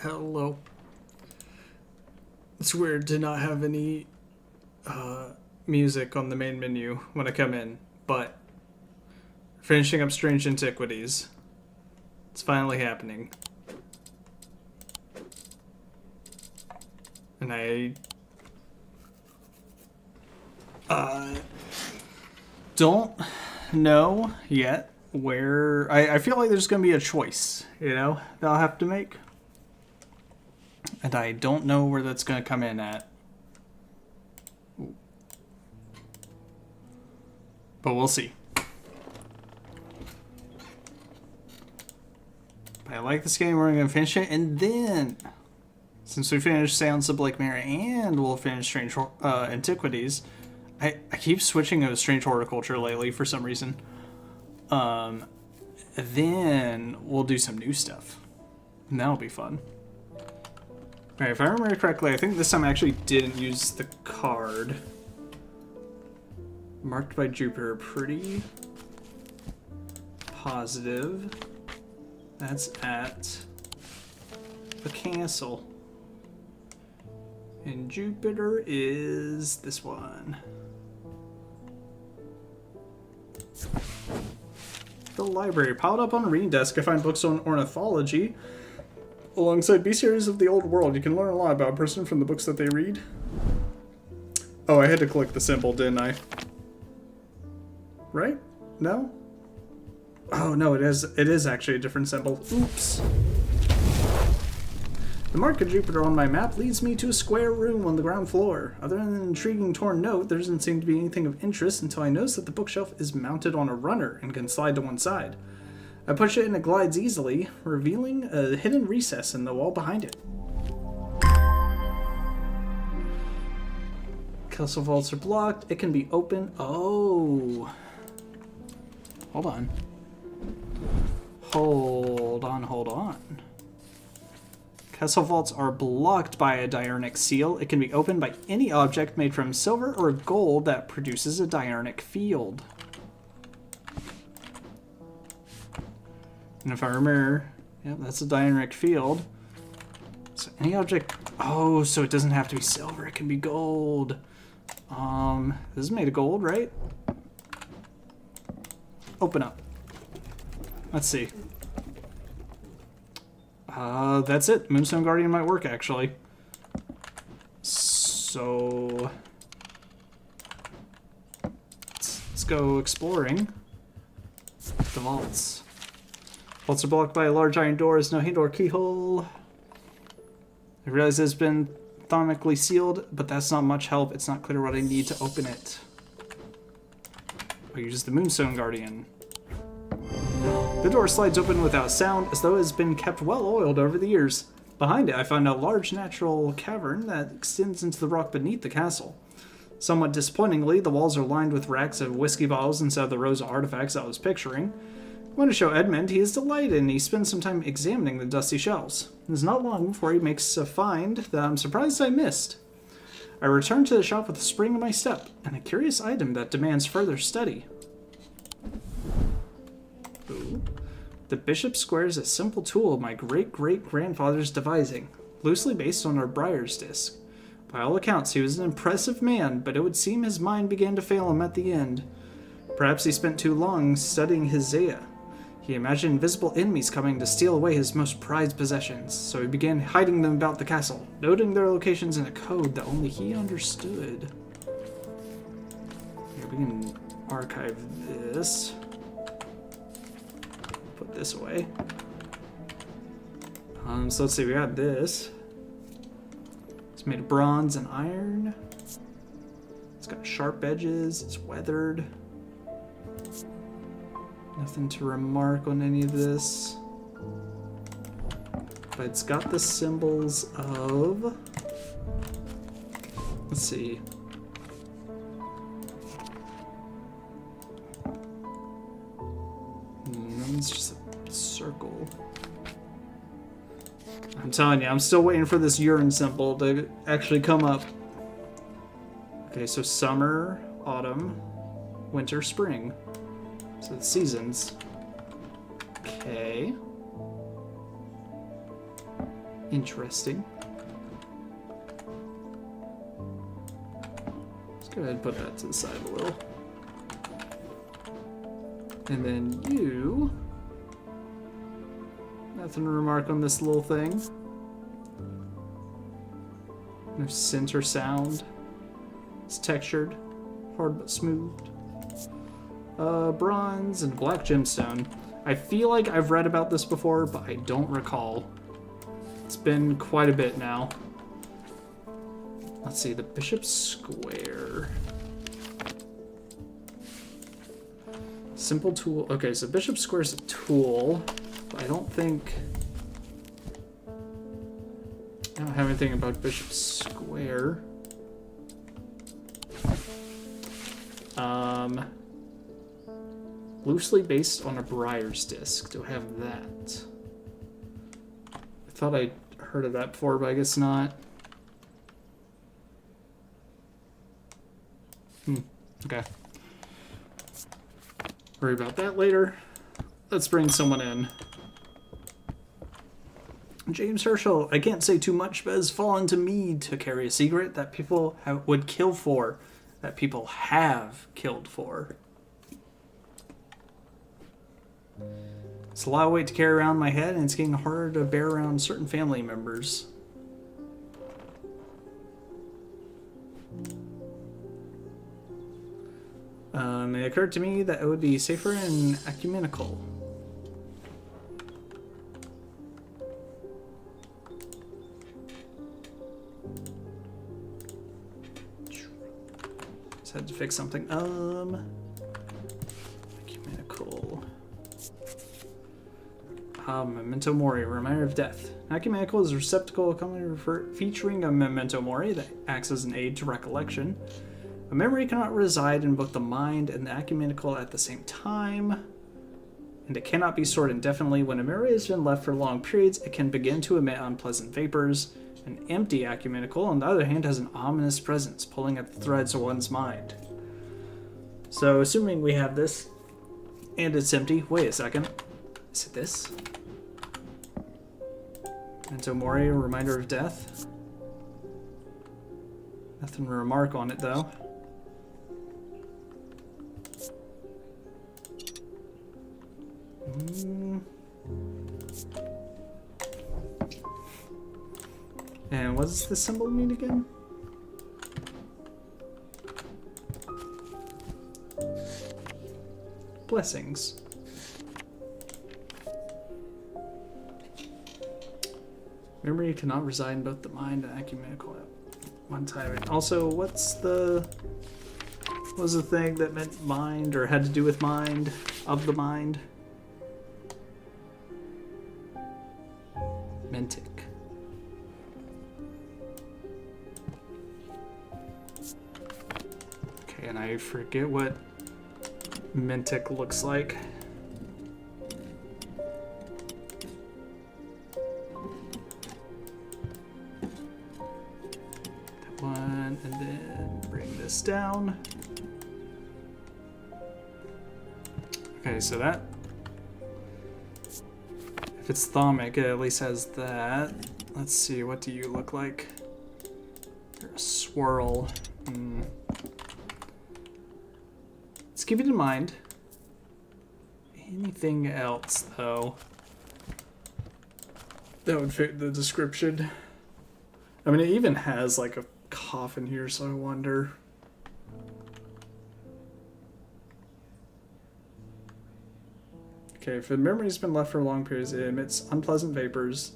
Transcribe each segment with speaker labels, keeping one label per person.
Speaker 1: Hello. It's weird to not have any music on the main menu when I come in, but finishing up Strange Antiquities. It's finally happening. And I don't know yet where... I feel like there's going to be a choice, that I'll have to make. And I don't know where that's going to come in at. But we'll see. But I like this game. We're going to finish it. And then, since we finished Sounds of Blake Mirror and we'll finish Strange Antiquities, I keep switching to Strange Horticulture lately for some reason. Then we'll do some new stuff. And that'll be fun. Alright, if I remember correctly, I think this time I actually didn't use the card. Marked by Jupiter, pretty positive. That's at the castle. And Jupiter is this one. The library. Piled up on a reading desk, I find books on ornithology. Alongside B-series of the old world, you can learn a lot about a person from the books that they read. Oh, I had to click the symbol, didn't I? Right? No? Oh, no, it is actually a different symbol. Oops. The mark of Jupiter on my map leads me to a square room on the ground floor. Other than an intriguing torn note, there doesn't seem to be anything of interest until I notice that the bookshelf is mounted on a runner and can slide to one side. I push it and it glides easily, revealing a hidden recess in the wall behind it. Castle vaults are blocked. It can be opened. Oh. Hold on. Hold on. Castle vaults are blocked by a diurnic seal. It can be opened by any object made from silver or gold that produces a diurnic field. And if I remember, yep, that's a diurnic field. So any object, oh, so it doesn't have to be silver, it can be gold. This is made of gold, right? Open up. Let's see. That's it. Moonstone Guardian might work, actually. So let's go exploring the vaults. Vaults are blocked by a large iron door. There's no handle or keyhole. I realize it's been thermically sealed, but that's not much help. It's not clear what I need to open it. I'll use the Moonstone Guardian. The door slides open without sound, as though it has been kept well oiled over the years. Behind it, I find a large natural cavern that extends into the rock beneath the castle. Somewhat disappointingly, the walls are lined with racks of whiskey bottles instead of the rows of artifacts I was picturing. I want to show Edmund he is delighted, and he spends some time examining the dusty shelves. It is not long before he makes a find that I'm surprised I missed. I return to the shop with a spring in my step, and a curious item that demands further study. Ooh. The bishop square is a simple tool of my great-great-grandfather's devising, loosely based on our Briar's disc. By all accounts, he was an impressive man, but it would seem his mind began to fail him at the end. Perhaps he spent too long studying his Zaya. He imagined invisible enemies coming to steal away his most prized possessions, so he began hiding them about the castle, noting their locations in a code that only he understood. Here, we can archive this. Put this away. So let's see, we got this. It's made of bronze and iron. It's got sharp edges, it's weathered. Nothing to remark on any of this. But it's got the symbols of... Let's see. It's just a circle. I'm telling you, I'm still waiting for this urine symbol to actually come up. Okay, so summer, autumn, winter, spring. So the seasons. Okay. Interesting. Let's go ahead and put that to the side a little. And then you... Nothing to remark on this little thing. No scent or sound. It's textured. Hard but smooth. Bronze and black gemstone. I feel like I've read about this before, but I don't recall. It's been quite a bit now. Let's see, the Bishop's Square. Simple tool. Okay, so Bishop's Square is a tool. But I don't think... I don't have anything about Bishop's Square. Loosely based on a Briar's disc. Do I have that? I thought I heard of that before, but I guess not. Okay. Worry about that later. Let's bring someone in. James Herschel. I can't say too much, but has fallen to me to carry a secret that people would kill for. That people have killed for. It's a lot of weight to carry around my head, and it's getting harder to bear around certain family members. It occurred to me that it would be safer and ecumenical. Just had to fix something. Ecumenical. Memento Mori, reminder of death. Ecumenical is a receptacle featuring a memento mori that acts as an aid to recollection. A memory cannot reside in both the mind and the ecumenical at the same time, and it cannot be stored indefinitely. When a memory has been left for long periods, it can begin to emit unpleasant vapors. An empty ecumenical, on the other hand, has an ominous presence, pulling at the threads of one's mind. So, assuming we have this, and it's empty, wait a second. Is it this? Memento Mori, a reminder of death. Nothing to remark on it, though. And what does this symbol mean again? Blessings. Memory cannot reside in both the mind and ecumenical at one time. And also, what was the thing that meant mind or had to do with mind, of the mind? Mentic. Okay, and I forget what Mentic looks like. That one, and then bring this down. Okay, so that, if it's thaumic, it at least has that. Let's see, what do you look like? You're a swirl. Let's keep it in mind. Anything else, though, that would fit the description? I mean, it even has like a coffin here, so I wonder. Okay, if the memory's been left for long periods, it emits unpleasant vapors.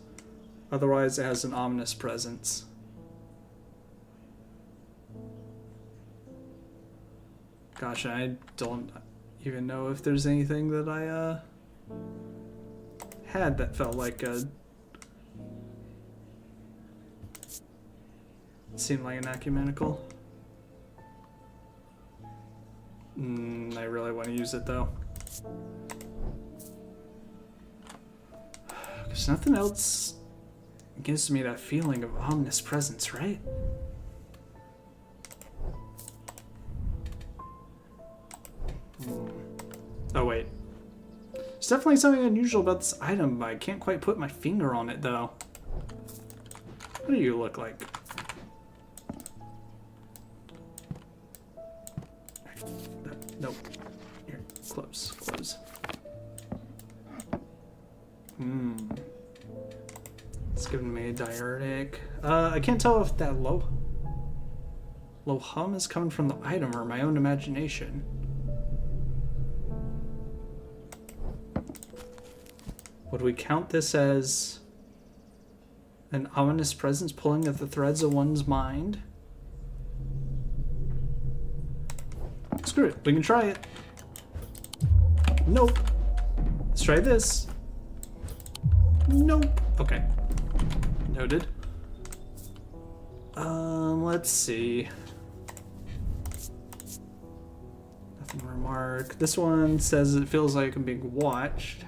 Speaker 1: Otherwise, it has an ominous presence. Gosh, I don't even know if there's anything that I had that felt like a... seemed like an ecumenical. I really want to use it though. Because nothing else gives me that feeling of ominous presence, right? Oh wait. There's definitely something unusual about this item, but I can't quite put my finger on it though. What do you look like? Nope. Here, close, close. It's giving me a diuretic. I can't tell if that low hum is coming from the item or my own imagination. Would we count this as an ominous presence pulling at the threads of one's mind? Screw it, we can try it. Nope. Let's try this. Nope. Okay. Noted. Let's see. Nothing to remark. This one says it feels like I'm being watched.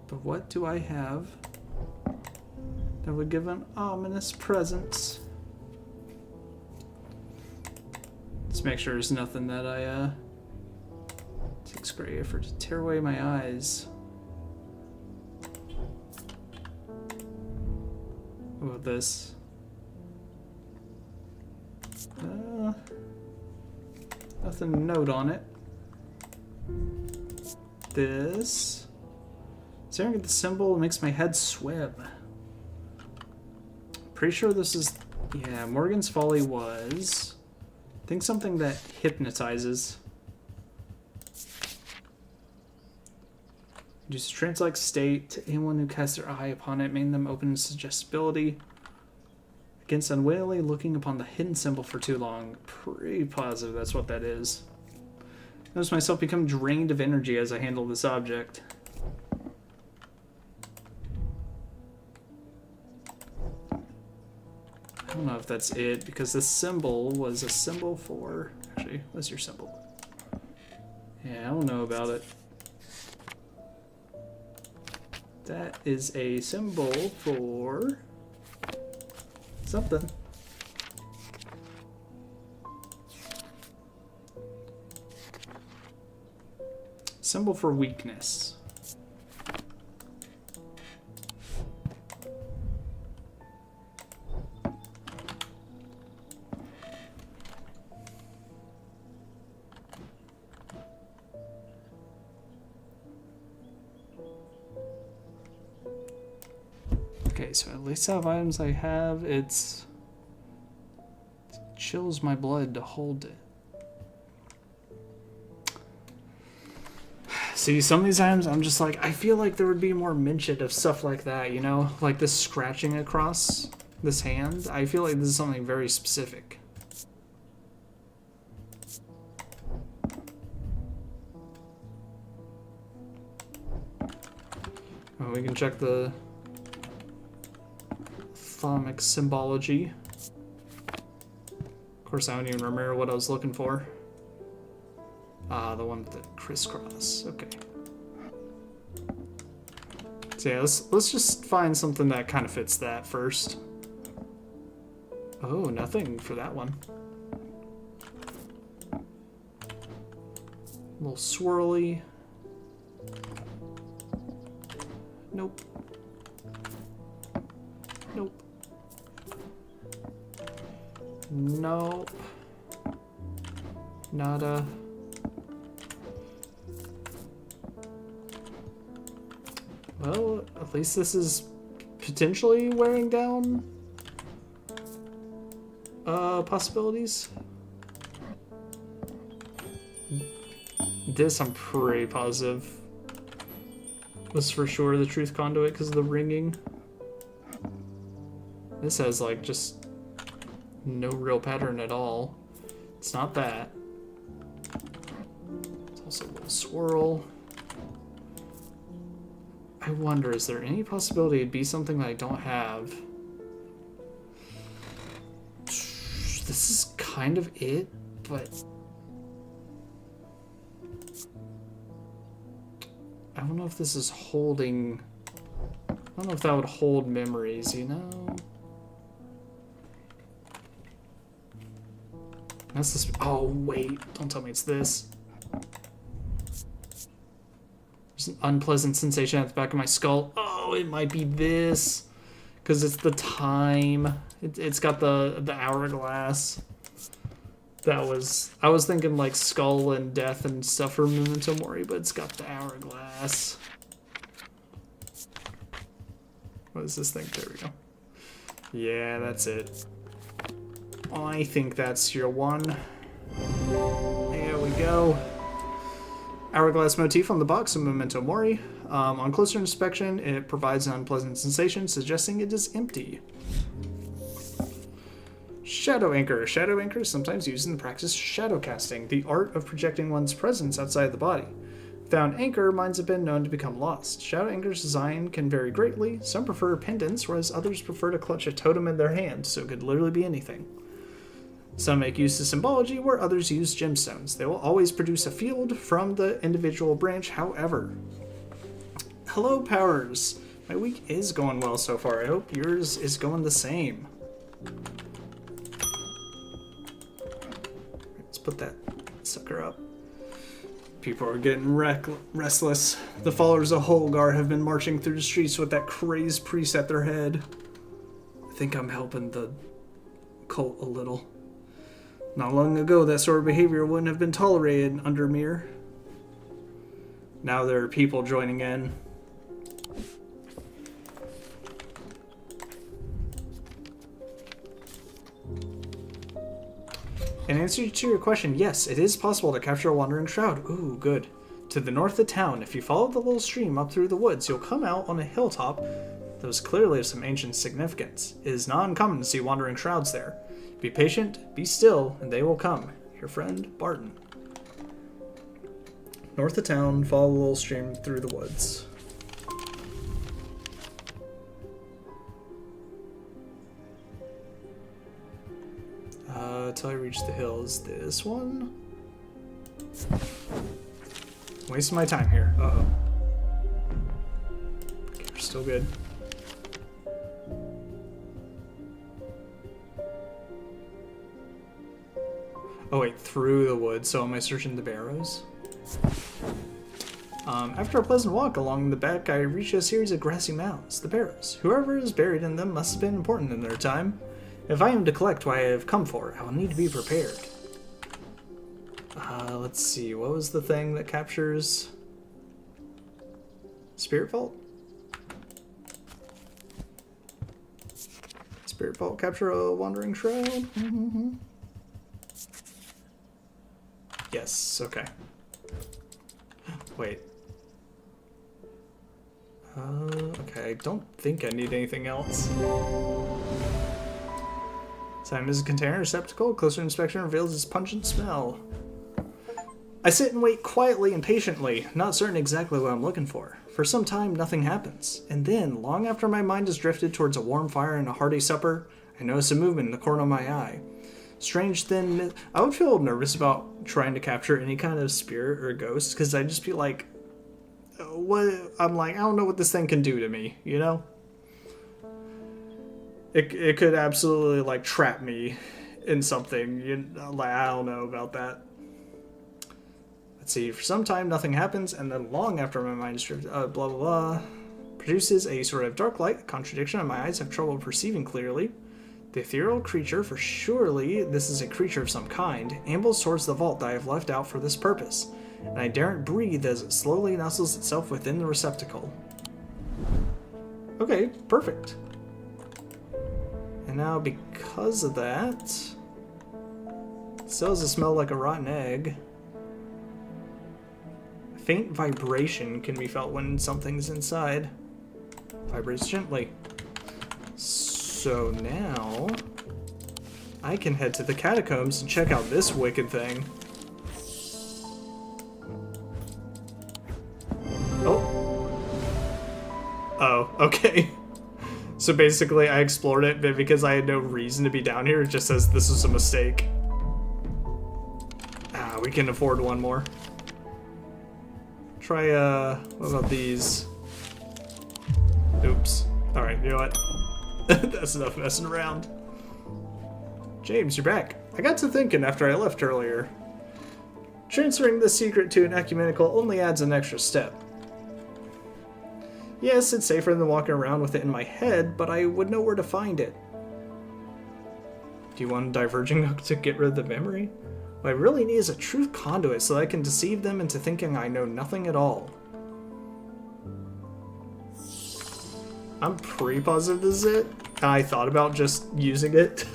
Speaker 1: But what do I have that would give an ominous presence? Let's make sure there's nothing that takes great effort to tear away my eyes. What about this? Nothing to note on it. This. Staring at the symbol makes my head swim. Pretty sure this is... Yeah, Morgan's Folly was... I think something that hypnotizes. Induces a trance-like state to anyone who casts their eye upon it, making them open to suggestibility. Against unwillingly looking upon the hidden symbol for too long. Pretty positive that's what that is. Notice myself become drained of energy as I handle this object. I don't know if that's it, because this symbol was a symbol for... Actually, what's your symbol? Yeah, I don't know about it. That is a symbol for... something. Symbol for weakness. Okay, so at least out of items I have, it chills my blood to hold it. See, some of these items, I'm just like, I feel like there would be more mention of stuff like that, you know? Like this scratching across this hand. I feel like this is something very specific. Oh, we can check the Thaumic symbology. Of course, I don't even remember what I was looking for. Ah, the one with the crisscross. Okay. So yeah, let's just find something that kind of fits that first. Oh, nothing for that one. A little swirly. Nope. Nope. Nope. Nada. Well, at least this is potentially wearing down possibilities. This I'm pretty positive was for sure the truth conduit because of the ringing. This has like just no real pattern at all. It's not that. It's also a little swirl. I wonder, is there any possibility it'd be something that I don't have? This is kind of it, but... I don't know if this is holding... I don't know if that would hold memories, you know? That's the... Oh, wait. Don't tell me it's this. There's an unpleasant sensation at the back of my skull. Oh, it might be this. Because it's the time. It's got the hourglass. That was... I was thinking like skull and death and stuff for Memento Mori, but it's got the hourglass. What is this thing? There we go. Yeah, that's it. I think that's your one. There we go. Hourglass motif on the box of Memento Mori. On closer inspection, it provides an unpleasant sensation, suggesting it is empty. Shadow Anchor. Shadow Anchor is sometimes used in the practice of shadow casting, the art of projecting one's presence outside the body. Without an anchor, minds have been known to become lost. Shadow Anchor's design can vary greatly. Some prefer pendants, whereas others prefer to clutch a totem in their hand, so it could literally be anything. Some make use of symbology, where others use gemstones. They will always produce a field from the individual branch, however. Hello, Powers. My week is going well so far. I hope yours is going the same. Let's put that sucker up. People are getting restless. The followers of Holgar have been marching through the streets with that crazed priest at their head. I think I'm helping the cult a little. Not long ago, that sort of behavior wouldn't have been tolerated under Mir. Now there are people joining in. In answer to your question, yes, it is possible to capture a wandering shroud. Ooh, good. To the north of town, if you follow the little stream up through the woods, you'll come out on a hilltop that was clearly of some ancient significance. It is not uncommon to see wandering shrouds there. Be patient, be still, and they will come. Your friend, Barton. North of town, follow the little stream through the woods. Until I reach the hills. This one? Wasting my time here. Uh-oh. Okay, we're still good. Oh wait, through the woods, so am I searching the barrows? After a pleasant walk along the back, I reach a series of grassy mounds, the barrows. Whoever is buried in them must have been important in their time. If I am to collect what I have come for, I will need to be prepared. Let's see, what was the thing that captures... Spirit Vault? Spirit Vault capture a wandering shroud? Mm-hmm. Yes, okay. Wait. Okay, I don't think I need anything else. Time is a container receptacle. Closer inspection reveals its pungent smell. I sit and wait quietly and patiently, not certain exactly what I'm looking for. For some time, nothing happens. And then, long after my mind has drifted towards a warm fire and a hearty supper, I notice a movement in the corner of my eye. Strange thin... I would feel nervous about trying to capture any kind of spirit or ghost, because I'd just be like... What? I'm like, I don't know what this thing can do to me, you know? It could absolutely, like, trap me in something. Like, I don't know about that. Let's see. For some time, nothing happens, and then long after my mind is drifted, blah, blah, blah, produces a sort of dark light, a contradiction, and my eyes have trouble perceiving clearly. The ethereal creature, for surely this is a creature of some kind, ambles towards the vault that I have left out for this purpose, and I daren't breathe as it slowly nestles itself within the receptacle. Okay, perfect. And now, because of that, it still doesn't smell like a rotten egg. A faint vibration can be felt when something's inside. Vibrates gently. So now, I can head to the catacombs and check out this wicked thing. Oh. Oh, okay. So basically, I explored it, but because I had no reason to be down here, it just says this was a mistake. Ah, we can afford one more. Try, what about these? Oops. Alright, you know what? That's enough messing around. James, you're back. I got to thinking after I left earlier. Transferring this secret to an ecumenical only adds an extra step. Yes, it's safer than walking around with it in my head, but I would know where to find it. Do you want a diverging hook to get rid of the memory? What I really need is a truth conduit so that I can deceive them into thinking I know nothing at all. I'm pretty positive this is it. I thought about just using it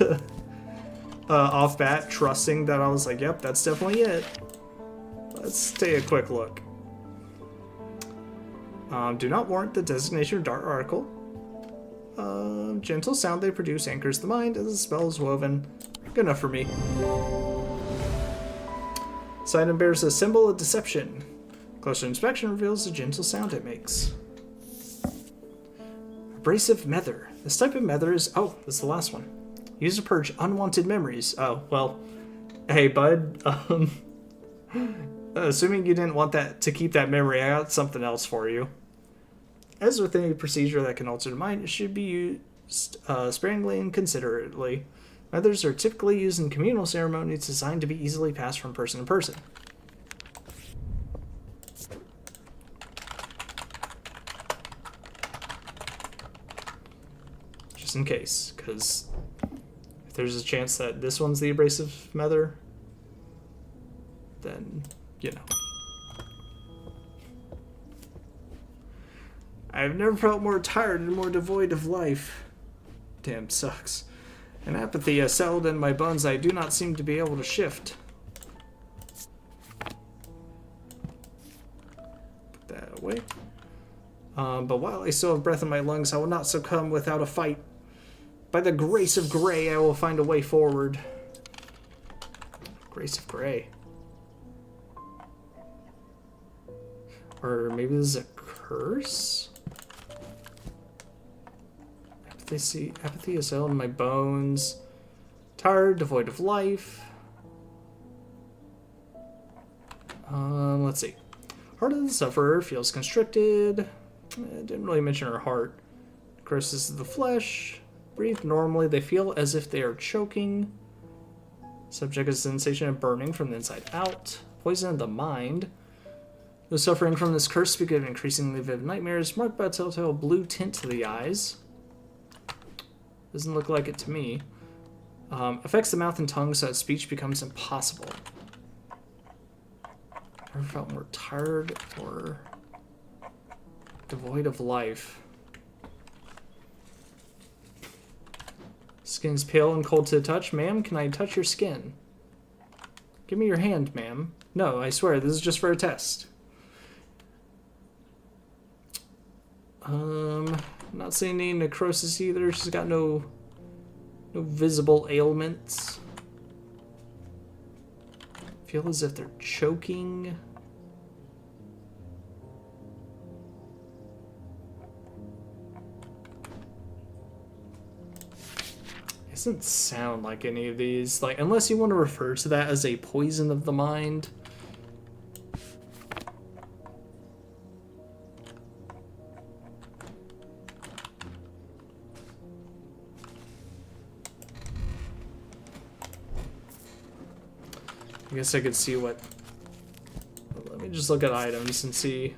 Speaker 1: off bat, trusting that I was like, yep, that's definitely it. Let's take a quick look. Do not warrant the designation of dark article. Gentle sound they produce anchors the mind as the spell is woven. Good enough for me. This item bears a symbol of deception. Closer inspection reveals the gentle sound it makes. Abrasive Mether. This type of mether is... Oh, this is the last one. Used to purge unwanted memories. Oh, well. Hey, bud. Assuming you didn't want that to keep that memory, I got something else for you. As with any procedure that can alter the mind, it should be used sparingly and considerately. Methers are typically used in communal ceremonies designed to be easily passed from person to person. Just in case, because if there's a chance that this one's the abrasive mether, then, you know. I've never felt more tired and more devoid of life. Damn, sucks. An apathy has settled in my bones I do not seem to be able to shift. Put that away. But while I still have breath in my lungs, I will not succumb without a fight. By the grace of Grey, I will find a way forward. Grace of Grey. Or maybe this is a curse? Apathy is settled in my bones. Tired, devoid of life. Let's see. Heart of the sufferer feels constricted. Didn't really mention her heart. Necrosis of the flesh. Breathe normally. They feel as if they are choking. Subject is a sensation of burning from the inside out. Poison of the mind. Those suffering from this curse speak of increasingly vivid nightmares, marked by a telltale blue tint to the eyes. Doesn't look like it to me. Affects the mouth and tongue so that speech becomes impossible. Never felt more tired or devoid of life. Skin's pale and cold to the touch. Ma'am, can I touch your skin? Give me your hand, ma'am. No, I swear, this is just for a test. Not seeing any necrosis either. She's got no visible ailments. Feel as if they're choking. Doesn't sound like any of these. Like, unless you want to refer to that as a poison of the mind. I guess I could see what... Let me just look at items and see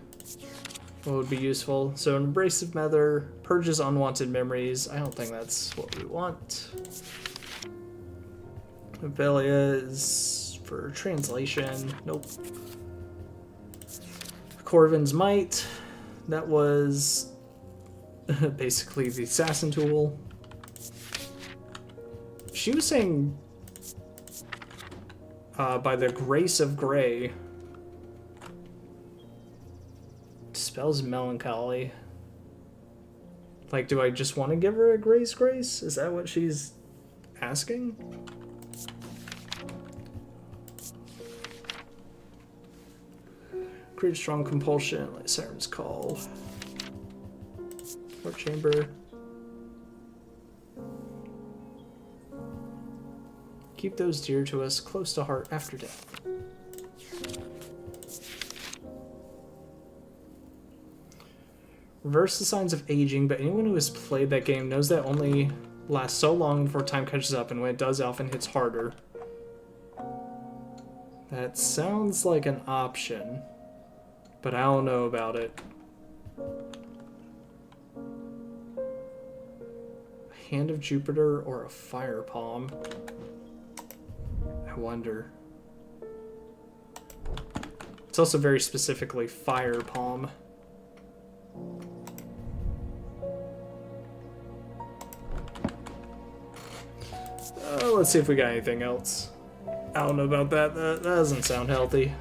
Speaker 1: what would be useful. So an abrasive mether purges unwanted memories. I don't think that's what we want. Velia is for translation. Nope. Corvin's Might. That was basically the assassin tool. She was saying by the grace of Grey. Dispels melancholy. Like, do I just want to give her a grace? Is that what she's asking? Create strong compulsion, like Siren's Call. Heart Chamber. Keep those dear to us close to heart after death. Reverse the signs of aging, but anyone who has played that game knows that only lasts so long before time catches up, and when it does, it often hits harder. That sounds like an option, but I don't know about it. Hand of Jupiter or a fire palm? I wonder. It's also very specifically fire palm. Let's see if we got anything else. I don't know about that. That doesn't sound healthy.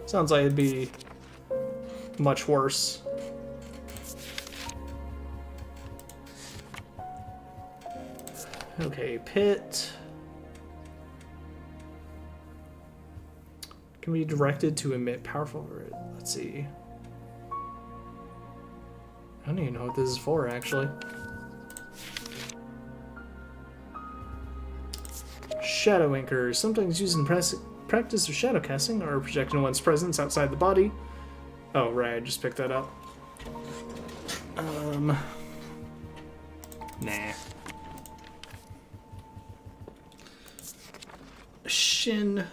Speaker 1: Sounds like it'd be much worse. Okay, pit. Can be directed to emit powerful. Let's see. I don't even know what this is for, actually. Shadow anchors, sometimes used in practice of shadow casting or projecting one's presence outside the body. Oh, right, I just picked that up. Nah. Shin.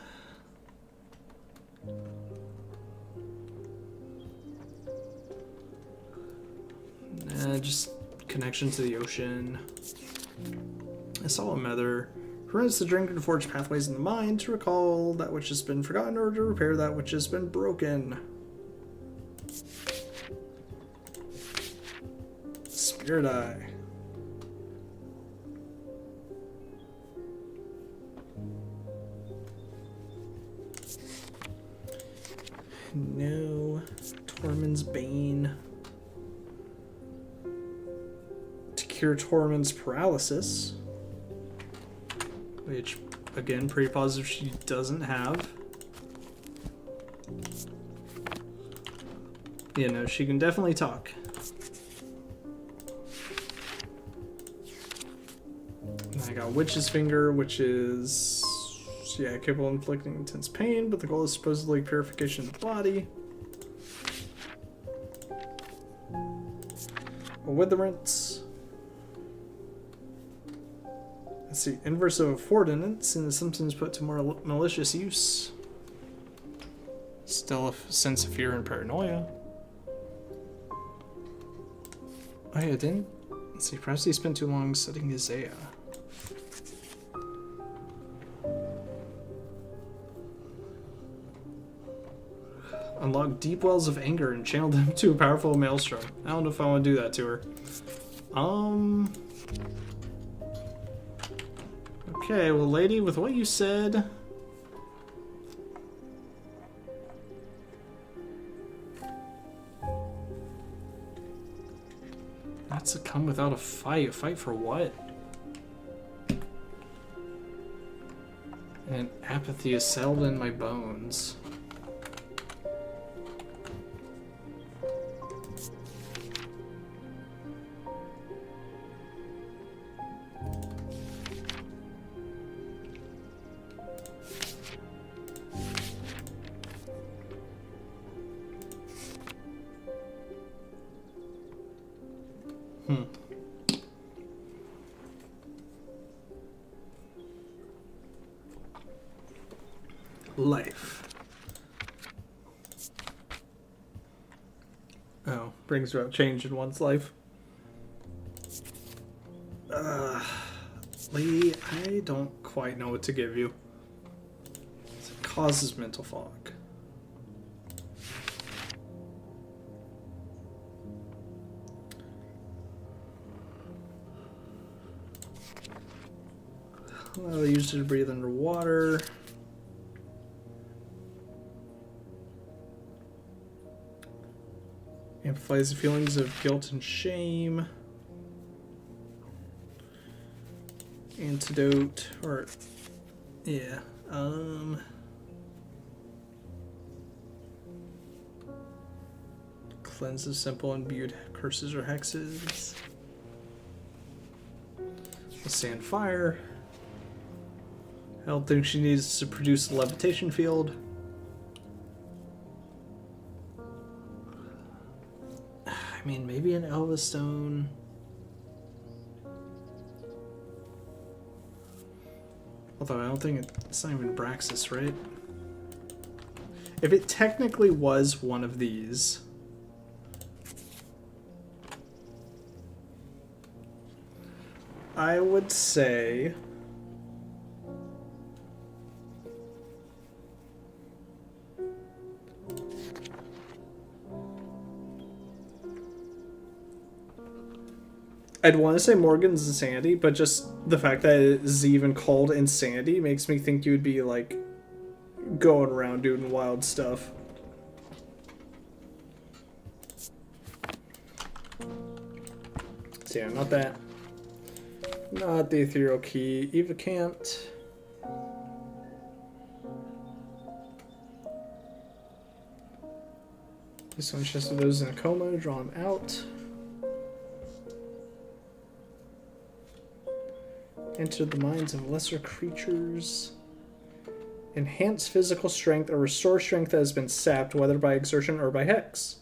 Speaker 1: Just connection to the ocean. I saw a mother. Prevents the drinker to forge pathways in the mind to recall that which has been forgotten or to repair that which has been broken. Spirit Eye. No. Tormund's Bane. To cure Tormund's paralysis. Which, again, pretty positive she doesn't have. You know, she can definitely talk. And I got Witch's Finger, which is, yeah, capable of inflicting intense pain, but the goal is supposedly purification of the body. A Witherance. Let's see, inverse of affordance, and the symptoms put to more malicious use. Still a sense of fear and paranoia. Oh yeah, didn't. Let's see, perhaps he spent too long studying Isaiah. Unlock deep wells of anger and channel them to a powerful maelstrom. I don't know if I want to do that to her. Okay, well, lady, with what you said... Not succumb without a fight. A fight for what? And apathy is settled in my bones. Life. Oh, brings about change in one's life. Lady, I don't quite know what to give you. It causes mental fog. Well, they use it to breathe underwater. Amplifies the feelings of guilt and shame. Antidote, or yeah, cleanses simple imbued curses or hexes. Sand fire. I don't think she needs to produce a levitation field. I mean, maybe an Elva Stone. Although I don't think it's not even Braxis, right? If it technically was one of these, I would say I'd want to say Morgan's Insanity, but just the fact that it is even called Insanity makes me think you'd be, like, going around doing wild stuff. So yeah, not that. Not the Ethereal Key. Eva can't. This one's just those in a coma, draw them out. Enter the minds of lesser creatures. Enhance physical strength or restore strength that has been sapped, whether by exertion or by hex.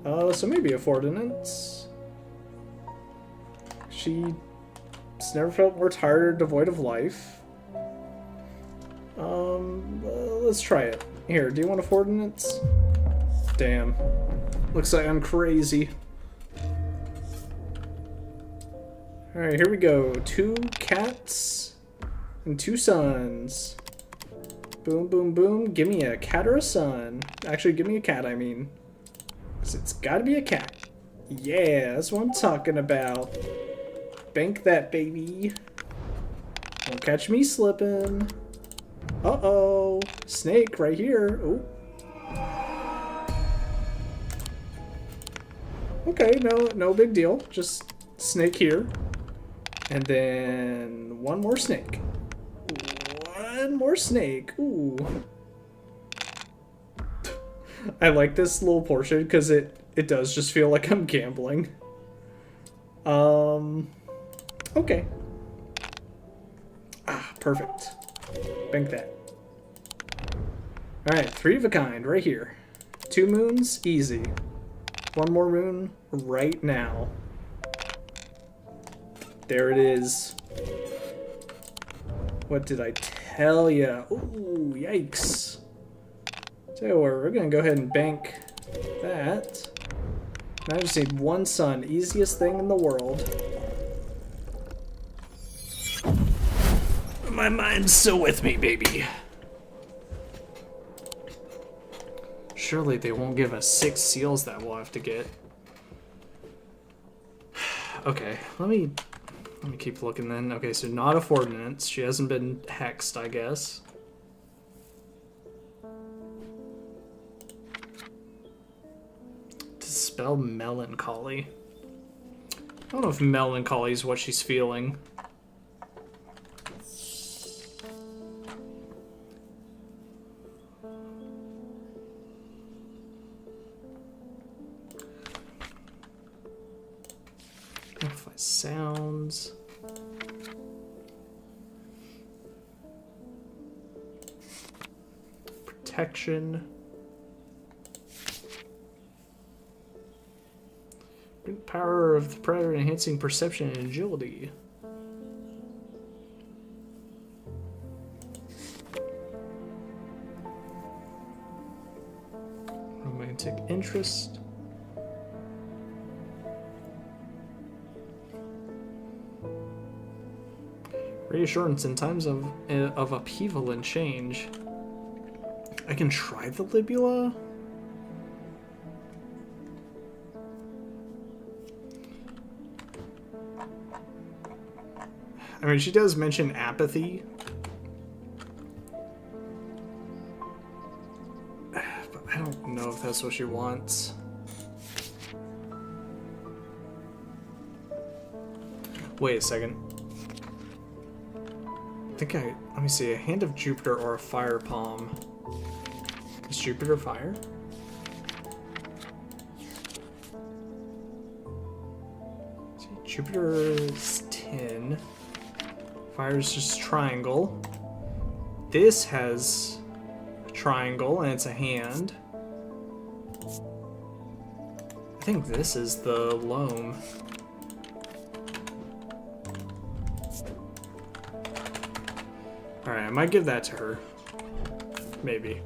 Speaker 1: So maybe a Ordinance. She's never felt more tired or devoid of life. Let's try it. Here, do you want a Ordinance? Damn. Looks like I'm crazy. Alright, here we go. 2 cats and 2 sons. Boom, boom, boom. Give me a cat or a son. Actually, give me a cat, I mean. 'Cause it's gotta be a cat. Yeah, that's what I'm talking about. Bank that, baby. Don't catch me slipping. Uh-oh. Snake right here. Oh. Okay, no big deal. Just snake here. And then one more snake. One more snake. Ooh. I like this little portion because it does just feel like I'm gambling. Okay. Ah, perfect. Bank that. Alright, 3 of a kind right here. 2 moons, easy. 1 more moon right now. There it is. What did I tell ya? Ooh, yikes. So we're gonna go ahead and bank that. Now I just need 1 sun. Easiest thing in the world. My mind's still with me, baby. Surely they won't give us 6 seals that we'll have to get. Okay, let me keep looking then. Okay, so not a Ordinance. She hasn't been hexed, I guess. Dispel melancholy. I don't know if melancholy is what she's feeling. Amplify sounds. Protection. Bring the power of the predator enhancing perception and agility. Romantic interest. Reassurance in times of upheaval and change. I can try the Libula? I mean, she does mention apathy. But I don't know if that's what she wants. Wait a second. Let me see, a Hand of Jupiter or a Fire Palm. Is Jupiter fire? See, Jupiter is tin. Fire is just triangle. This has a triangle and it's a hand. I think this is the loam. Alright, I might give that to her. Maybe.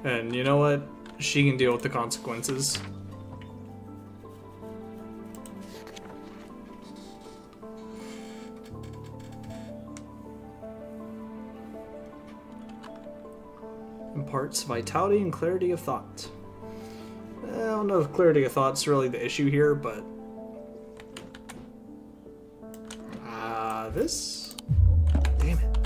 Speaker 1: And you know what? She can deal with the consequences. Imparts vitality and clarity of thought. I don't know if clarity of thought's really the issue here, but... this? Damn it.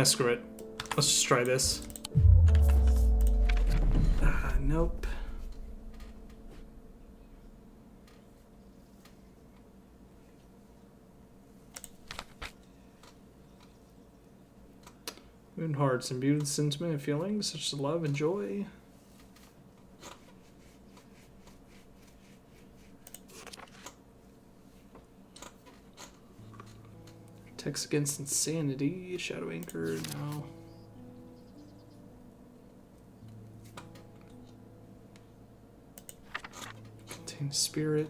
Speaker 1: Screw it. Let's just try this. Nope. Moon hearts imbued with sentiment and feelings such as love and joy. Protects against insanity. Shadow anchor. No. Contains spirit.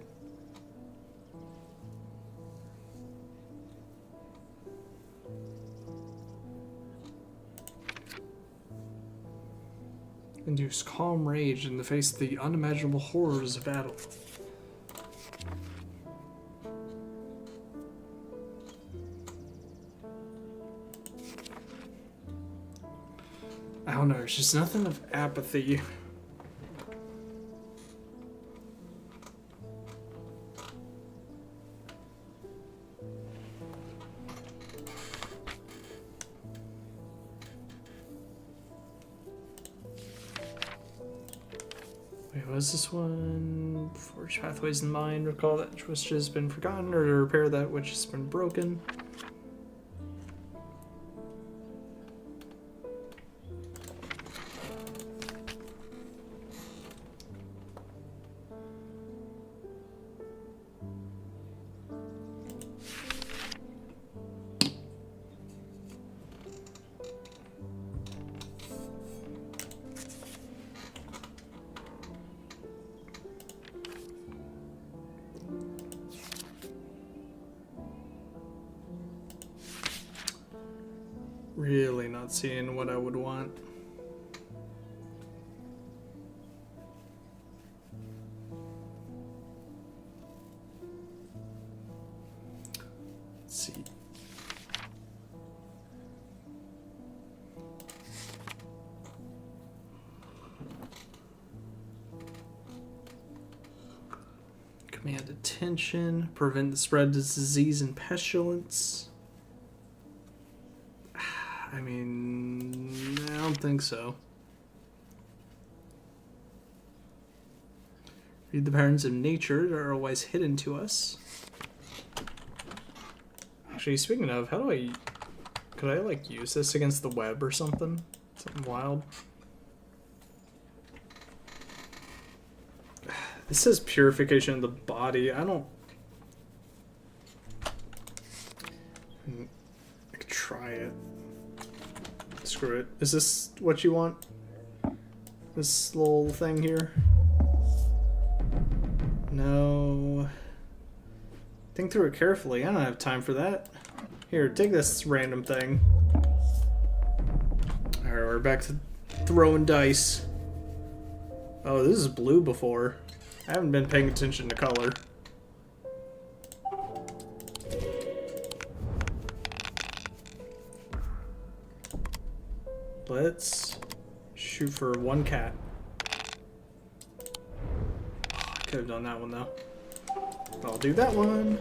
Speaker 1: Induce calm rage in the face of the unimaginable horrors of battle. I don't know, there's just nothing of apathy. Wait, what is this one? Forge pathways in mind. Recall that which has been forgotten, or to repair that which has been broken. Really not seeing what I would want. Let's see. Command attention, prevent the spread of disease and pestilence. I mean, I don't think so. Read the patterns of nature that are always hidden to us. Actually, speaking of, how do I... Could I, like, use this against the web or something? Something wild? This says purification of the body. I don't... I could try it. Screw it. Is this what you want? This little thing here? No. Think through it carefully. I don't have time for that. Here, take this random thing. Alright, we're back to throwing dice. Oh, this is blue before. I haven't been paying attention to color. Let's shoot for one cat. I could have done that one though. I'll do that one.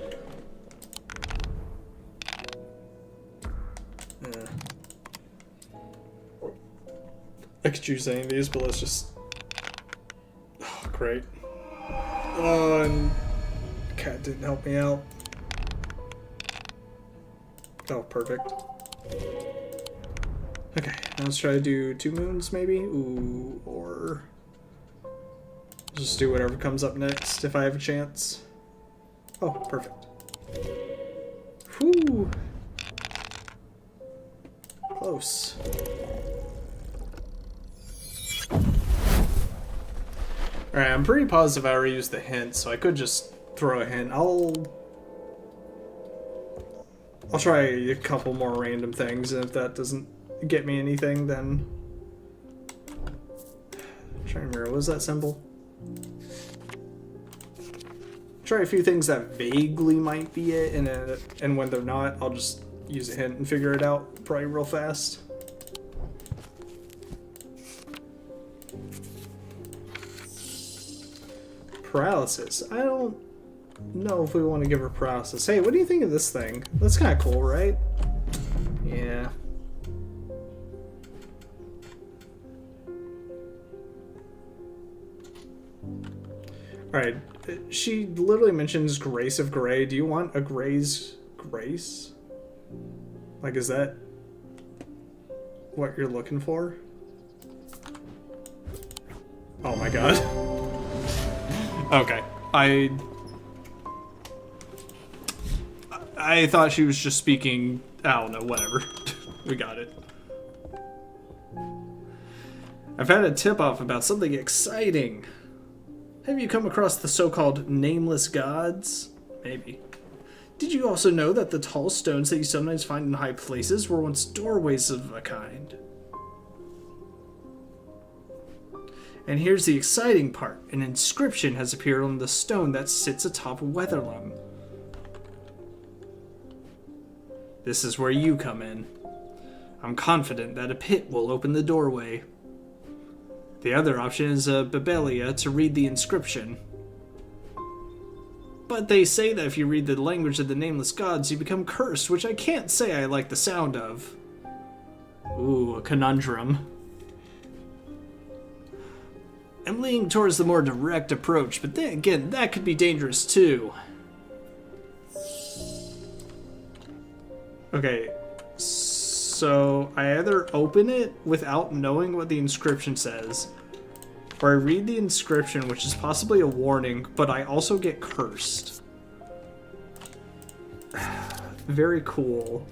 Speaker 1: I could choose any of these, but let's just... Oh, great. Oh, and the cat didn't help me out. Oh, perfect. Okay, now let's try to do 2 moons, maybe? Ooh, or... just do whatever comes up next, if I have a chance. Oh, perfect. Whew! Close. Alright, I'm pretty positive I already used the hint, so I could just throw a hint. I'll try a couple more random things, and if that doesn't get me anything, then... I'm trying to remember, what was that symbol? Try a few things that vaguely might be it, and when they're not, I'll just use a hint and figure it out probably real fast. Paralysis. I don't know if we want to give her paralysis. Hey, what do you think of this thing? That's kind of cool, right? Yeah. Alright, she literally mentions Grace of Grey. Do you want a Grey's Grace? Like, is that what you're looking for? Oh my god. Okay. I thought she was just speaking... I don't know, whatever. We got it. I've had a tip-off about something exciting. Have you come across the so-called nameless gods? Maybe. Did you also know that the tall stones that you sometimes find in high places were once doorways of a kind? And here's the exciting part. An inscription has appeared on the stone that sits atop Weatherlum. This is where you come in. I'm confident that a pit will open the doorway. The other option is a Babelia to read the inscription. But they say that if you read the language of the nameless gods, you become cursed, which I can't say I like the sound of. Ooh, a conundrum. I'm leaning towards the more direct approach, but then again, that could be dangerous too. Okay, so I either open it without knowing what the inscription says, or I read the inscription, which is possibly a warning, but I also get cursed. Very cool.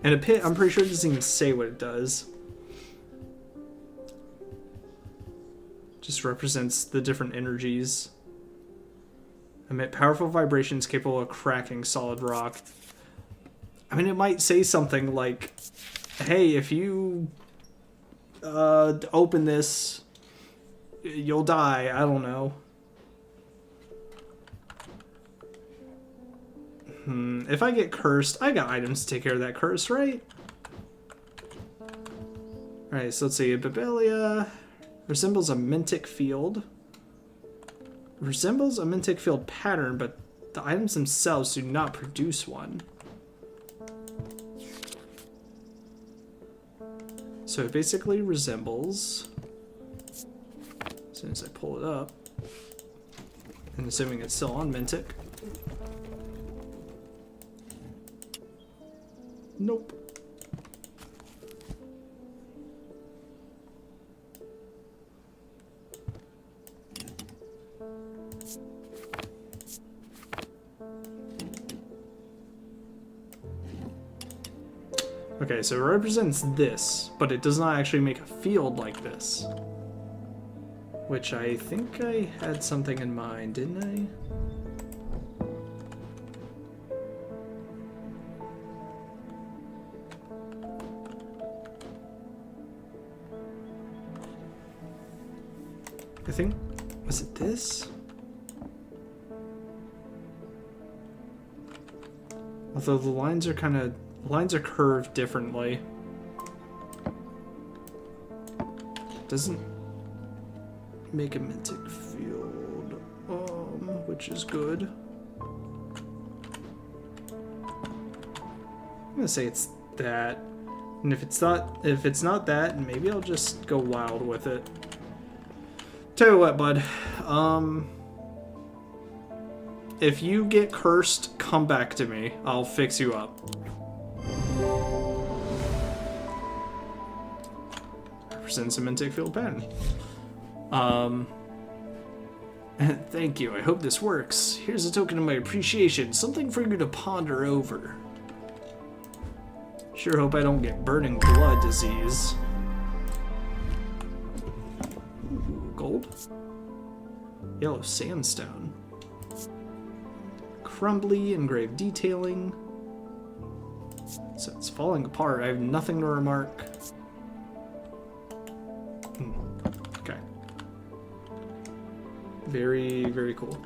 Speaker 1: And a pit, I'm pretty sure it doesn't even say what it does. Just represents the different energies. Emit powerful vibrations capable of cracking solid rock. I mean, it might say something like, hey, if you open this, you'll die. I don't know. If I get cursed, I got items to take care of that curse, right? Alright, so let's see. Babelia resembles a Mintic field. Resembles a Mintic field pattern, but the items themselves do not produce one. So it basically resembles, as soon as I pull it up, and assuming it's still on Mintic. Nope. Okay, so it represents this, but it does not actually make a field like this. Which I think I had something in mind, didn't I? I think, was it this? Although the lines are curved differently. Doesn't make a Mintic field, which is good. I'm gonna say it's that, and if it's not that, maybe I'll just go wild with it. Tell you what, bud. If you get cursed, come back to me. I'll fix you up. Represents a Mintic field pattern. Thank you. I hope this works. Here's a token of my appreciation. Something for you to ponder over. Sure hope I don't get burning blood disease. Ooh, gold? shield. Yellow sandstone. Crumbly engraved detailing. So it's falling apart. I have nothing to remark. Okay. Very, very cool.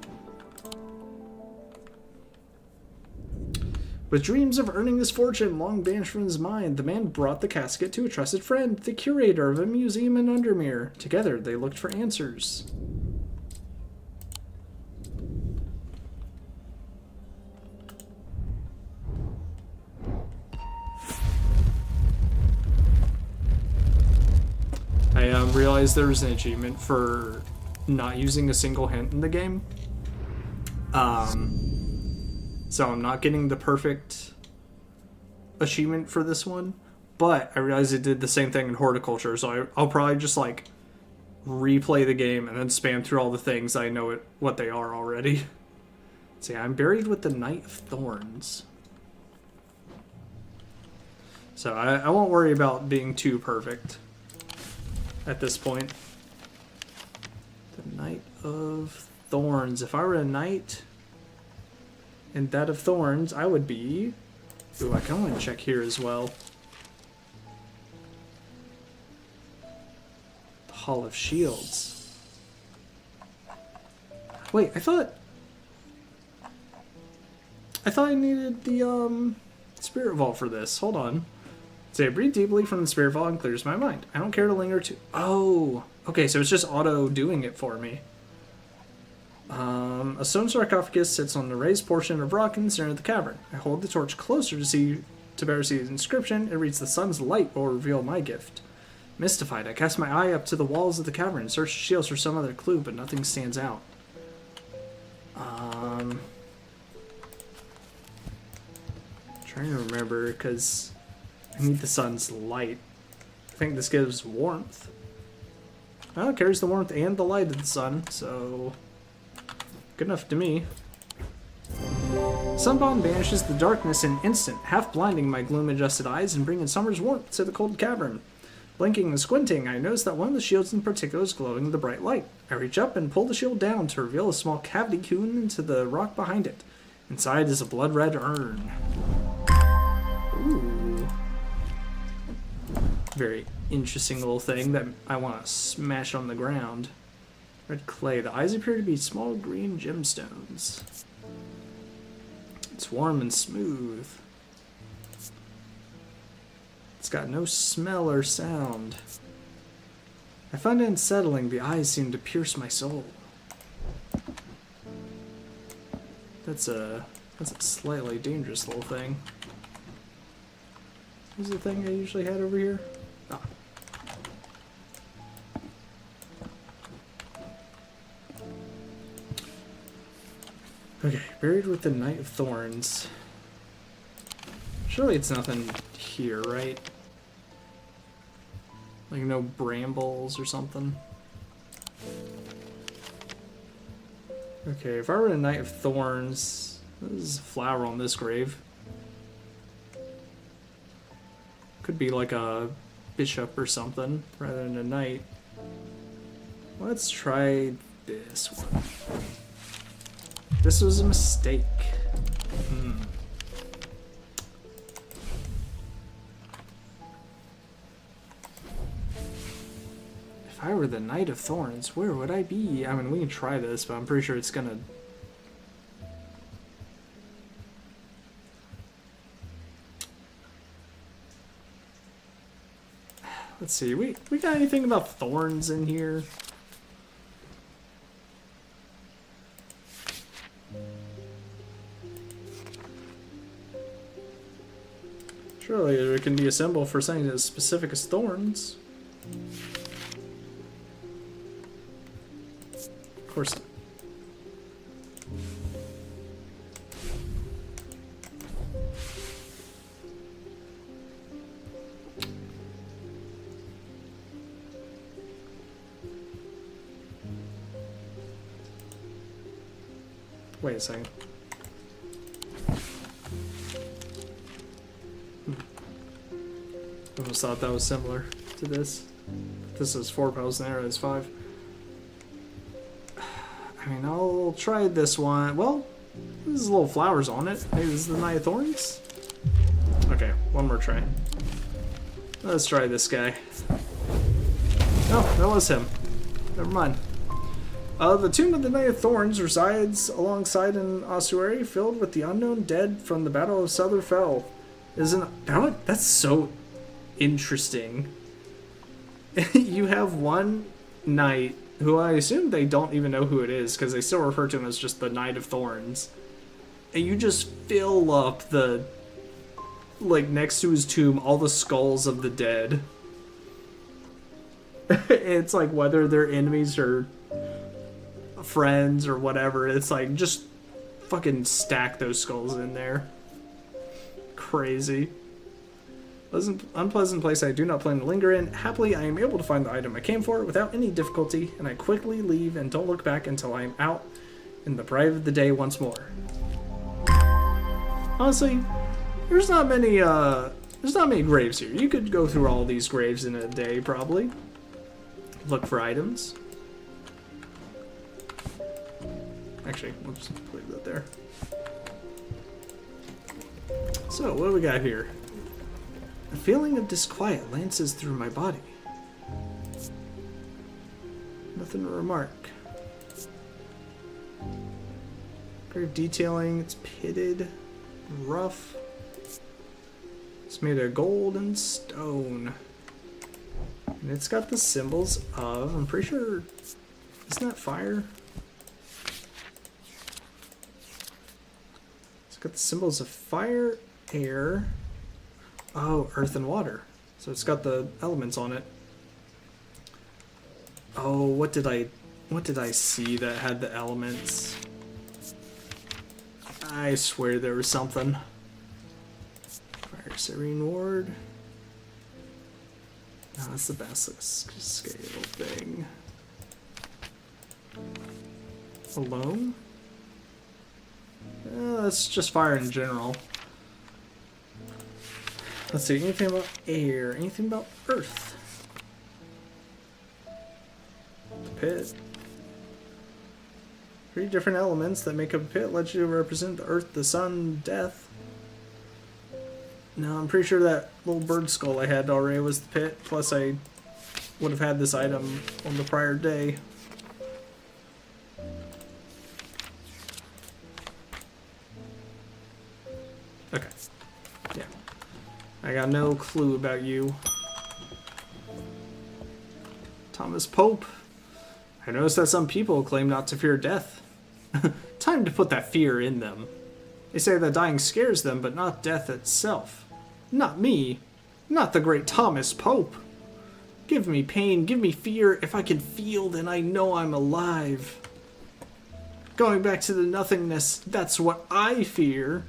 Speaker 1: With dreams of earning his fortune long banished from his mind, the man brought the casket to a trusted friend, the curator of a museum in Undermere. Together, they looked for answers. I realized there was an achievement for not using a single hint in the game. So I'm not getting the perfect achievement for this one, but I realized it did the same thing in horticulture, so I'll probably just like replay the game and then spam through all the things I know what they are already. See, I'm buried with the Knight of Thorns. So I won't worry about being too perfect at this point. The Knight of Thorns. If I were a knight in that of Thorns, I would be... Ooh, I can only check here as well. Hall of Shields. Wait, I thought I needed the Spirit Vault for this. Hold on. Say, I breathe deeply from the Spirit Vault and clears my mind. I don't care to linger too. Oh, okay, so it's just auto doing it for me. A stone sarcophagus sits on the raised portion of rock in the center of the cavern. I hold the torch closer to better see the inscription. It reads, "The sun's light will reveal my gift." Mystified, I cast my eye up to the walls of the cavern and search the shields for some other clue, but nothing stands out. Trying to remember, because I need the sun's light. I think this gives warmth. Well, it carries the warmth and the light of the sun, so good enough to me. Sunbomb banishes the darkness in an instant, half blinding my gloom-adjusted eyes and bringing summer's warmth to the cold cavern. Blinking and squinting, I notice that one of the shields in particular is glowing with the bright light. I reach up and pull the shield down to reveal a small cavity hewn into the rock behind it. Inside is a blood-red urn. Ooh. Very interesting little thing that I want to smash on the ground. Red clay. The eyes appear to be small green gemstones. It's warm and smooth. It's got no smell or sound. I find it unsettling. The eyes seem to pierce my soul. That's a slightly dangerous little thing. What's the thing I usually had over here? Ah. Okay, buried with the Knight of Thorns. Surely it's nothing here, right? Like no brambles or something? Okay, if I were a Knight of Thorns, there's a flower on this grave. Could be like a bishop or something, rather than a knight. Let's try this one. This was a mistake. If I were the Knight of Thorns, where would I be? I mean, we can try this, but I'm pretty sure it's gonna... Let's see, we got anything about thorns in here? Surely there can be a symbol for something as specific as thorns. Of course not. Wait a second. I almost thought that was similar to this. This is 4 pounds and there is 5. I mean, I'll try this one. Well, there's little flowers on it. Maybe this is the Knight of Thorns? Okay, one more try. Let's try this guy. Oh, that was him. Never mind. The tomb of the Knight of Thorns resides alongside an ossuary filled with the unknown dead from the Battle of Sutherfell. That's so interesting. You have one knight who I assume they don't even know who it is because they still refer to him as just the Knight of Thorns. And you just fill up the, like, next to his tomb, all the skulls of the dead. It's like whether they're enemies or friends or whatever, it's like just fucking stack those skulls in there. Crazy. Unpleasant place I do not plan to linger in. Happily, I am able to find the item I came for without any difficulty, and I quickly leave and don't look back until I am out in the bright of the day once more. Honestly, there's not many graves here. You could go through all these graves in a day, probably. Look for items. Actually, whoops, leave that there. So, what do we got here? A feeling of disquiet lances through my body. Nothing to remark. Very detailing, it's pitted, rough. It's made of gold and stone. And it's got the symbols of, I'm pretty sure, isn't that fire? It's got the symbols of fire, air, oh, earth and water. So it's got the elements on it. Oh, what did I see that had the elements? I swear there was something. Fire Serene Ward. No, that's the basilisk scale thing. Alone? That's just fire in general. Let's see, anything about air? Anything about earth? The pit. 3 different elements that make up a pit led you to represent the earth, the sun, death. No, I'm pretty sure that little bird skull I had already was the pit, plus I would have had this item on the prior day. Okay. Yeah. I got no clue about you. Thomas Pope. I noticed that some people claim not to fear death. Time to put that fear in them. They say that dying scares them, but not death itself. Not me. Not the great Thomas Pope. Give me pain, give me fear. If I can feel, then I know I'm alive. Going back to the nothingness, that's what I fear.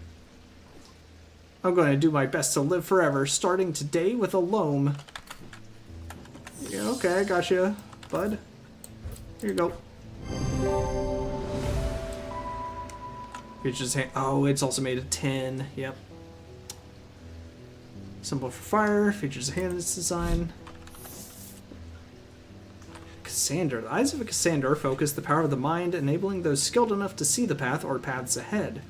Speaker 1: I'm going to do my best to live forever, starting today with a loam. Yeah, okay, I got you, bud. Here you go. Features hand. Oh, it's also made of tin. Yep. Symbol for fire. Features a hand in its design. Cassander. The eyes of a Cassander focus the power of the mind, enabling those skilled enough to see the path or paths ahead.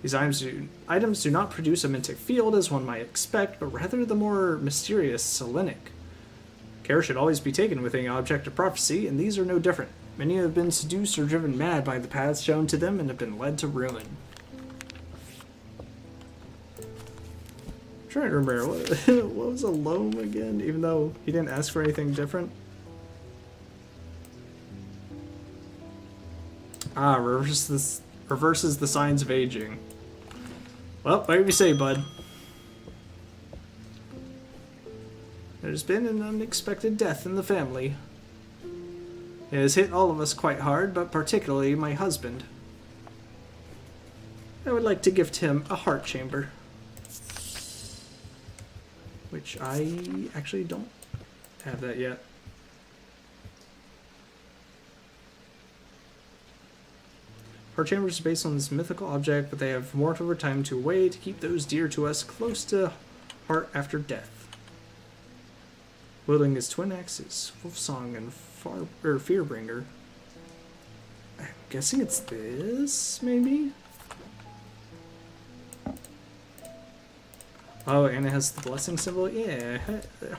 Speaker 1: These items do not produce a Mintic field as one might expect, but rather the more mysterious Selenic. Care should always be taken with any object of prophecy, and these are no different. Many have been seduced or driven mad by the paths shown to them and have been led to ruin. I'm trying to remember, what was a loam again, even though he didn't ask for anything different? Ah, reverses the signs of aging. Well, whatever you say, bud. There's been an unexpected death in the family. It has hit all of us quite hard, but particularly my husband. I would like to gift him a heart chamber. Which I actually don't have that yet. Heart chambers are based on this mythical object, but they have morphed over time to a way to keep those dear to us close to heart after death. Wielding his twin axes, Wolfsong and Fearbringer. I'm guessing it's this, maybe? Oh, and it has the blessing symbol? Yeah,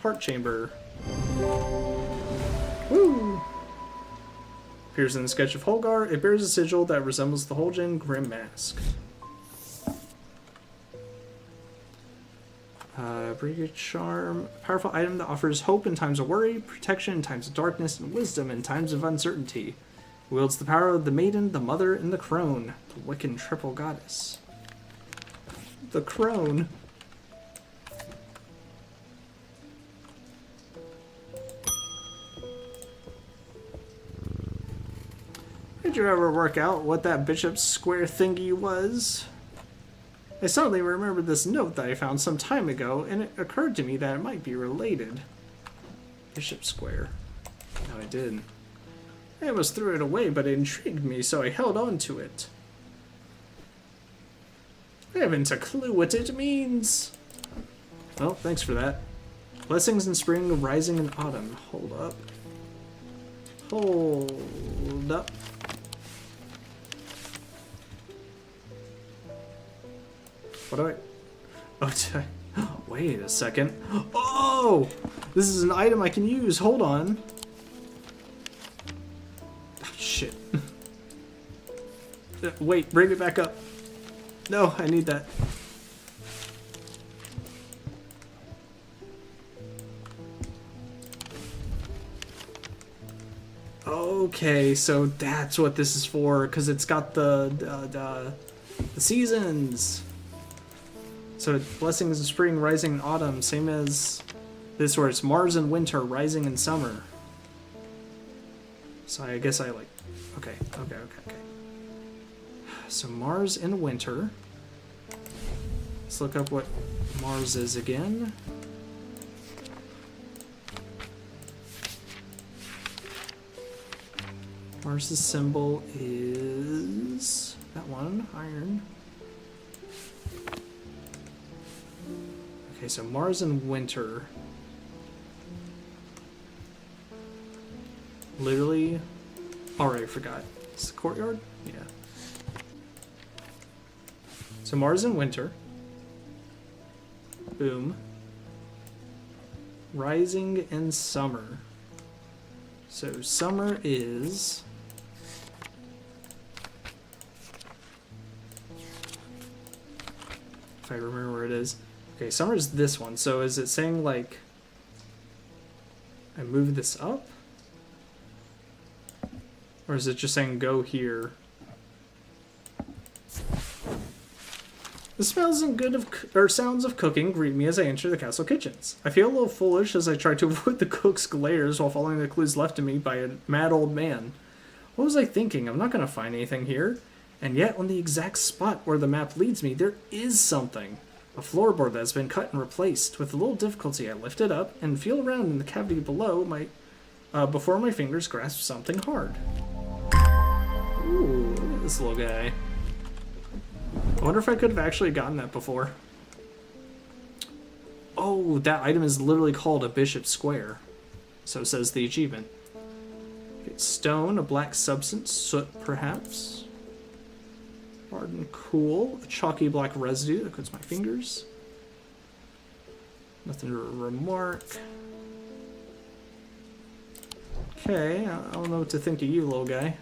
Speaker 1: heart chamber. Woo! Appears in the sketch of Holgar. It bears a sigil that resembles the Holgen Grim Mask. Brigade Charm. A powerful item that offers hope in times of worry, protection in times of darkness, and wisdom in times of uncertainty. Wields the power of the Maiden, the Mother, and the Crone, the Wiccan triple goddess. The Crone. Did you ever work out what that Bishop's Square thingy was? I suddenly remembered this note that I found some time ago, and it occurred to me that it might be related. Bishop Square. No, I didn't. I almost threw it away, but it intrigued me, so I held on to it. I haven't a clue what it means. Well, thanks for that. Blessings in spring, rising in autumn. Hold up. Hold up. What do I... Oh, wait a second. Oh! This is an item I can use. Hold on. Oh, shit. Wait, bring it back up. No, I need that. Okay, so that's what this is for, because it's got the seasons. So blessings in spring, rising in autumn, same as this where it's Mars in winter, rising in summer. So I guess I like, okay. So Mars in winter. Let's look up what Mars is again. Mars's symbol is that one, iron. Okay, so Mars in winter. Literally. Alright, I forgot. It's the courtyard? Yeah. So Mars in winter. Boom. Rising in summer. So summer is... if I remember where it is. Okay, summer is this one. So is it saying, like, I move this up? Or is it just saying go here? The smells and good of sounds of cooking greet me as I enter the castle kitchens. I feel a little foolish as I try to avoid the cook's glares while following the clues left to me by a mad old man. What was I thinking? I'm not going to find anything here. And yet, on the exact spot where the map leads me, there is something. A floorboard that has been cut and replaced. With a little difficulty, I lift it up and feel around in the cavity below before my fingers grasp something hard. Ooh, look at this little guy. I wonder if I could have actually gotten that before. Oh, that item is literally called a Bishop Square. So says the achievement. Okay, stone, a black substance, soot perhaps. Hard and cool. A chalky black residue that coats my fingers. Nothing to remark. Okay, I don't know what to think of you, little guy.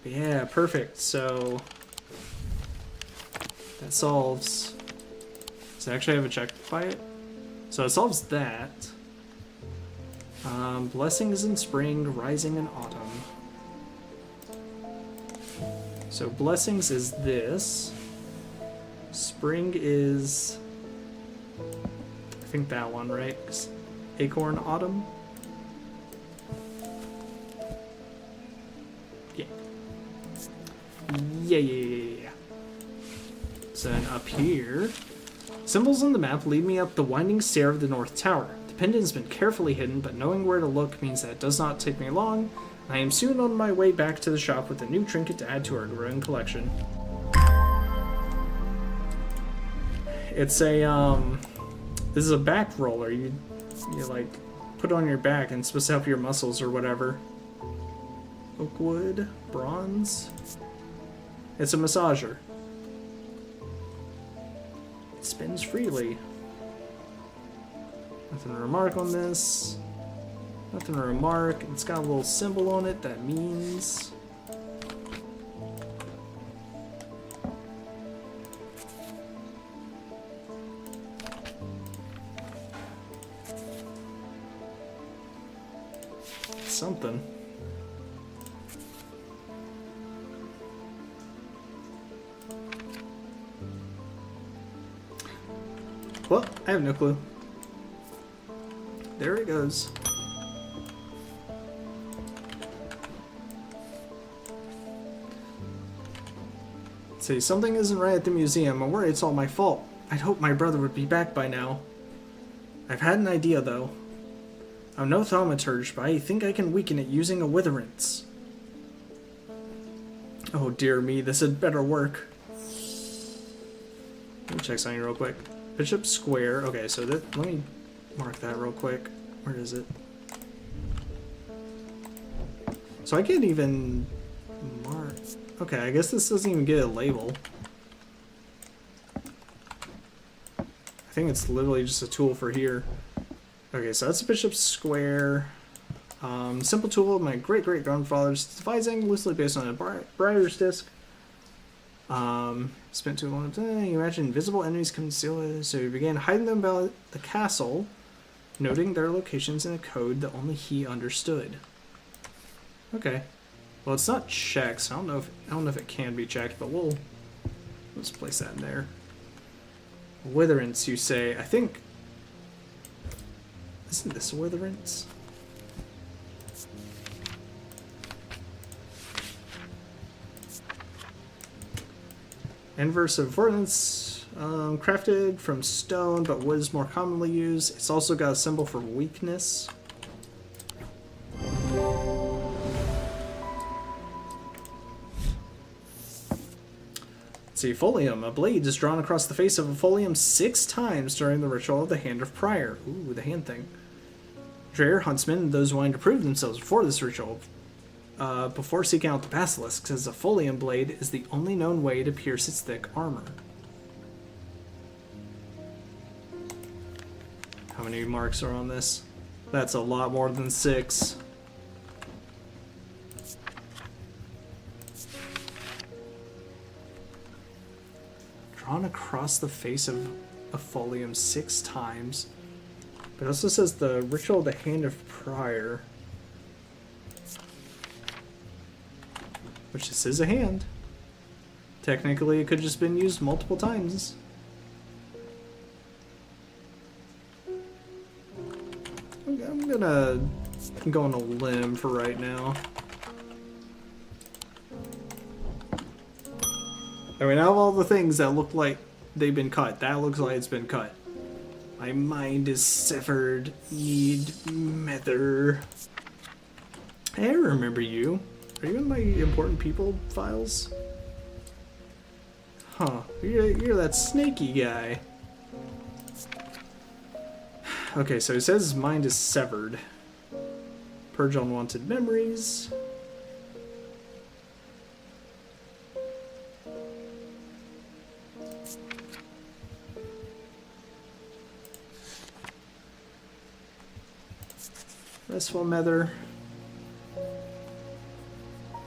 Speaker 1: But yeah, perfect. So that solves. Does it actually have a check by it? So it solves that. Blessings in spring, rising in autumn. So blessings is this. Spring is, I think that one, right? Acorn autumn. Yeah. Yeah. So then up here, symbols on the map lead me up the winding stair of the North Tower. The pendant has been carefully hidden, but knowing where to look means that it does not take me long. I am soon on my way back to the shop with a new trinket to add to our growing collection. It's a, this is a back roller. You like, put it on your back and it's supposed to help your muscles or whatever. Oak wood, bronze. It's a massager. It spins freely. Nothing to remark on this. Nothing to remark. It's got a little symbol on it that means... something. Well, I have no clue. There it goes. See, something isn't right at the museum. I'm worried it's all my fault. I'd hope my brother would be back by now. I've had an idea, though. I'm no thaumaturge, but I think I can weaken it using a witherance. Oh dear me, this had better work. Let me check something real quick. Bishop Square. Okay, so let me mark that real quick. Where is it? So I can't even mark... Okay, I guess this doesn't even get a label. I think it's literally just a tool for here. Okay, so that's Bishop Square. Simple tool of my great-great-grandfather's devising, loosely based on a Briar's disc. Spent too long time. You imagine invisible enemies concealed, so he began hiding them about the castle, noting their locations in a code that only he understood. Okay. Well, it's not checked, so I don't know if it can be checked, but let's place that in there. Witherance, you say? I think... Isn't this a witherance? Inverse of Vortance, crafted from stone, but wood is more commonly used. It's also got a symbol for weakness. Let's see, Folium. A blade is drawn across the face of a Folium 6 times during the ritual of the Hand of Prior. Ooh, the hand thing. Dreyer, huntsmen, and those wanting to prove themselves before this ritual, before seeking out the basilisk, says a Folium blade is the only known way to pierce its thick armor. How many marks are on this? That's a lot more than 6. Drawn across the face of a Folium 6 times. But it also says the ritual of the Hand of Prior. Which this is a hand. Technically, it could have just been used multiple times. I'm gonna go on a limb for right now. I mean, out of all the things that look like they've been cut, that looks like it's been cut. My mind is severed. Need mether. Hey, I remember you. Are you in my important people files? Huh. You're that snaky guy. Okay, so it says his mind is severed. Purge unwanted memories. Restful Mether.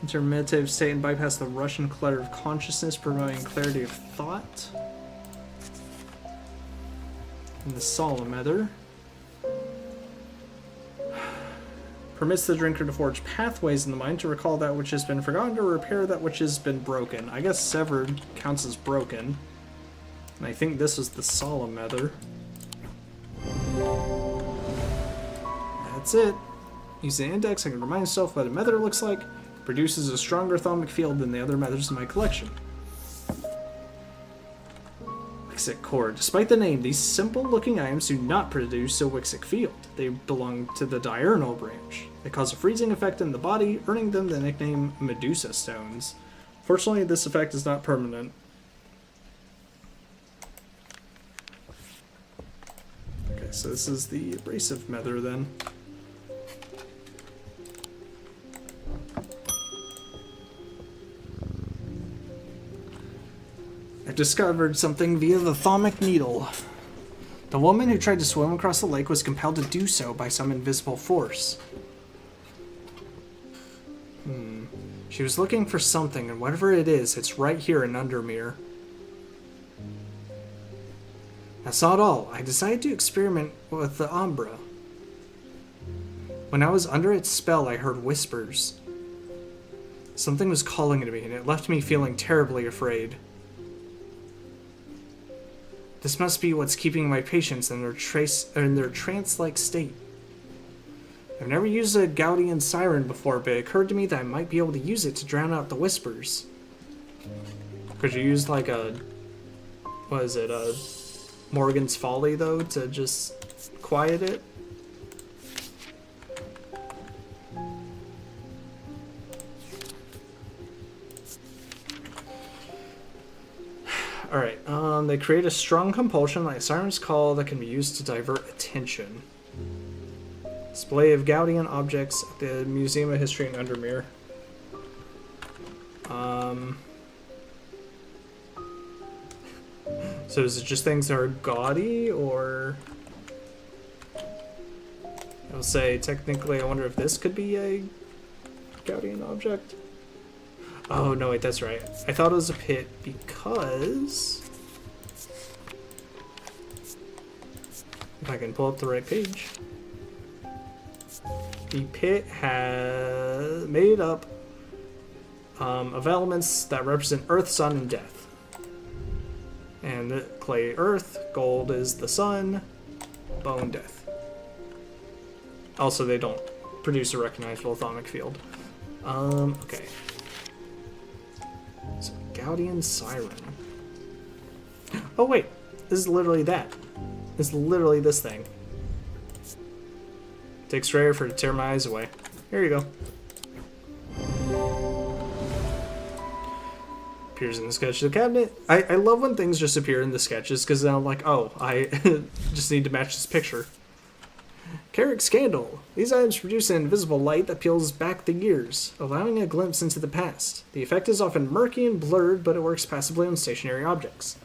Speaker 1: Enter meditative state and bypass the rush and clutter of consciousness, promoting clarity of thought. And the Solemn Mether. Permits the drinker to forge pathways in the mind to recall that which has been forgotten or repair that which has been broken. I guess severed counts as broken. And I think this is the Solemn Mether. That's it. Using the index, I can remind myself what a mether looks like. It produces a stronger thermic field than the other methers in my collection. Wixic Core. Despite the name, these simple-looking items do not produce a Wixic field. They belong to the diurnal branch. They cause a freezing effect in the body, earning them the nickname Medusa Stones. Fortunately, this effect is not permanent. Okay, so this is the Abrasive Mether then. discovered something via the thermic needle. The woman who tried to swim across the lake was compelled to do so by some invisible force. She was looking for something, and whatever it is, it's right here in Undermere. That's not all. I decided to experiment with the Umbra. When I was under its spell, I heard whispers. Something was calling to me, and it left me feeling terribly afraid. This must be what's keeping my patients in their trance-like state. I've never used a Gaudian siren before, but it occurred to me that I might be able to use it to drown out the whispers. Could you use like a... what is it, a Morgan's Folly, though, to just quiet it? Alright, they create a strong compulsion like a siren's call that can be used to divert attention. Display of Gaudian objects at the Museum of History in Undermere. So is it just things that are gaudy, or... I'll say, technically, I wonder if this could be a Gaudian object? Oh, no, wait, that's right. I thought it was a pit because... if I can pull up the right page. The pit has made up of elements that represent Earth, Sun, and Death. And the clay, Earth, gold is the Sun, bone, Death. Also, they don't produce a recognizable atomic field. Okay. So, Gaudian Siren. Oh, wait. This is literally that. This is literally this thing. Takes rare for to tear my eyes away. Here you go. Appears in the sketch of the cabinet. I love when things just appear in the sketches, because then I'm like, oh, I just need to match this picture. Carrick's Candle. These items produce an invisible light that peels back the years, allowing a glimpse into the past. The effect is often murky and blurred, but it works passively on stationary objects.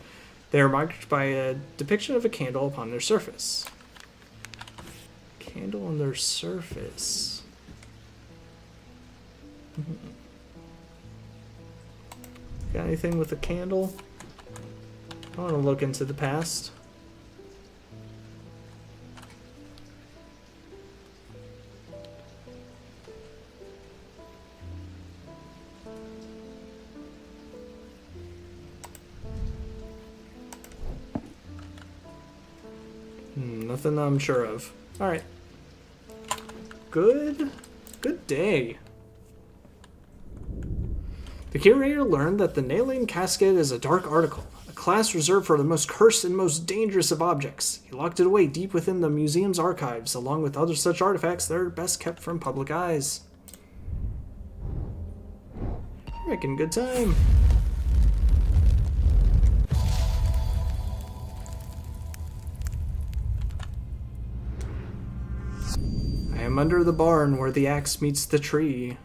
Speaker 1: They are marked by a depiction of a candle upon their surface. Candle on their surface. Got anything with a candle? I want to look into the past. Nothing I'm sure of. Alright. Good day. The curator learned that the Nailing Casket is a dark article, a class reserved for the most cursed and most dangerous of objects. He locked it away deep within the museum's archives, along with other such artifacts that are best kept from public eyes. Making good time. I am under the barn where the axe meets the tree.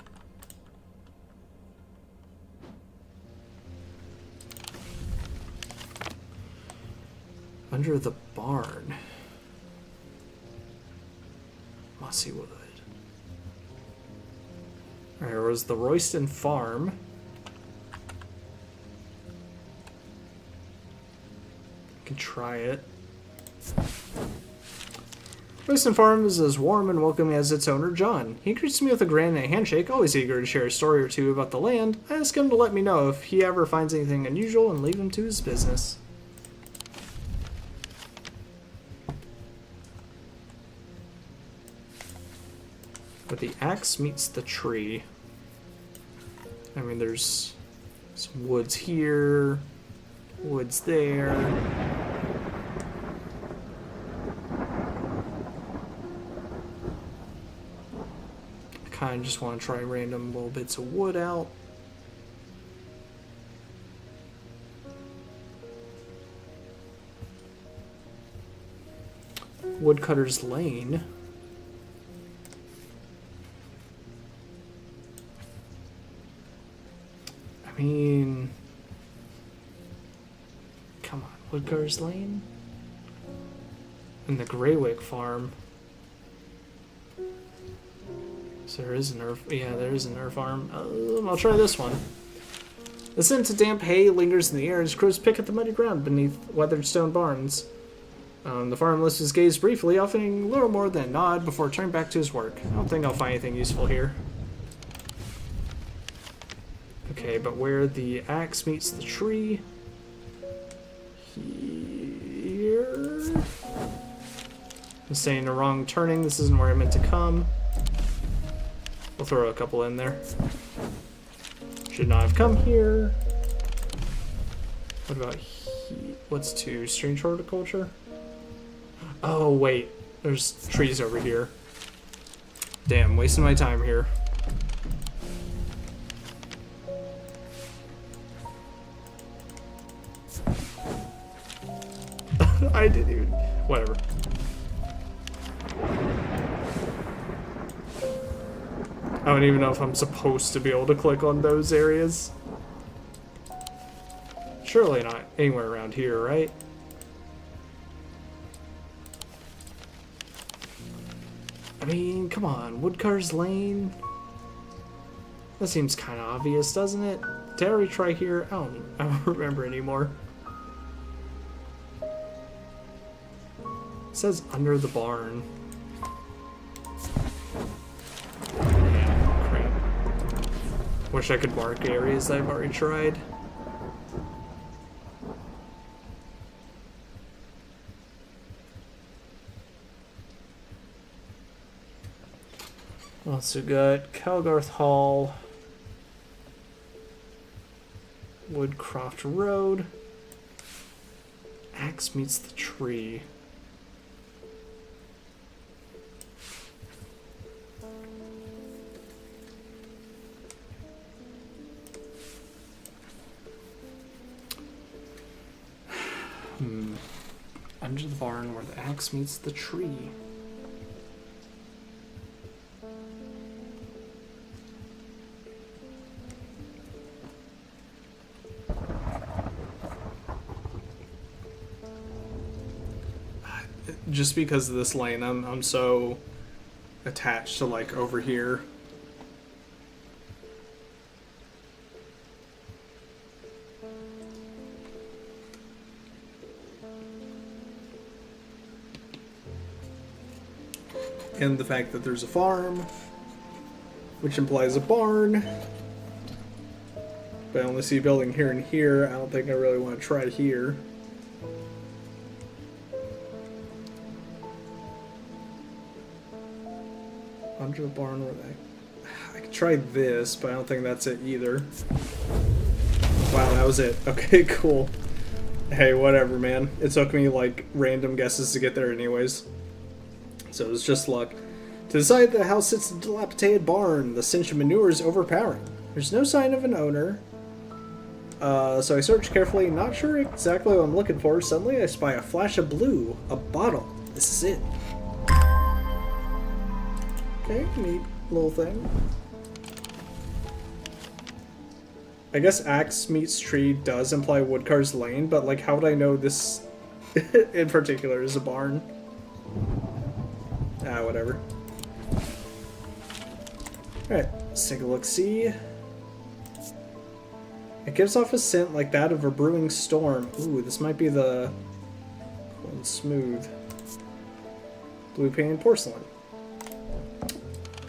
Speaker 1: Under the barn. Mossy wood. Alright, there was the Royston Farm. Can try it. Royston Farm is as warm and welcoming as its owner, John. He greets me with a grin and a handshake, always eager to share a story or two about the land. I ask him to let me know if he ever finds anything unusual and leave him to his business. But the axe meets the tree. I mean, there's some woods here, woods there. I kind of just want to try random little bits of wood out. Woodcutter's Lane. I mean, Woodcars Lane? And the Greywick Farm. So there is a nerf. Yeah, there is a nerf farm. I'll try this one. The scent of damp hay lingers in the air as crows pick at the muddy ground beneath weathered stone barns. The farm lifts his gaze briefly, offering little more than a nod before turning back to his work. I don't think I'll find anything useful here. Okay, but where the axe meets the tree... Here... I'm saying the wrong turning. This isn't where I meant to come. We'll throw a couple in there. Should not have come here. What about what's 2? Strange horticulture? Oh, wait. There's trees over here. Damn, wasting my time here. I didn't even... Whatever. I don't even know if I'm supposed to be able to click on those areas. Surely not anywhere around here, right? I mean, come on, Woodcars Lane? That seems kind of obvious, doesn't it? Did I already try here? I don't remember anymore. It says under the barn. Yeah, crap. Wish I could mark areas that I've already tried. Also got Calgarth Hall, Woodcroft Road, Axe meets the tree. Under the barn where the axe meets the tree. Just because of this lane, I'm so attached to like over here. And the fact that there's a farm, which implies a barn. But I only see a building here and here. I don't think I really want to try here. Under the barn where I could try this, but I don't think that's it either. Wow, that was it. Okay, cool. Hey, whatever, man. It took me like random guesses to get there anyways. So it was just luck. To the side of the house sits a dilapidated barn. The stench of manure is overpowering. There's no sign of an owner. So I search carefully, not sure exactly what I'm looking for. Suddenly I spy a flash of blue. A bottle. This is it. Okay, neat little thing. I guess axe meets tree does imply Woodcars Lane, but like how would I know this in particular is a barn? Ah, whatever. Alright, let's take a look-see. It gives off a scent like that of a brewing storm. Ooh, this might be the cool and smooth. Blue painted porcelain.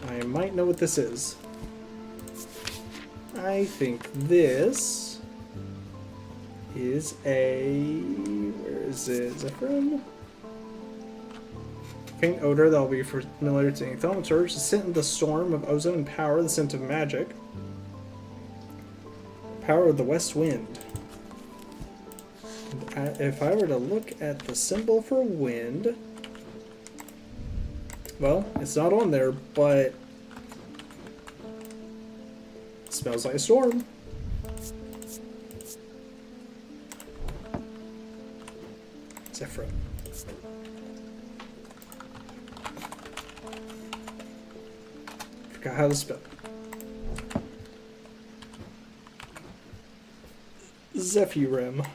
Speaker 1: I might know what this is. I think this is a... where is it? Is it from? Faint odor that will be familiar to any thaumaturge. The scent of the storm of ozone power, the scent of magic. Power of the west wind. If I were to look at the symbol for wind... well, it's not on there, but... it smells like a storm. Zephyr. Forgot how to spell. Zephyrim.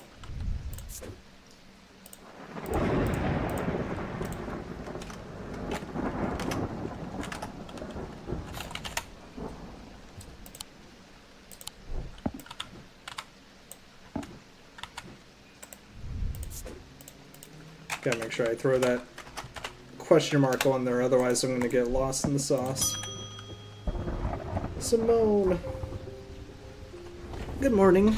Speaker 1: Gotta make sure I throw that question mark on there, otherwise I'm gonna get lost in the sauce. Simone. Good morning.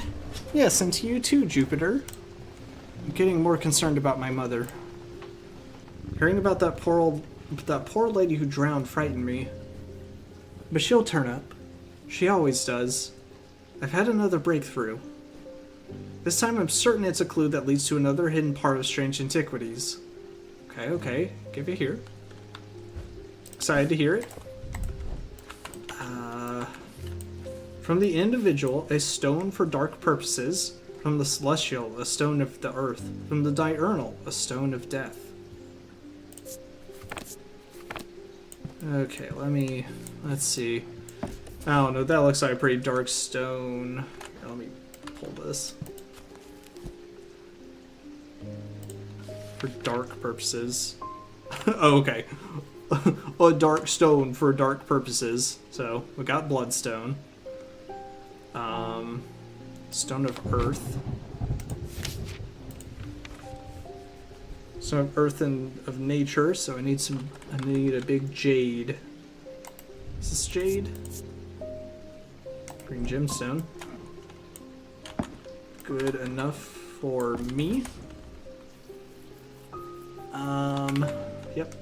Speaker 1: Yes, and to you too, Jupiter. I'm getting more concerned about my mother. Hearing about that poor lady who drowned frightened me. But she'll turn up. She always does. I've had another breakthrough. This time I'm certain it's a clue that leads to another hidden part of Strange Antiquities. Okay, give it here. Excited to hear it. From the individual, a stone for dark purposes. From the celestial, a stone of the earth. From the diurnal, a stone of death. Okay, let's see. I don't know, that looks like a pretty dark stone. Here, let me pull this. For dark purposes. Oh, okay. A dark stone for dark purposes. So, we got bloodstone. Stone of earth. Stone of earth and of nature, so I need a big jade. Is this jade? Green gemstone. Good enough for me. Yep.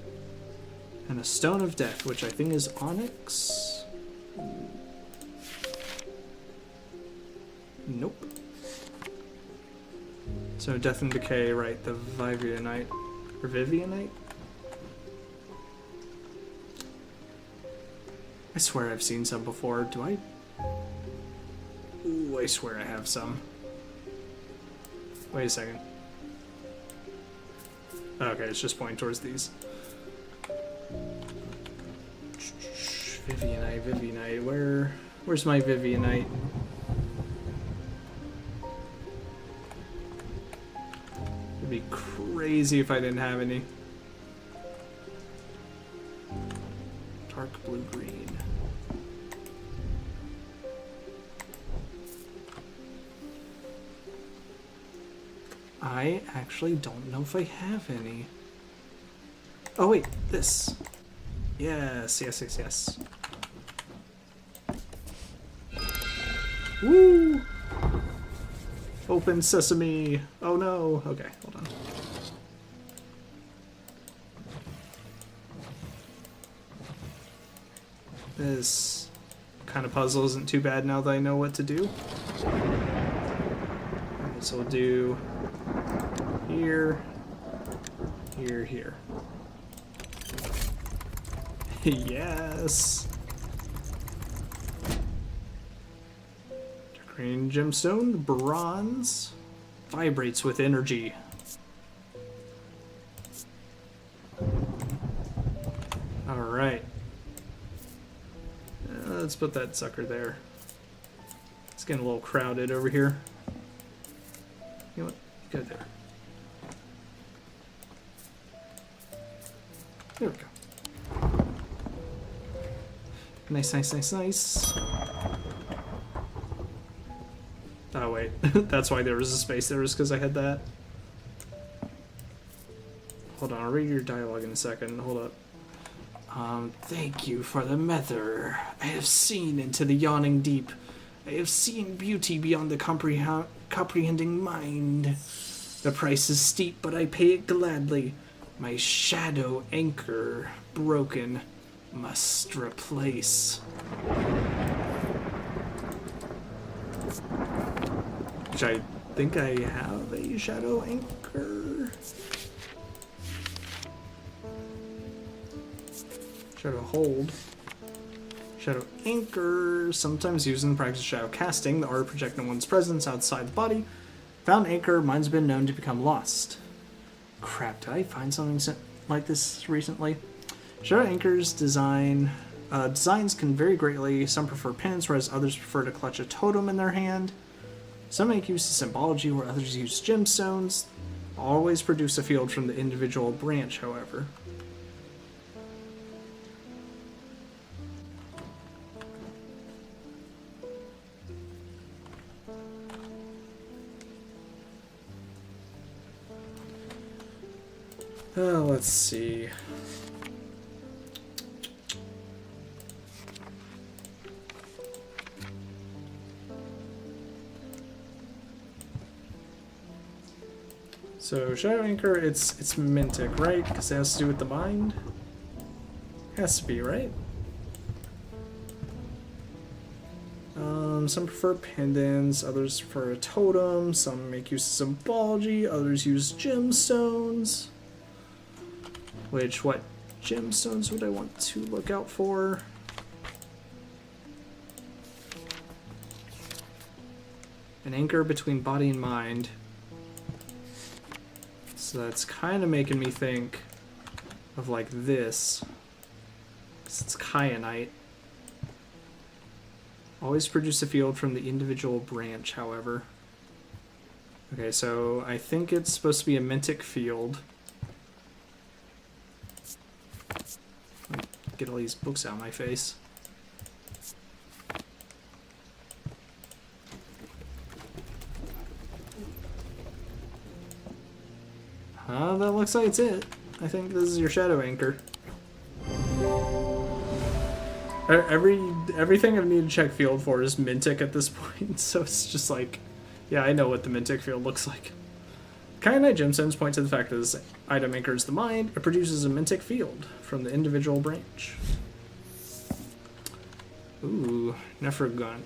Speaker 1: And a stone of death, which I think is onyx. Nope. So death and decay, right? The Vivianite or Vivianite. I swear I've seen some before. Do I? Ooh, I swear I have some. Wait a second. Okay, it's just pointing towards these. Vivianite. Where's my Vivianite? It'd be crazy if I didn't have any. Dark blue-green. I actually don't know if I have any. Oh wait, this. Yes. Woo! Open sesame. Oh no. Okay, hold on. This kind of puzzle isn't too bad now that I know what to do. Alright, so we'll do here. Yes! Green gemstone, bronze, vibrates with energy. Alright. Let's put that sucker there. It's getting a little crowded over here. You know what? Go there. There we go. Nice. Oh wait, that's why there was a space there, was because I had that. Hold on, I'll read your dialogue in a second. Hold up. Thank you for the mether. I have seen into the yawning deep. I have seen beauty beyond the comprehending mind. The price is steep, but I pay it gladly. My shadow anchor, broken, must replace. Which I think I have a shadow anchor. Shadow hold. Shadow anchor, sometimes used in the practice of shadow casting, the art of projecting one's presence outside the body. Found anchor, mine's been known to become lost. Crap, did I find something like this recently? Shadow anchors designs can vary greatly. Some prefer pins, whereas others prefer to clutch a totem in their hand. Some make use of symbology, where others use gemstones. Always produce a field from the individual branch, however. Let's see. So Shadow Anchor, it's Mintic, right? Because it has to do with the mind. Has to be, right? Some prefer pendants, others prefer a totem, some make use of symbology, others use gemstones. Which, what gemstones would I want to look out for? An anchor between body and mind. So that's kind of making me think of like this. 'Cause it's kyanite. Always produce a field from the individual branch, however. Okay, so I think it's supposed to be a Mintic field. Get all these books out of my face. That looks like it's it. I think this is your Shadow Anchor. Everything I've needed to check field for is Mintic at this point, so it's just like, yeah, I know what the Mintic field looks like. Kyanite gemstones point to the fact that this item anchors the mind. It produces a Mintic field from the individual branch. Ooh, Nephrogun.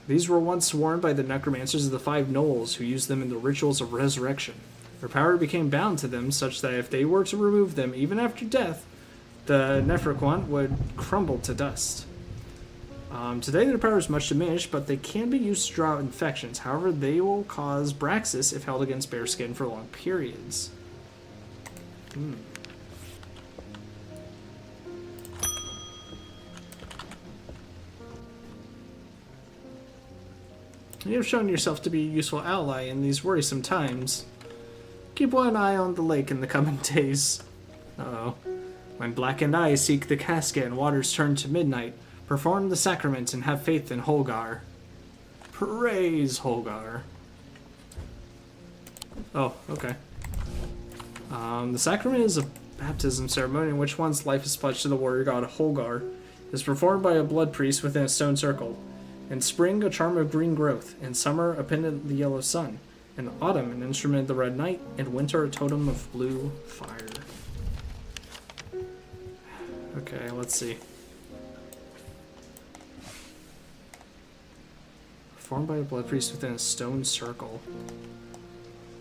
Speaker 1: These were once worn by the necromancers of the Five Knolls, who used them in the rituals of resurrection. Their power became bound to them, such that if they were to remove them, even after death, the Nephroquant would crumble to dust. Today their power is much diminished, but they can be used to draw out infections. However, they will cause Braxis if held against bare skin for long periods. You have shown yourself to be a useful ally in these worrisome times. Keep one eye on the lake in the coming days. Uh-oh. When blackened eyes seek the casket and waters turn to midnight, perform the sacrament and have faith in Holgar. Praise Holgar. Oh, okay. The sacrament is a baptism ceremony in which one's life is pledged to the warrior god Holgar. It is performed by a blood priest within a stone circle. In spring, a charm of green growth. In summer, a pendant of the yellow sun. In autumn, an instrument of the red night. In winter, a totem of blue fire. Okay, let's see. Formed by a blood priest within a stone circle.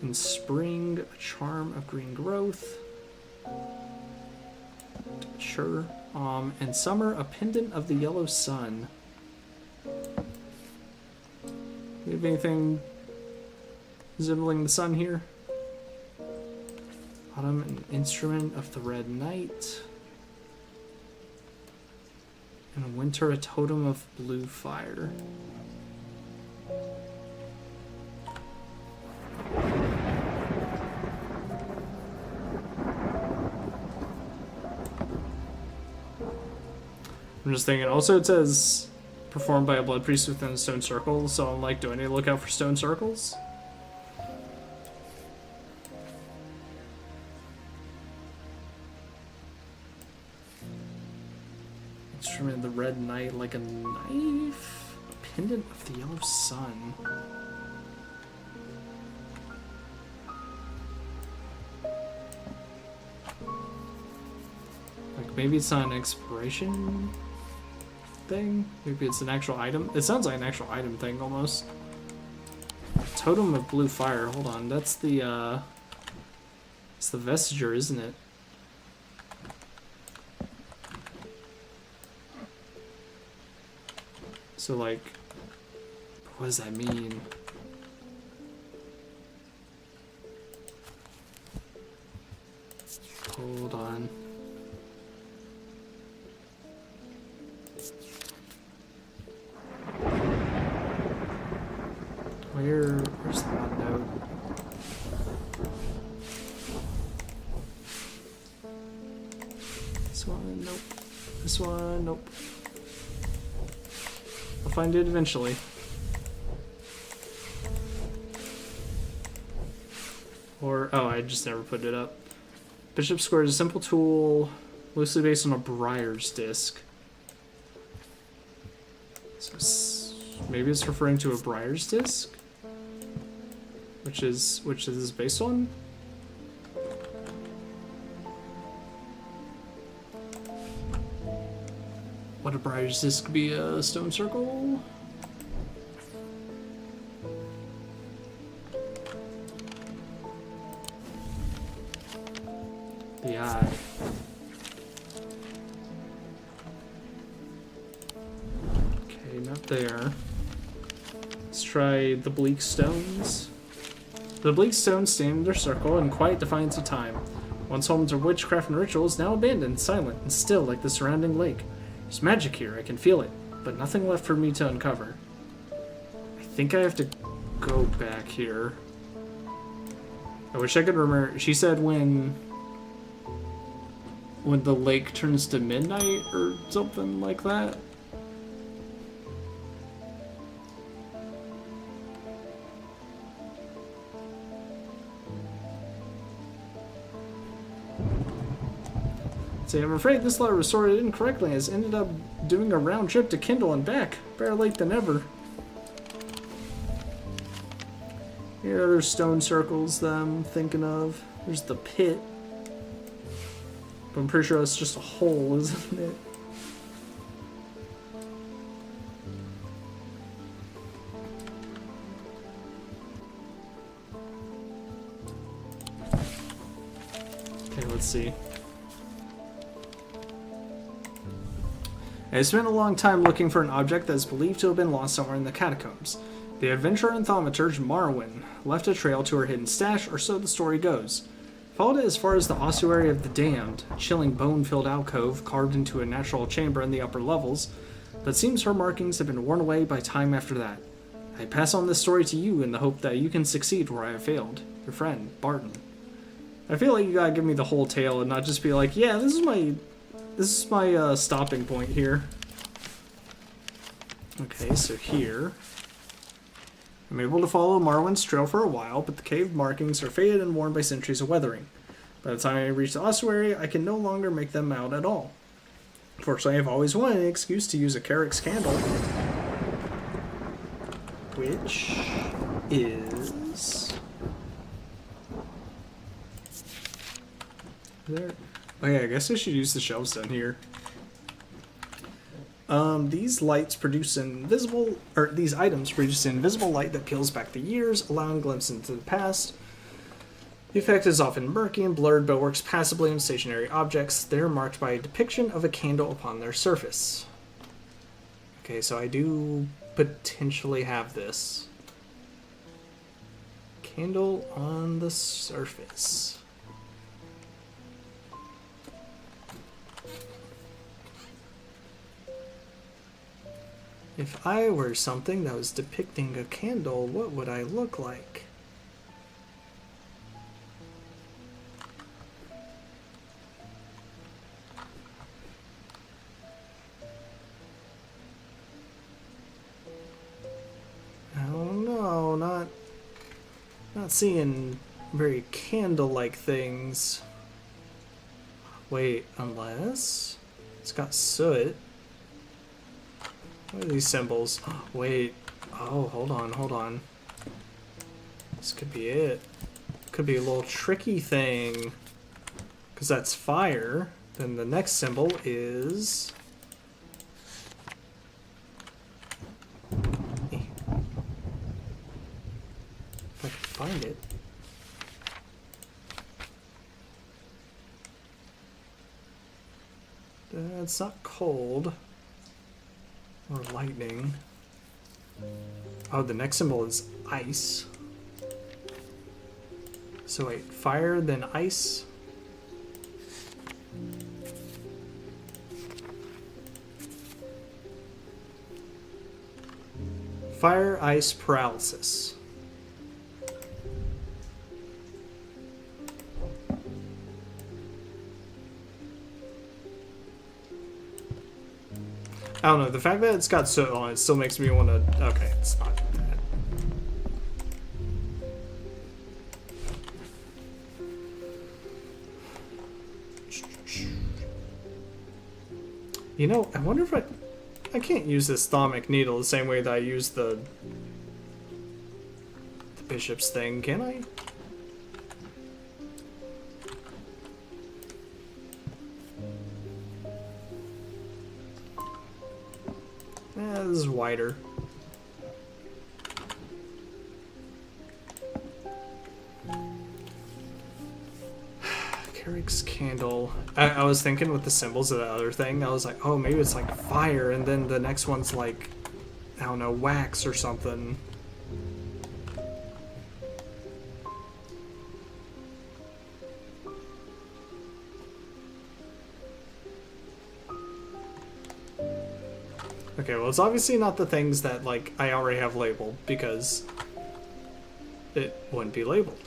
Speaker 1: In spring, a charm of green growth. Sure. In summer, a pendant of the yellow sun. You have anything resembling the sun here? Autumn, an instrument of the red night. In winter, a totem of blue fire. I'm just thinking, also it says performed by a blood priest within a stone circle, so I'm like, do I need to look out for stone circles? Instrument of the red night, like a knife? A pendant of the yellow sun. Like, maybe it's not an exploration thing? Maybe it's an actual item? It sounds like an actual item thing, almost. Totem of blue fire, hold on, that's the, it's the Vestiger, isn't it? So, like, what does that mean? Hold on. Where's that note? This one, nope. This one, nope. I'll find it eventually. Or, oh, I just never put it up. Bishop Square is a simple tool loosely based on a Briar's disc. So maybe it's referring to a Briar's disc? Which is this based on? Would a Briar's disc be a stone circle? The eye. Okay, not there. Let's try the bleak stones. The bleak stones stand in their circle in quiet defiance of time. Once home to witchcraft and rituals, now abandoned, silent, and still like the surrounding lake. There's magic here, I can feel it, but nothing left for me to uncover. I think I have to go back here. I wish I could remember. She said when the lake turns to midnight or something like that. See, I'm afraid this letter was sorted incorrectly and has ended up doing a round trip to Kindle and back. Better late than ever. Here, there's stone circles that I'm thinking of. There's the pit. But I'm pretty sure that's just a hole, isn't it? Okay, let's see. I spent a long time looking for an object that is believed to have been lost somewhere in the catacombs. The adventurer and thaumaturge Marwyn left a trail to her hidden stash, or so the story goes. Followed it as far as the ossuary of the damned, a chilling bone-filled alcove carved into a natural chamber in the upper levels, but seems her markings have been worn away by time after that. I pass on this story to you in the hope that you can succeed where I have failed. Your friend, Barton. I feel like you gotta give me the whole tale and not just be like, yeah, this is my stopping point here. Okay, so here. I'm able to follow Marwyn's trail for a while, but the cave markings are faded and worn by centuries of weathering. By the time I reach the ossuary, I can no longer make them out at all. Fortunately, I've always wanted an excuse to use a Carrick's candle. Which is... there. Oh yeah, I guess I should use the shelves down here. These lights produce invisible, or these items produce invisible light that peels back the years, allowing a glimpse into the past. The effect is often murky and blurred, but works passably on stationary objects. They're marked by a depiction of a candle upon their surface. Okay, so I do potentially have this. Candle on the surface. If I were something that was depicting a candle, what would I look like? I don't know, not seeing very candle-like things. Wait, unless it's got soot. What are these symbols? Wait. Oh, hold on. This could be it. Could be a little tricky thing. Because that's fire. Then the next symbol is... if I can find it. It's not cold. Or lightning. Oh, the next symbol is ice. So wait, fire, then ice. Fire, ice, paralysis. I don't know, the fact that it's got soot on it still makes me want to... Okay, it's not bad. You know, I wonder if I can't use this thalamic needle the same way that I use the bishop's thing, can I? This is wider. Carrick's candle. I was thinking with the symbols of the other thing, I was like, oh, maybe it's like fire, and then the next one's like, I don't know, wax or something. Okay, well, it's obviously not the things that, like, I already have labeled, because it wouldn't be labeled.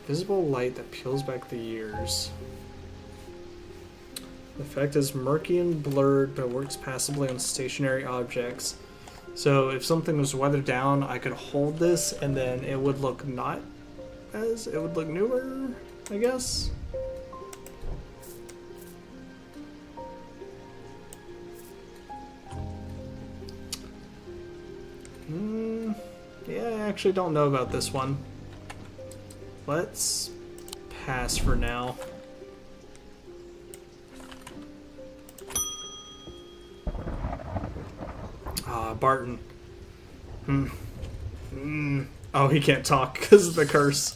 Speaker 1: Visible light that peels back the years. The effect is murky and blurred, but works passively on stationary objects. So if something was weathered down, I could hold this and then it would look not as, it would look newer, I guess. Yeah, I actually don't know about this one. Let's pass for now. Barton. Oh, he can't talk because of the curse.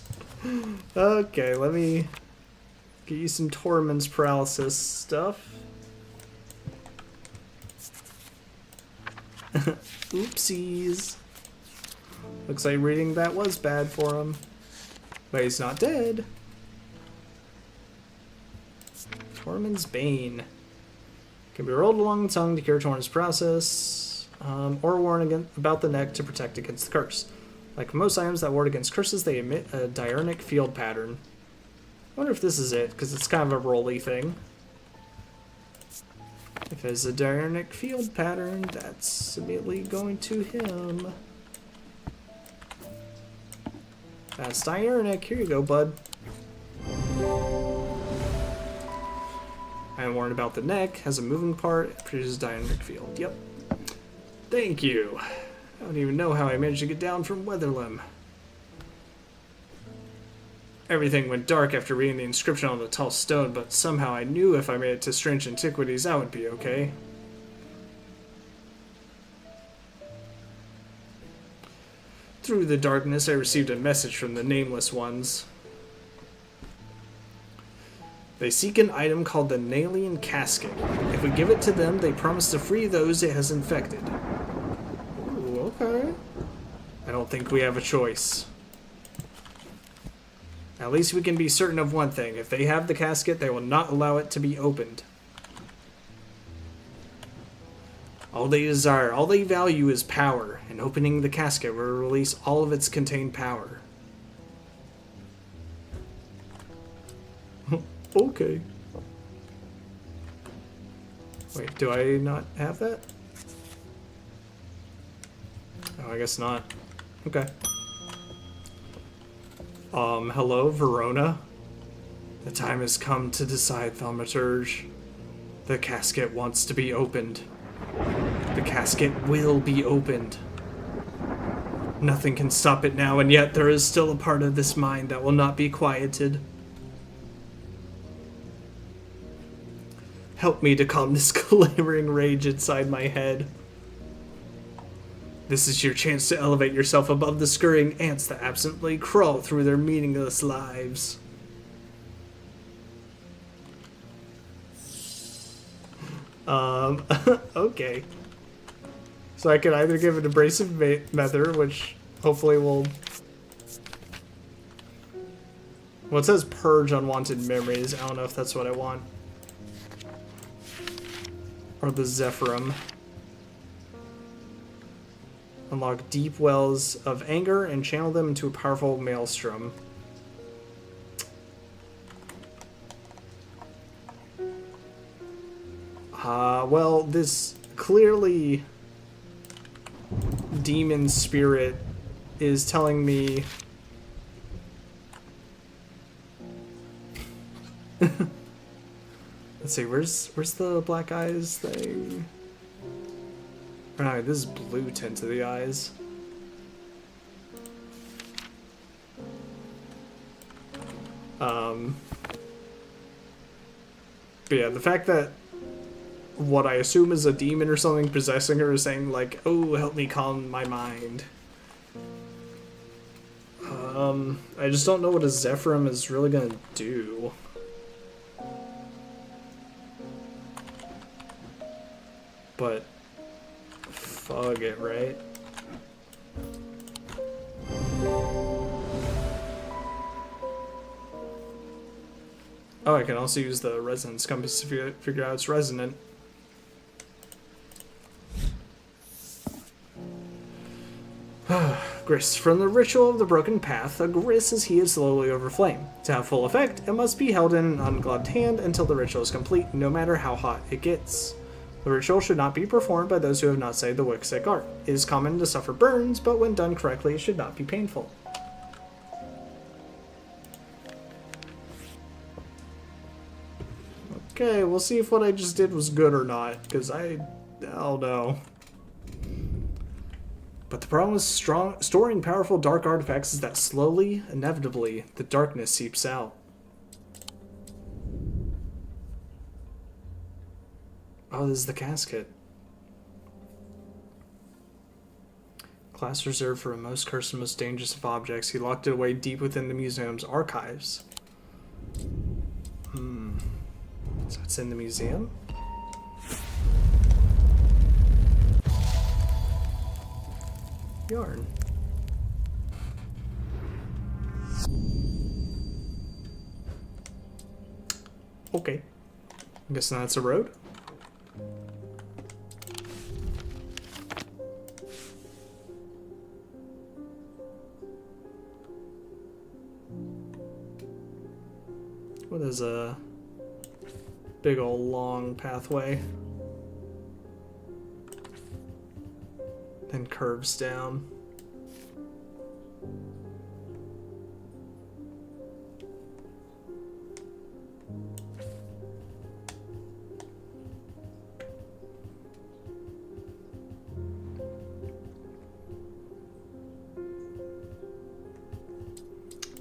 Speaker 1: Okay, let me get you some Tormund's paralysis stuff. Oopsies. Looks like reading that was bad for him. But he's not dead. Tormund's Bane. Can be rolled along the tongue to cure Tormund's process. Or worn about the neck to protect against the curse. Like most items that ward against curses, they emit a diurnic field pattern. I wonder if this is it, because it's kind of a rolly thing. If it's a diurnic field pattern, that's immediately going to him. That's diurnic. Here you go, bud. I am warned about the neck. Has a moving part. It produces diurnic field. Yep. Thank you. I don't even know how I managed to get down from Weatherlim. Everything went dark after reading the inscription on the tall stone, but somehow I knew if I made it to Strange Antiquities, I would be okay. Through the darkness, I received a message from the Nameless Ones. They seek an item called the Nalian Casket. If we give it to them, they promise to free those it has infected. Ooh, okay. I don't think we have a choice. At least we can be certain of one thing. If they have the casket, they will not allow it to be opened. All they desire, all they value is power, and opening the casket will release all of its contained power. Okay. Wait, do I not have that? Oh, I guess not. Okay. Hello, Verona? The time has come to decide, Thaumaturge. The casket wants to be opened. The casket will be opened. Nothing can stop it now, and yet there is still a part of this mind that will not be quieted. Help me to calm this clamoring rage inside my head. This is your chance to elevate yourself above the scurrying ants that absently crawl through their meaningless lives. Okay. So I could either give an abrasive method, which hopefully will... Well, it says purge unwanted memories. I don't know if that's what I want. Or the Zephyrum. Unlock deep wells of anger and channel them into a powerful maelstrom. Well, this clearly demon spirit is telling me... Let's see, where's the black eyes thing? Oh no, this is blue tint to the eyes. But yeah, the fact that what I assume is a demon or something possessing her is saying like, oh, help me calm my mind. I just don't know what a Zephyrim is really gonna do. But fuck it, right? Oh, I can also use the resonance compass to figure out it's resonant. Grist. From the ritual of the broken path, a grist is heated slowly over flame. To have full effect, it must be held in an ungloved hand until the ritual is complete, no matter how hot it gets. The ritual should not be performed by those who have not studied the Wixik art. It is common to suffer burns, but when done correctly, it should not be painful. Okay, we'll see if what I just did was good or not, because I don't know. But the problem with storing powerful dark artifacts is that slowly, inevitably, the darkness seeps out. Oh, this is the casket. Class reserved for a most cursed and most dangerous of objects. He locked it away deep within the museum's archives. So it's in the museum? Yarn. Okay. I'm guessing that's a road? What is a big ol' long pathway? Then curves down.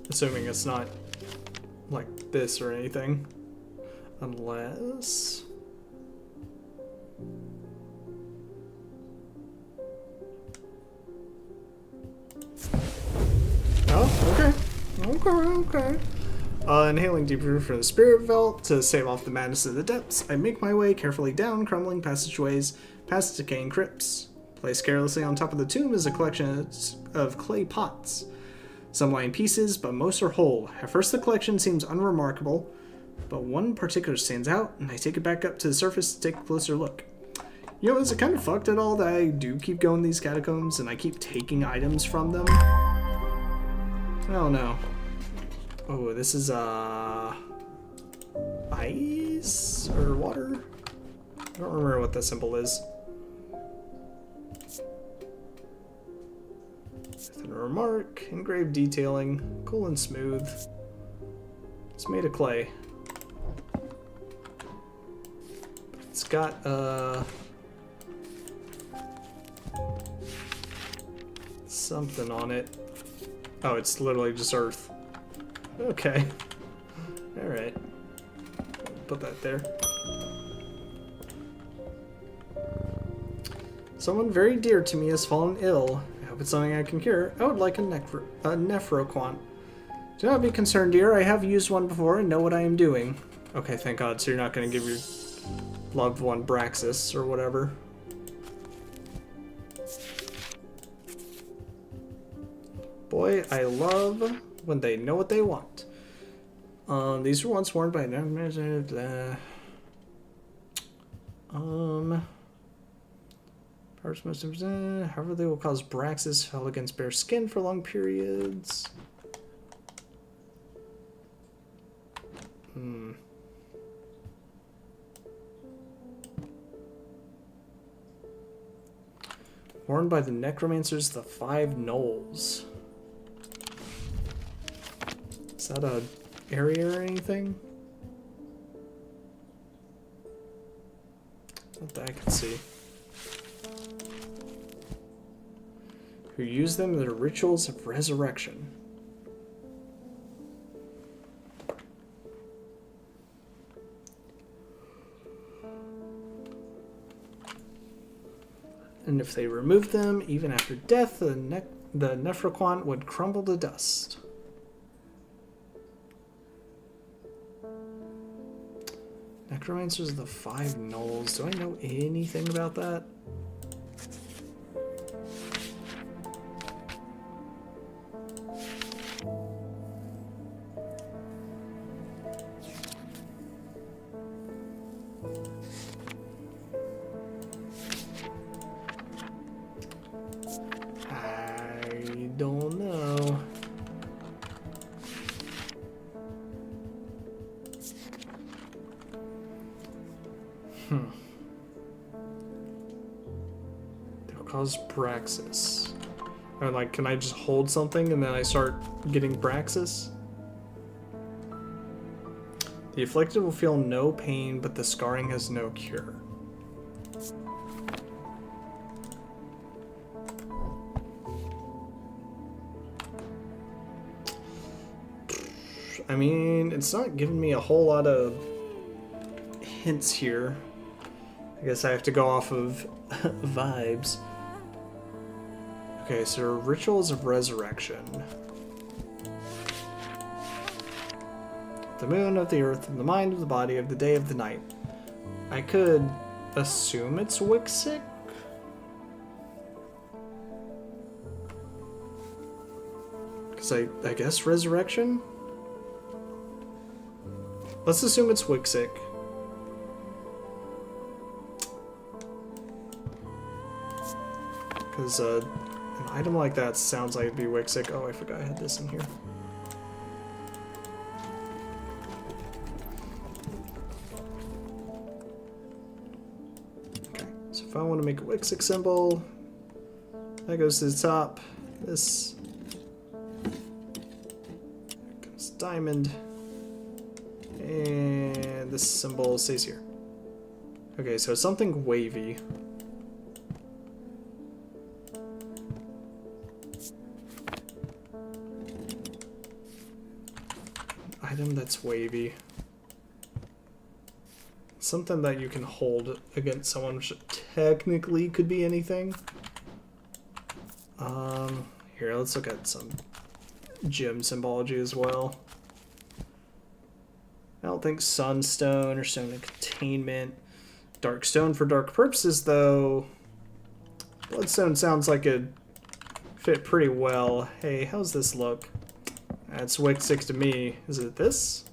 Speaker 1: Assuming it's not like this or anything. Unless... Oh, okay. Okay. Inhaling deeper from the spirit vault to stave off the madness of the depths, I make my way carefully down crumbling passageways, past decaying crypts. Placed carelessly on top of the tomb is a collection of clay pots. Some lie in pieces, but most are whole. At first the collection seems unremarkable, but one particular stands out, and I take it back up to the surface to take a closer look. You know, is it kind of fucked at all that I do keep going these catacombs, and I keep taking items from them? Oh no. Oh, this is, ice? Or water? I don't remember what that symbol is. Within a remark, engraved detailing, cool and smooth. It's made of clay. It's got, something on it. Oh, it's literally just earth. Okay. Alright. Put that there. Someone very dear to me has fallen ill. I hope it's something I can cure. I would like a nephroquant. Do not be concerned, dear. I have used one before and know what I am doing. Okay, thank God. So you're not going to give your loved one Braxis or whatever. Boy, I love when they know what they want. These were once worn by parts most however they will cause Braxis held against bare skin for long periods. Worn by the necromancers, the 5 gnolls. Is that a area or anything? Not that I can see. Who use them in their rituals of resurrection. And if they removed them, even after death, the Nephroquant would crumble to dust. Necromancers of the 5 gnolls. Do I know anything about that? I don't know. They'll cause Praxis. Or like, can I just hold something and then I start getting Praxis? The afflicted will feel no pain, but the scarring has no cure. I mean, it's not giving me a whole lot of hints here. I guess I have to go off of vibes. Okay, so rituals of resurrection. The moon of the earth, and the mind of the body, of the day of the night. I could assume it's Wixic. Because I guess resurrection? Let's assume it's Wixic. Because an item like that sounds like it'd be Wixic. Oh, I forgot I had this in here. Okay, so if I want to make a Wixic symbol, that goes to the top. This goes diamond. And this symbol stays here. Okay, so something wavy. Item that's wavy. Something that you can hold against someone, which technically could be anything. Here, let's look at some gem symbology as well. I don't think sunstone or stone of containment. Dark stone for dark purposes, though. Bloodstone sounds like it'd fit pretty well. Hey, how's this look? That's Wixic to me. Is it this?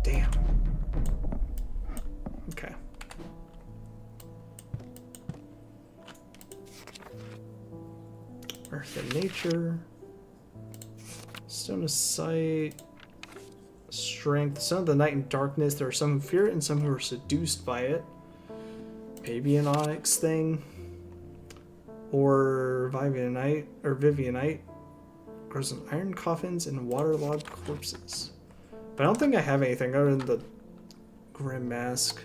Speaker 1: Damn. Okay. Earth and nature. Stone of sight. Strength. Son of the night and darkness. There are some who fear it and some who are seduced by it. Maybe an onyx thing. Or Vivianite. Or Vivianite. Grows in iron coffins and waterlogged corpses. But I don't think I have anything other than the Grim Mask.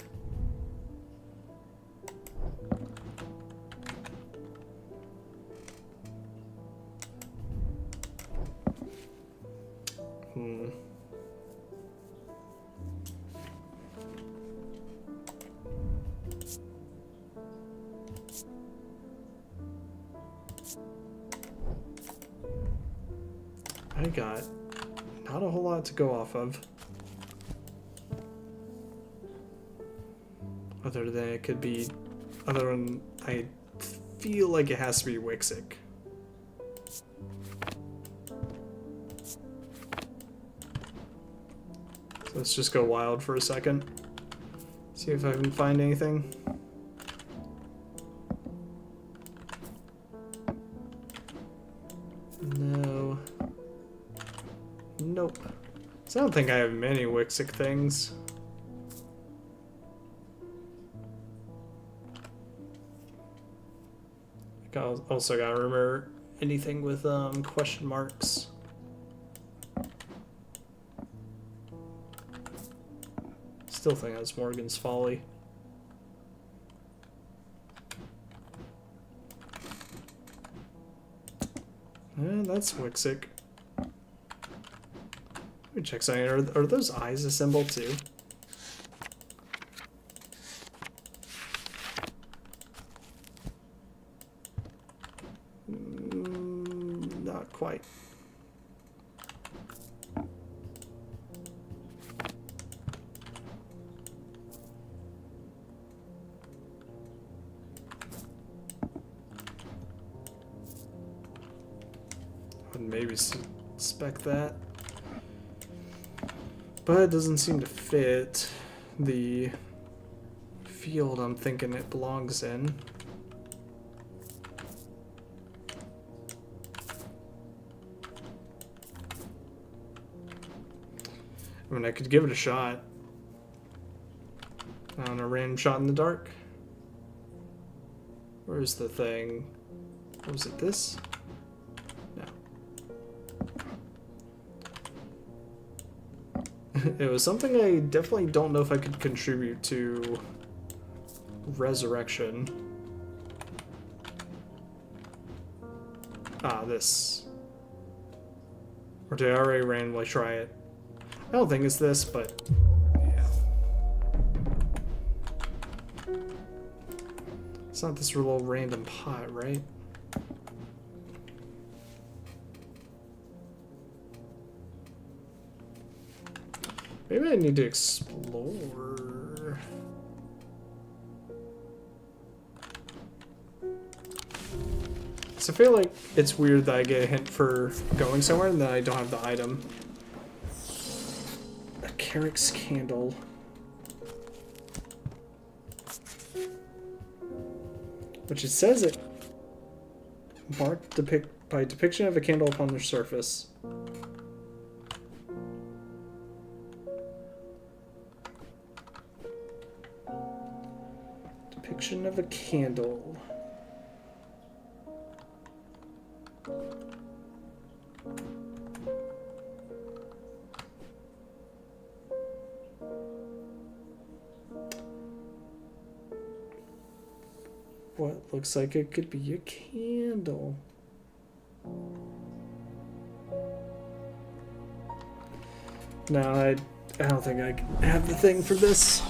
Speaker 1: I got not a whole lot to go off of. Other than it could be, other than I feel like it has to be Wixic. So let's just go wild for a second. See if I can find anything. No. Nope. So I don't think I have many Wixic things. Also gotta remember anything with question marks. Still think that's Morgan's Folly. Yeah, that's Wixic. Let me check something. Are those eyes assembled too? Not quite. Would maybe suspect that, but it doesn't seem to fit the field I'm thinking it belongs in. I mean, I could give it a shot on a random shot in the dark. Where's the thing? Was it this? No. It was something I definitely don't know if I could contribute to Resurrection. Ah, this. Or did I already randomly try it? I don't think it's this, but yeah. It's not this little random pot, right? Maybe I need to explore. So I feel like it's weird that I get a hint for going somewhere and then I don't have the item. A Carrick's candle. Which it says it marked by depiction of a candle upon their surface. Depiction of a candle. What looks like it could be a candle. No, I don't think I have the thing for this.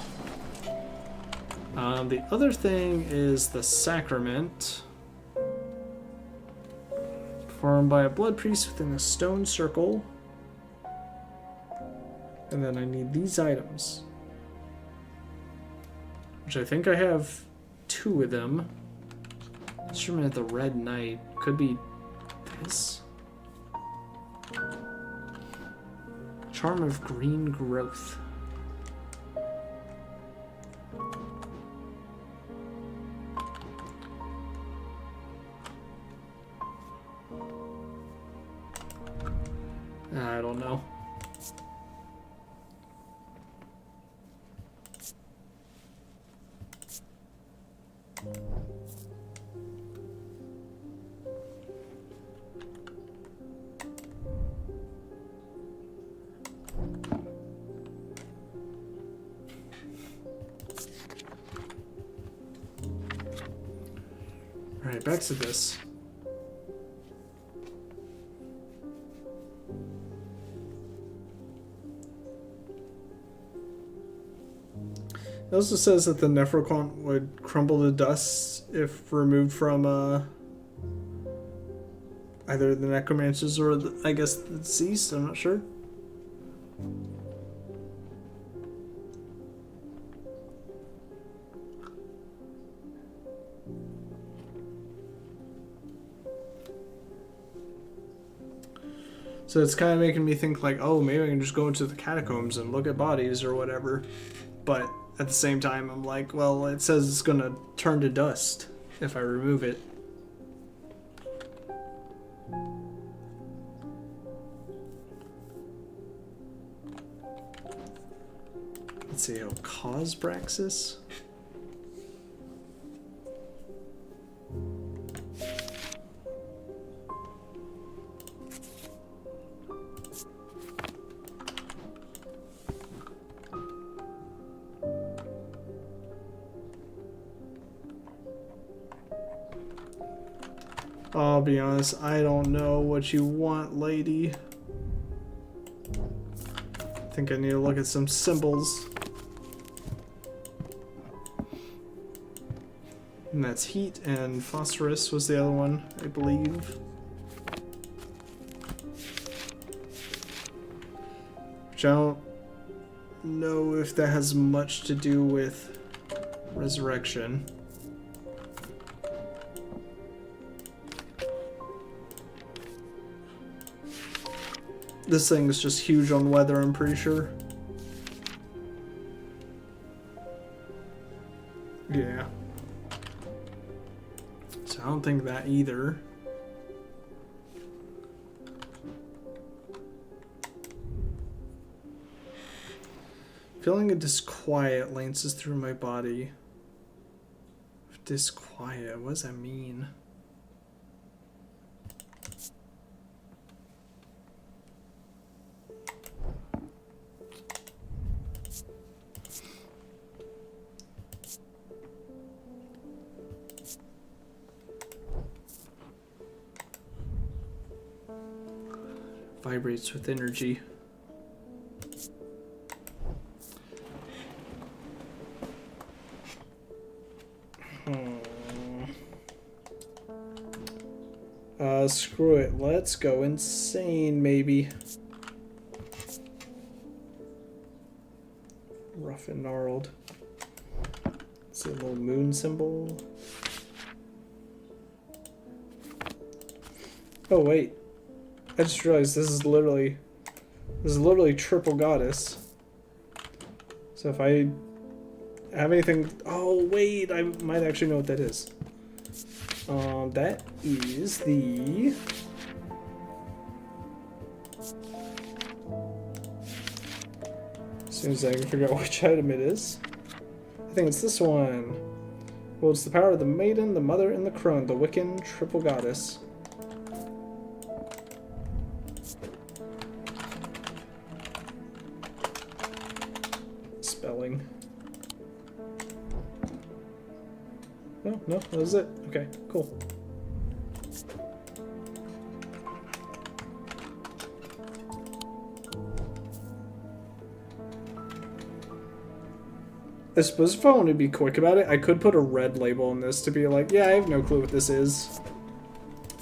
Speaker 1: The other thing is the sacrament. Performed by a blood priest within a stone circle. And then I need these items. Which I think I have 2 of them. Instrument of the Red Knight. Could be this. Charm of Green Growth. I don't know. Alright, back to this. It also says that the Necroquant would crumble to dust if removed from either the necromancers or I guess the deceased. I'm not sure. So it's kind of making me think like, oh, maybe I can just go into the catacombs and look at bodies or whatever. But at the same time, I'm like, well, it says it's going to turn to dust if I remove it. Let's see, it'll cause Braxis. I'll be honest, I don't know what you want, lady. I think I need to look at some symbols. And that's heat, and phosphorus was the other one, I believe. Which I don't know if that has much to do with resurrection. This thing is just huge on weather, I'm pretty sure. Yeah. So I don't think that either. Feeling a disquiet lances through my body. Disquiet, what does that mean? Vibrates with energy. Screw it. Let's go insane, maybe. Rough and gnarled. See a little moon symbol. Oh wait. I just realized this is literally triple goddess. So if I have anything, oh wait, I might actually know what that is. That is the as soon as I can figure out which item it is. I think it's this one. Well, it's the power of the maiden, the mother, and the crone, the Wiccan triple goddess. Spelling. No, that was it. Okay, cool. I suppose if I want to be quick about it, I could put a red label on this to be like, yeah, I have no clue what this is.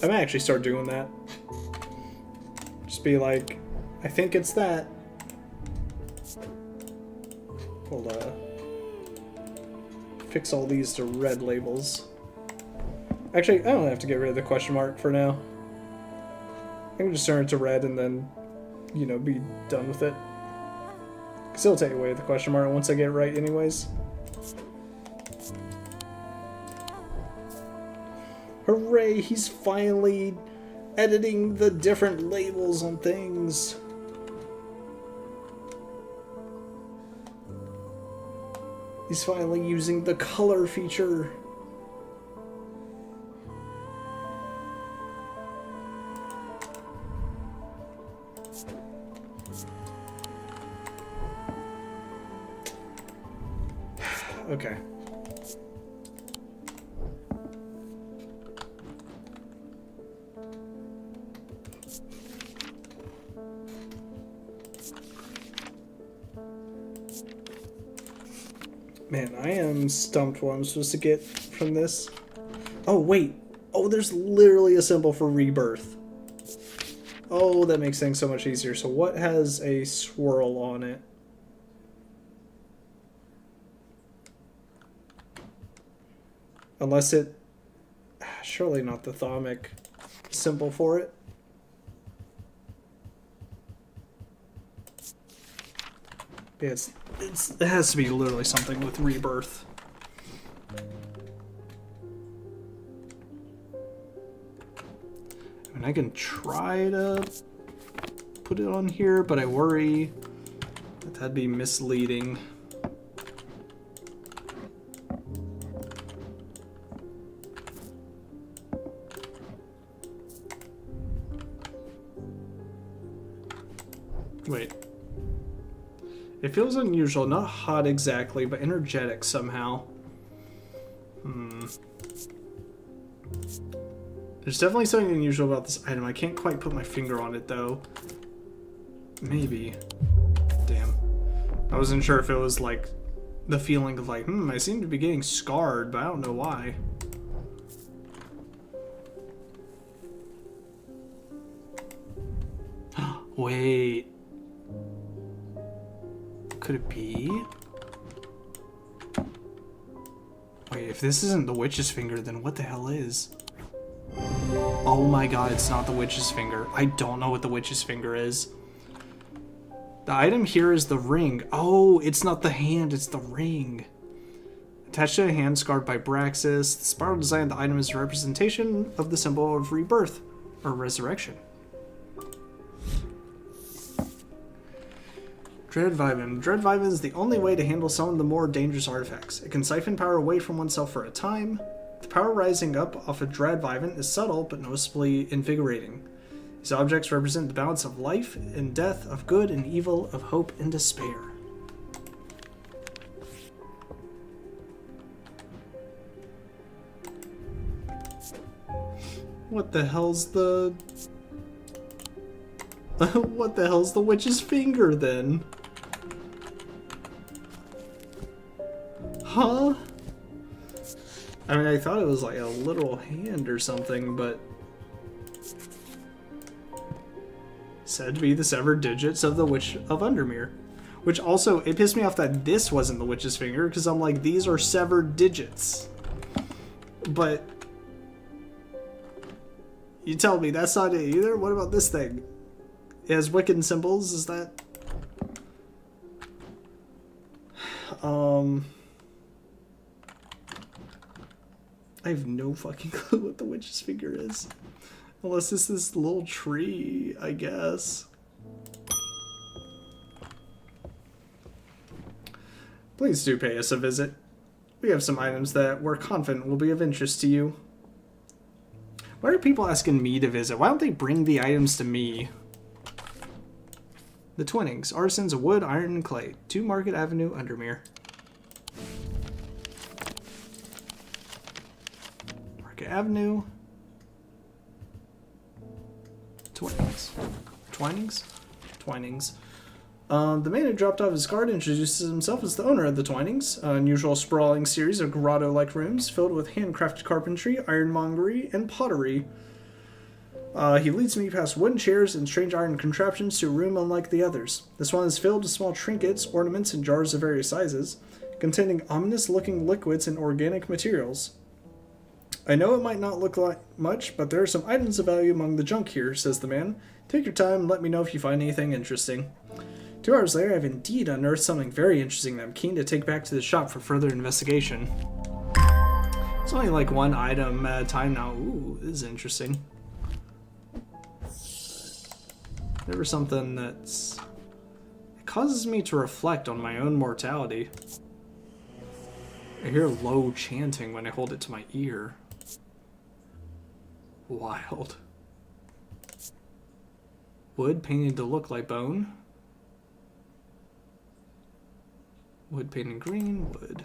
Speaker 1: I might actually start doing that. Just be like, I think it's that. We'll fix all these to red labels. Actually, I don't have to get rid of the question mark for now. I can just turn it to red and then, you know, be done with it. Because it'll take away the question mark once I get it right anyways. Hooray, he's finally editing the different labels on things. He's finally using the color feature. Okay. Man, I am stumped what I'm supposed to get from this. Oh, wait. Oh, there's literally a symbol for rebirth. Oh, that makes things so much easier. So what has a swirl on it? Unless it... Surely not the thaumic symbol for it. Yeah, it has to be literally something with rebirth. I mean, I can try to put it on here, but I worry that that'd be misleading. Wait. It feels unusual, not hot exactly, but energetic somehow. There's definitely something unusual about this item. I can't quite put my finger on it, though. Maybe. Damn. I wasn't sure if it was, like, the feeling of, like, I seem to be getting scarred, but I don't know why. Wait. Could it be? Wait, if this isn't the witch's finger, then what the hell is? Oh my god, it's not the witch's finger. I don't know what the witch's finger is. The item here is the ring. Oh, it's not the hand, it's the ring. Attached to a hand scarred by Braxis, the spiral design of the item is a representation of the symbol of rebirth, or resurrection. Dread Vibin. Dread Vibin is the only way to handle some of the more dangerous artifacts. It can siphon power away from oneself for a time. The power rising up off a Dread Vibin is subtle but noticeably invigorating. These objects represent the balance of life and death, of good and evil, of hope and despair. What the hell's the... what the hell's the witch's finger, then? Huh? I mean, I thought it was like a literal hand or something, but... said to be the severed digits of the Witch of Undermere. Which also, it pissed me off that this wasn't the witch's finger, because I'm like, these are severed digits. But... you tell me that's not it either? What about this thing? It has Wiccan symbols, is that... I have no fucking clue what the witch's finger is. Unless it's this little tree, I guess. Please do pay us a visit. We have some items that we're confident will be of interest to you. Why are people asking me to visit? Why don't they bring the items to me? The Twinnings. Artisans of wood, iron, and clay. 2 Market Avenue, Undermere. Market Avenue. Twinnings. Twinings? Twinings. The man who dropped off his card introduces himself as the owner of the Twinings, an unusual sprawling series of grotto-like rooms filled with handcrafted carpentry, ironmongery, and pottery. He leads me past wooden chairs and strange iron contraptions to a room unlike the others. This one is filled with small trinkets, ornaments, and jars of various sizes, containing ominous-looking liquids and organic materials. I know it might not look like much, but there are some items of value among the junk here, says the man. Take your time and let me know if you find anything interesting. 2 hours later, I've indeed unearthed something very interesting that I'm keen to take back to the shop for further investigation. It's only like 1 item at a time now. Ooh, this is interesting. Never something that's... it causes me to reflect on my own mortality. I hear low chanting when I hold it to my ear. Wild. Wood painted to look like bone. Wood painted green, wood.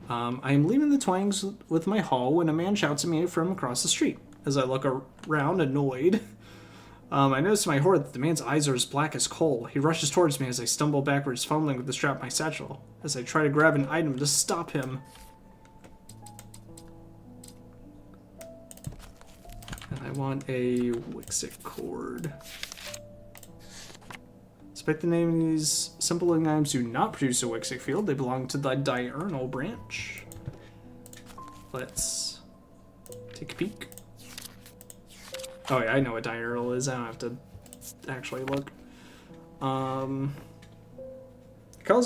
Speaker 1: I am leaving the Twangs with my haul when a man shouts at me from across the street. As I look around, annoyed, I notice to my horror that the man's eyes are as black as coal. He rushes towards me as I stumble backwards, fumbling with the strap of my satchel, as I try to grab an item to stop him. And I want a Wixic cord. Despite the name of these simple looking items do not produce a Wixic field, they belong to the diurnal branch. Let's take a peek. Oh yeah, I know what diurnal is. I don't have to actually look. Causes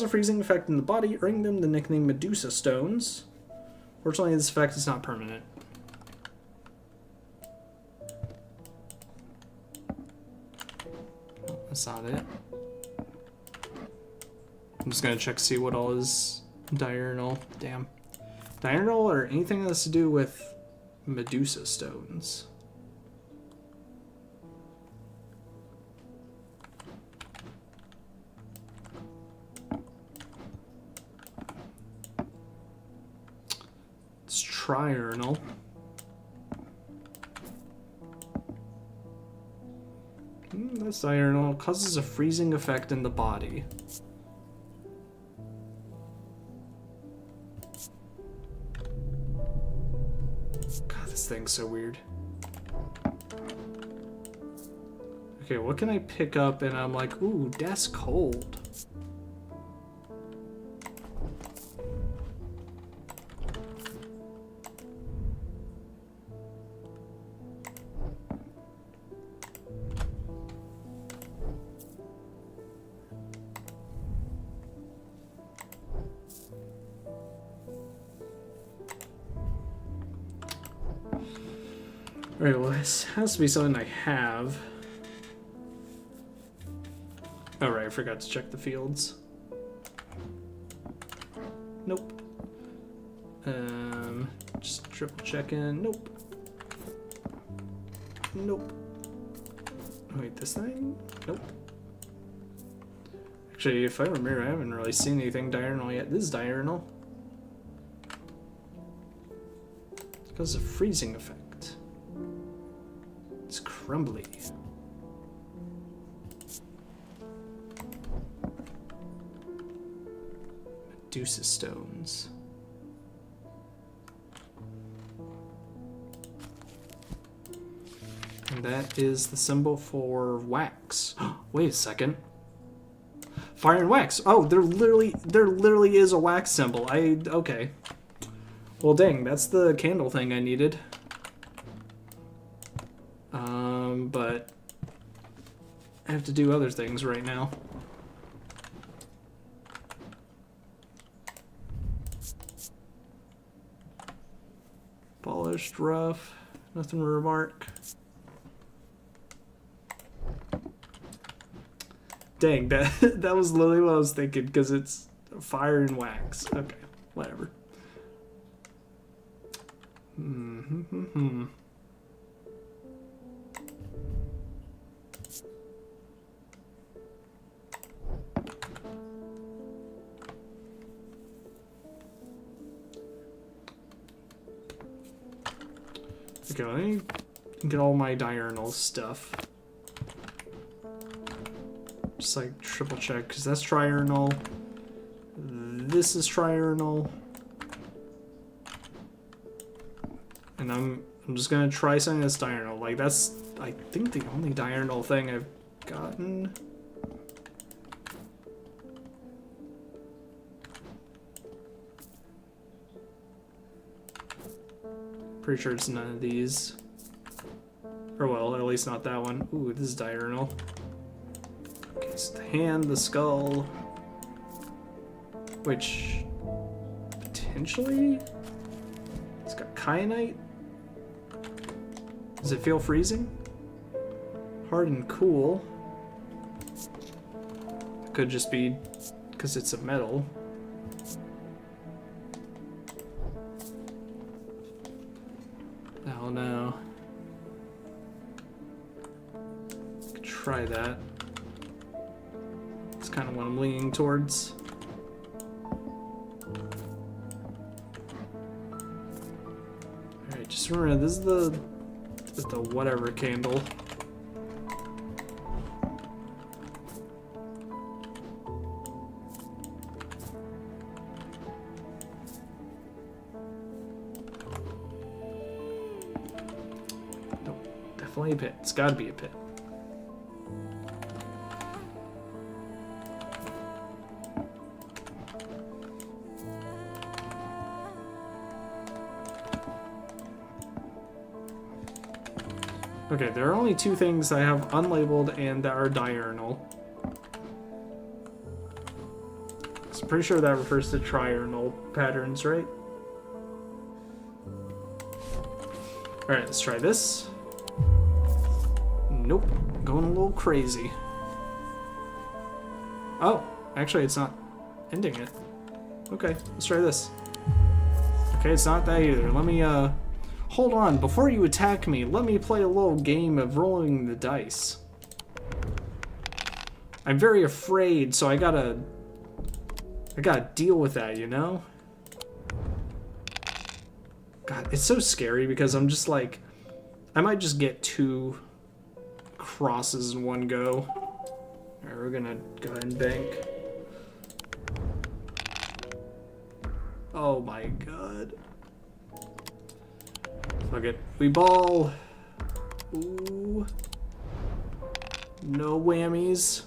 Speaker 1: a freezing effect in the body, earning them the nickname Medusa Stones. Fortunately, this effect is not permanent. Oh, that's not it. I'm just gonna check to see what all is diurnal. Damn. Diurnal or anything that has to do with Medusa Stones. triurnal. This diurnal causes a freezing effect in the body. God, this thing's so weird. Okay, what can I pick up and I'm like, ooh, that's cold. Alright, well, this has to be something I have. Oh, right, I forgot to check the fields. Nope. Just triple check in. Nope. Nope. Wait, this thing? Nope. Actually, if I remember, I haven't really seen anything diurnal yet. This is diurnal. It's because of freezing effect. It's crumbly. Medusa stones. And that is the symbol for wax. Wait a second. Fire and wax. Oh, there literally is a wax symbol. Okay. Well, dang, that's the candle thing I needed. But I have to do other things right now. Polished, rough, nothing to remark. Dang, that was literally what I was thinking, because it's fire and wax. Okay, whatever. Okay, let me get all my diurnal stuff. Just like triple check, because that's triurnal. This is triurnal. And I'm just gonna try something that's diurnal. Like that's, I think, the only diurnal thing I've gotten. Pretty sure it's none of these. Or well, at least not that one. Ooh, this is diurnal. Okay, so the hand, the skull. Which potentially it's got kyanite. Does it feel freezing? Hard and cool. It could just be because it's a metal. Oh no. Could try that. It's kind of what I'm leaning towards. Alright, just remember, this is the whatever candle. Nope, definitely a pit. It's gotta be a pit. Okay, there are only two things I have unlabeled and that are diurnal. So I'm pretty sure that refers to triurnal patterns, right? Alright, let's try this. Nope, going a little crazy. Oh, actually it's not ending it. Okay, let's try this. Okay, it's not that either. Let me, hold on, before you attack me, let me play a little game of rolling the dice. I'm very afraid, so I gotta deal with that, you know? God, it's so scary because I'm just like, I might just get 2 crosses in one go. Alright, we're gonna go ahead and bank. Oh my god. Fuck it. We ball. Ooh. No whammies.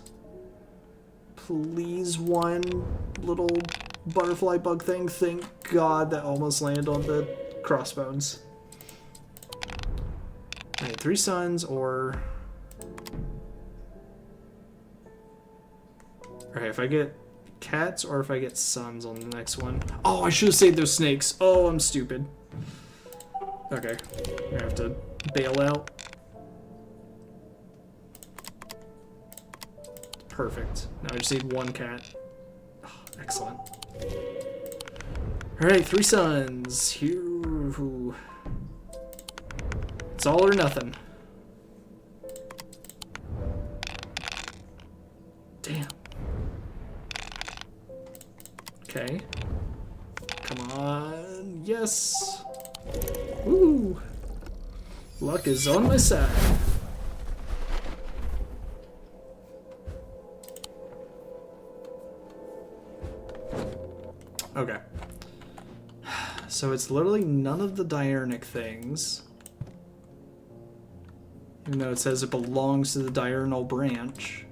Speaker 1: Please, one little butterfly bug thing. Thank God that almost landed on the crossbones. Alright, 3 suns or... Alright, if I get cats or if I get suns on the next one. Oh, I should have saved those snakes. Oh, I'm stupid. Okay, I'm gonna have to bail out. Perfect. Now I just need 1 cat. Oh, excellent. Alright, 3 suns. Here. It's all or nothing. Damn. Okay. Come on. Yes. Woo. Luck is on my side. Okay. So it's literally none of the diurnic things. Even though it says it belongs to the diurnal branch.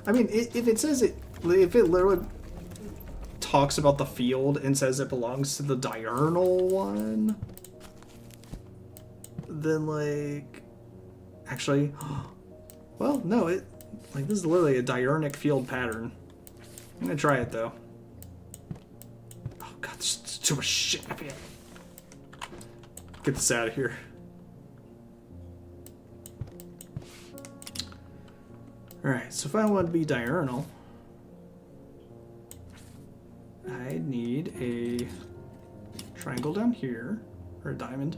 Speaker 1: I mean, if it says it, if it literally talks about the field and says it belongs to the diurnal one, then like, actually, well, no, it, like this is literally a diurnic field pattern. I'm gonna try it though. Oh god, there's too much shit up here. Get this out of here. Alright, so if I want to be diurnal, I need a triangle down here, or a diamond.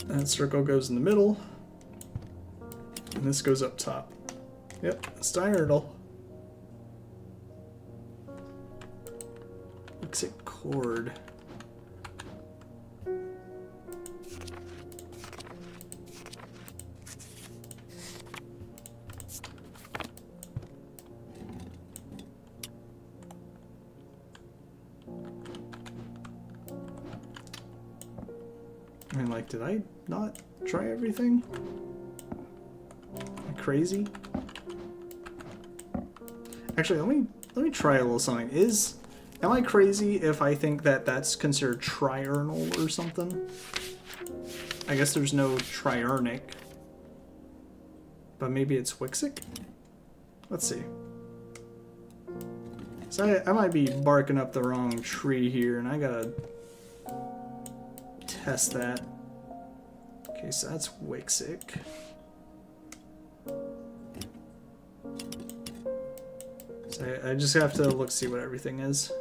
Speaker 1: That circle goes in the middle, and this goes up top. Yep, it's diurnal. Looks like chord. I mean, like, did I not try everything? Am I crazy? Actually, let me try a little something. Am I crazy if I think that that's considered triurnal or something? I guess there's no triurnic. But maybe it's Wixic? Let's see. So I might be barking up the wrong tree here, and I gotta test that. Okay, so that's Wixic. So I just have to look see what everything is.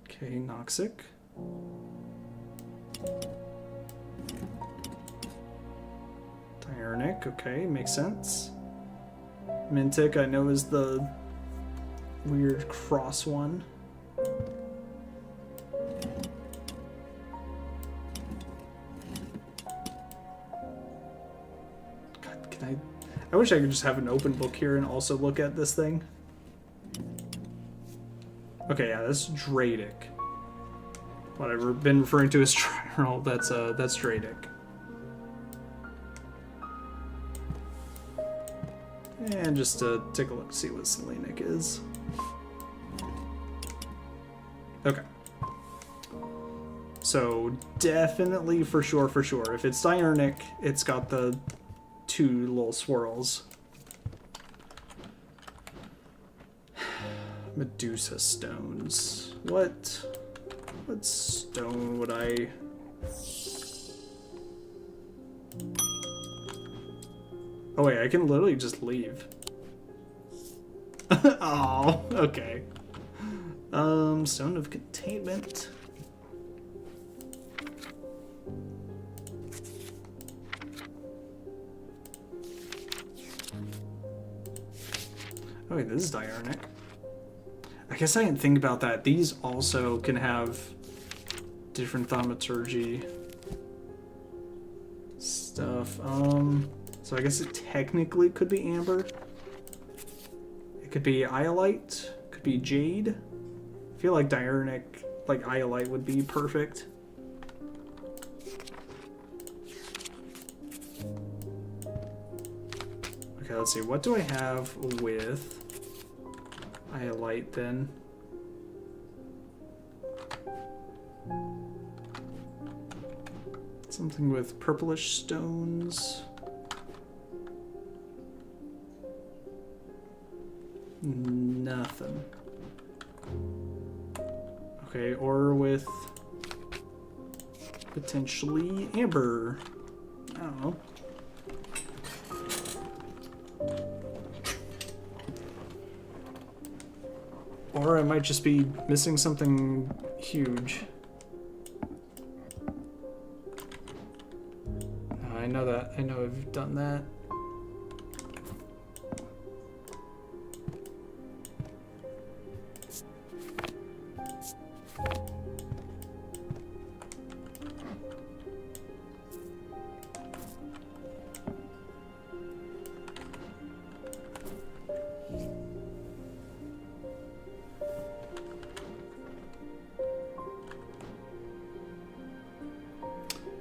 Speaker 1: Okay, Noxic. Diurnic, okay, makes sense. Mintic, I know, is the weird cross one. God, can I wish I could just have an open book here and also look at this thing. Okay, yeah, that's Dradic. What I've been referring to as triurnal, that's Dradic. And just to take a look, see what Selenic is. Okay. So definitely for sure. If it's diurnic, it's got the 2 little swirls. Medusa stones. What stone would I... Oh wait, I can literally just leave. Oh, okay. Stone of containment. Oh wait, this is diurnal. I guess I didn't think about that. These also can have different thaumaturgy stuff. So I guess it technically could be amber. It could be iolite. Could be jade. I feel like diurnal, like iolite, would be perfect. Okay, let's see. What do I have with iolite then? Something with purplish stones. Nothing. Okay, or with potentially amber. I don't know. Or I might just be missing something huge. I know that. I know I've done that.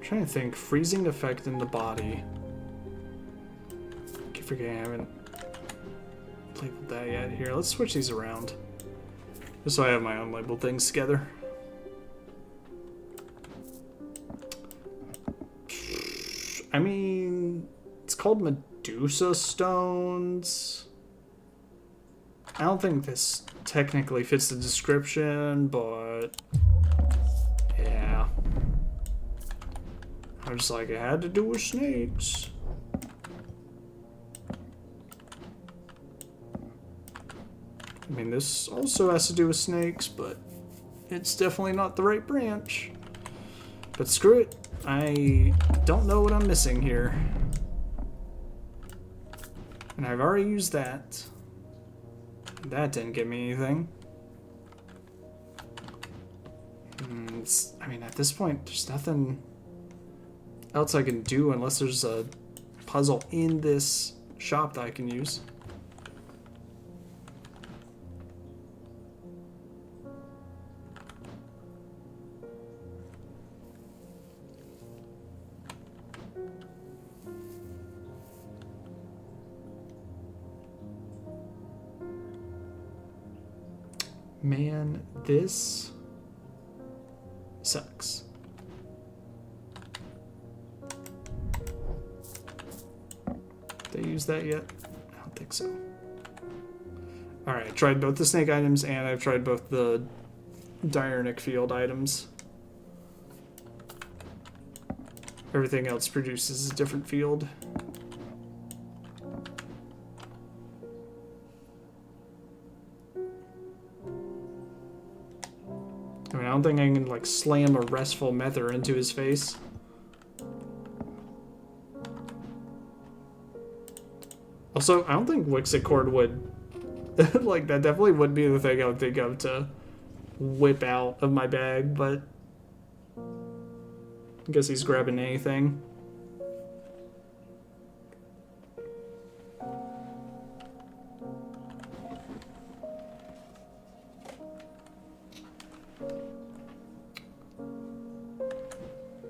Speaker 1: Trying to think. Freezing effect in the body. I keep forgetting I haven't labeled that yet. Here, let's switch these around. Just so I have my unlabeled things together. I mean, it's called Medusa stones. I don't think this technically fits the description, but yeah. I'm just like, it had to do with snakes. I mean, this also has to do with snakes, but it's definitely not the right branch. But screw it. I don't know what I'm missing here. And I've already used that. That didn't give me anything. I mean, at this point, there's nothing else I can do unless there's a puzzle in this shop that I can use. Man, this sucks. Did they use that yet? I don't think so. Alright, I tried both the snake items and I've tried both the diurnal field items. Everything else produces a different field. I mean, I don't think I can, like, slam a restful mether into his face. Also, I don't think Wixacord would... like, that definitely would be the thing I would think of to whip out of my bag, but... I guess he's grabbing anything.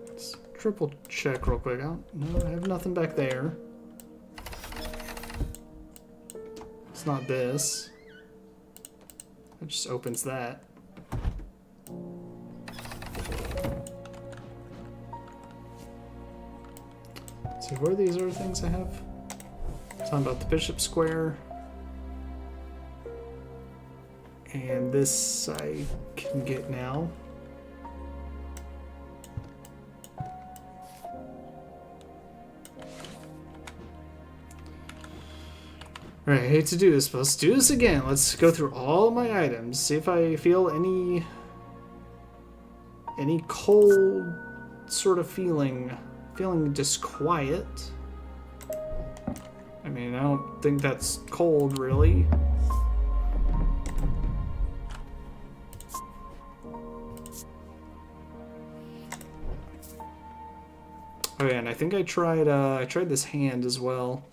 Speaker 1: Let's triple check real quick. No, I have nothing back there. It's not this. It just opens that. So what are these other things I have? Talking about the Bishop Square. And this I can get now. Alright, I hate to do this, but let's do this again. Let's go through all my items, see if I feel any cold sort of feeling disquiet. I mean, I don't think that's cold, really. Oh yeah, and I think I tried this hand as well.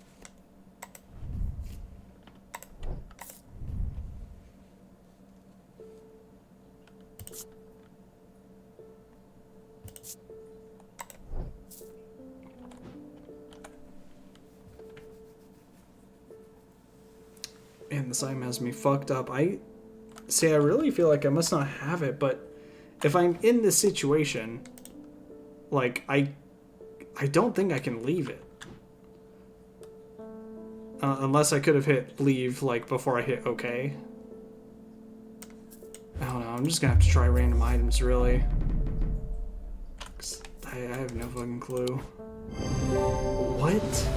Speaker 1: Man, this item has me fucked up. I really feel like I must not have it, but if I'm in this situation, like, I don't think I can leave it. Unless I could have hit leave, like, before I hit OK. I don't know, I'm just gonna have to try random items, really. 'Cause I have no fucking clue. What?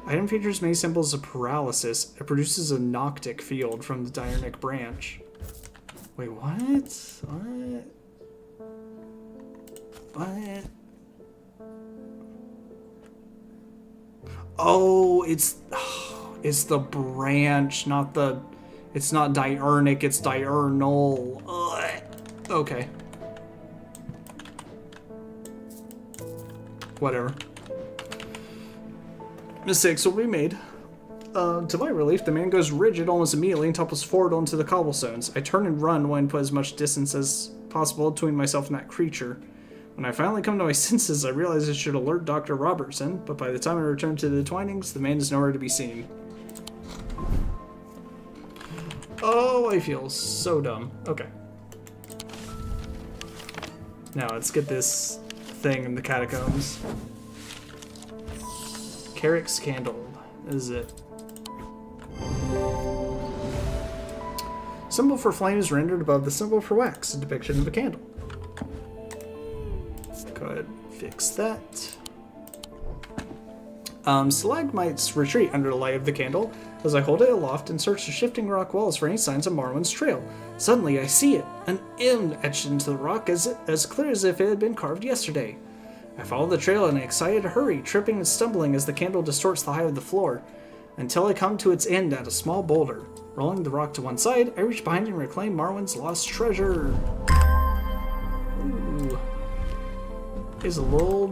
Speaker 1: Item features many symbols of paralysis. It produces a noctic field from the Diurnic branch. Wait, what? What? What? Oh, it's the branch, not the... It's not diurnic, it's diurnal. Ugh. Okay. Whatever. Mistakes will be made. To my relief, the man goes rigid almost immediately and topples forward onto the cobblestones. I turn and run when put as much distance as possible between myself and that creature. When I finally come to my senses, I realize I should alert Dr. Robertson, but by the time I return to the Twinings, the man is nowhere to be seen. Oh, I feel so dumb. Okay. Now, let's get this thing in the catacombs. Carrick's candle. Is it? Symbol for flame is rendered above the symbol for wax, a depiction of a candle. Go ahead and fix that. Stalagmites retreat under the light of the candle as I hold it aloft and search the shifting rock walls for any signs of Marwyn's trail. Suddenly I see it, an M etched into the rock as clear as if it had been carved yesterday. I follow the trail in an excited hurry, tripping and stumbling as the candle distorts the height of the floor, until I come to its end at a small boulder. Rolling the rock to one side, I reach behind and reclaim Marwyn's lost treasure. Ooh. He's a little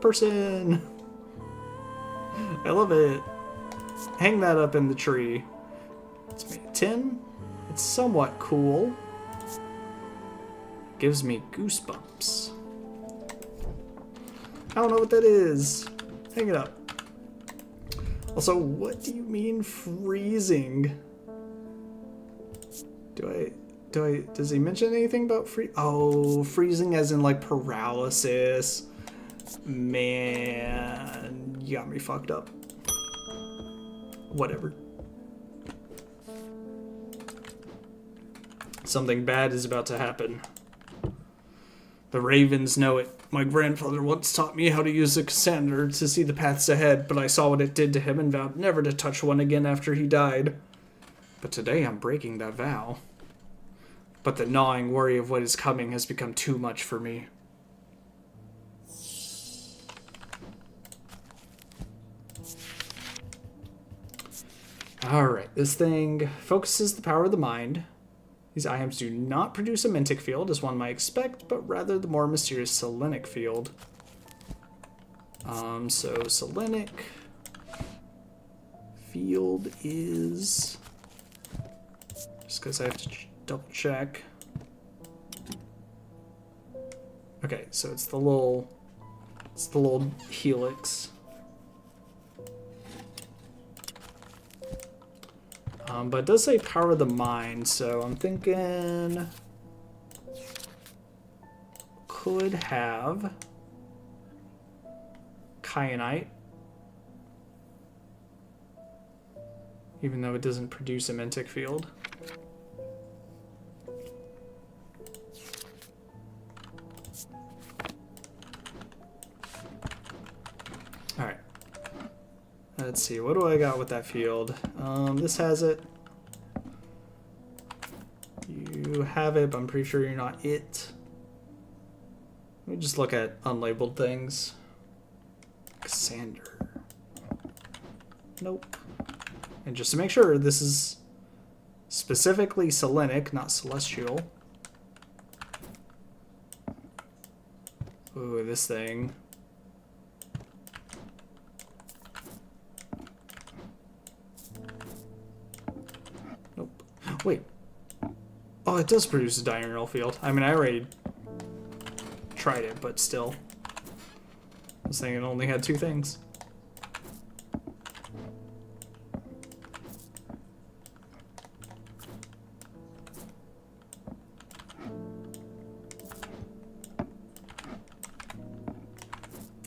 Speaker 1: person. I love it. Hang that up in the tree. It's made of tin. It's somewhat cool. Gives me goosebumps. I don't know what that is. Hang it up. Also, what do you mean freezing? Does he mention anything about freezing as in like paralysis? Man, you got me fucked up. Whatever. Something bad is about to happen. The ravens know it. My grandfather once taught me how to use a Cassander to see the paths ahead, but I saw what it did to him and vowed never to touch one again after he died. But today I'm breaking that vow. But the gnawing worry of what is coming has become too much for me. Alright, this thing focuses the power of the mind. These items do not produce a Mentic field, as one might expect, but rather the more mysterious Selenic field. So Selenic field is... Just because I have to double check. Okay, so it's the little helix. But it does say power of the mind, so I'm thinking could have kyanite, even though it doesn't produce a Mentic field. Alright. Let's see, what do I got with that field? This has it. You have it, but I'm pretty sure you're not it. Let me just look at unlabeled things. Cassander. Nope. And just to make sure, this is specifically Selenic, not Celestial. Ooh, this thing. Nope. Wait. Oh, it does produce a diurnal field. I mean, I already tried it, but still. I was saying it only had 2 things.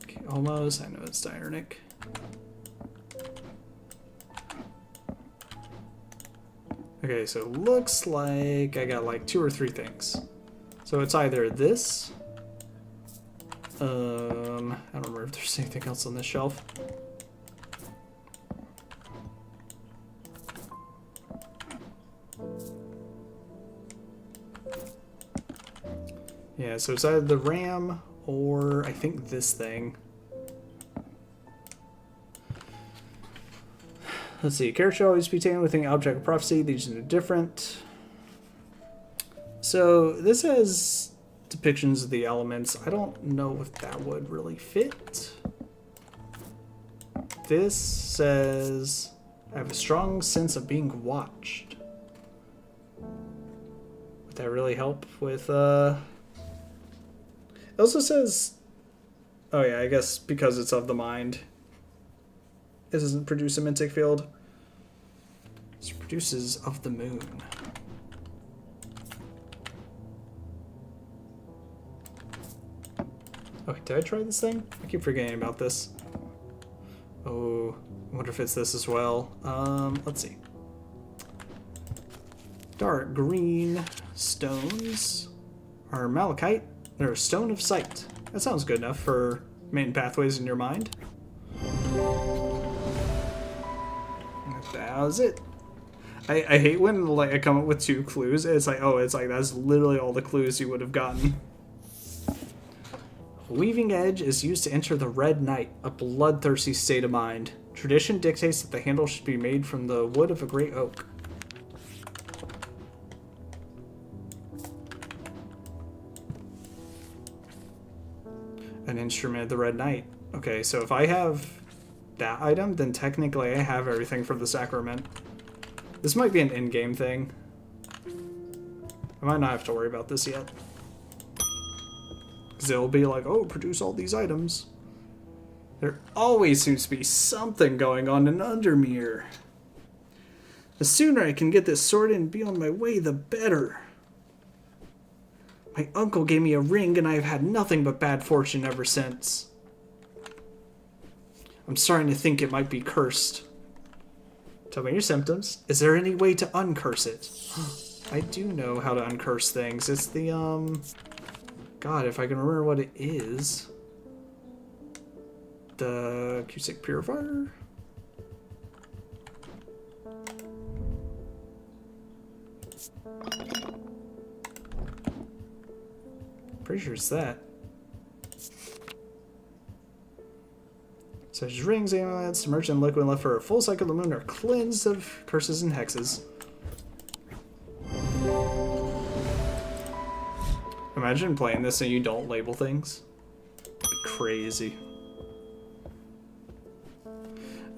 Speaker 1: Okay, almost. I know it's diurnic. Okay, so it looks like I got like 2 or 3 things. So it's either this. I don't remember if there's anything else on this shelf. Yeah, so it's either the RAM or I think this thing. Let's see. Character should always be taken with an object of prophecy. These are different. So this has depictions of the elements. I don't know if that would really fit. This says, I have a strong sense of being watched. Would that really help with, It also says, oh yeah, I guess because it's of the mind. It doesn't produce a Mintic field. It produces of the moon. Oh, did I try this thing? I keep forgetting about this. Oh, I wonder if it's this as well. Let's see. Dark green stones are malachite. They're a stone of sight. That sounds good enough for main pathways in your mind. That was it. I hate when like I come up with 2 clues. It's like, oh, it's like that's literally all the clues you would have gotten. Weaving edge is used to enter the red night, a bloodthirsty state of mind. Tradition dictates that the handle should be made from the wood of a great oak. An instrument of the red night. Okay, so if I have that item, then technically I have everything for the sacrament. This might be an in-game thing. I might not have to worry about this yet. Because it'll be like, oh, produce all these items. There always seems to be something going on in Undermere. The sooner I can get this sorted and be on my way, the better. My uncle gave me a ring and I've had nothing but bad fortune ever since. I'm starting to think it might be cursed. Tell me your symptoms. Is there any way to uncurse it? I do know how to uncurse things. It's the, God, if I can remember what it is. The Cusick Purifier? Pretty sure it's that. Such rings, amulets, submerged in liquid left for a full cycle of the moon are cleansed of curses and hexes. Imagine playing this and you don't label things. It'd be crazy.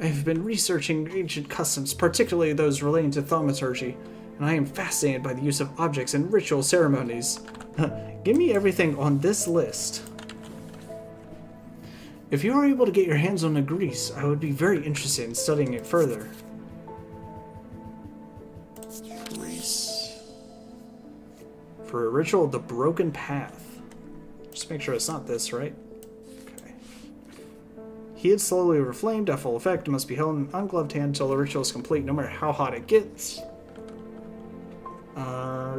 Speaker 1: I've been researching ancient customs, particularly those relating to thaumaturgy, and I am fascinated by the use of objects in ritual ceremonies. Give me everything on this list. If you are able to get your hands on the grease, I would be very interested in studying it further. Grease. For a ritual of the broken path. Just make sure it's not this, right? Okay. Heat slowly over flame, at full effect, must be held in an ungloved hand until the ritual is complete, no matter how hot it gets.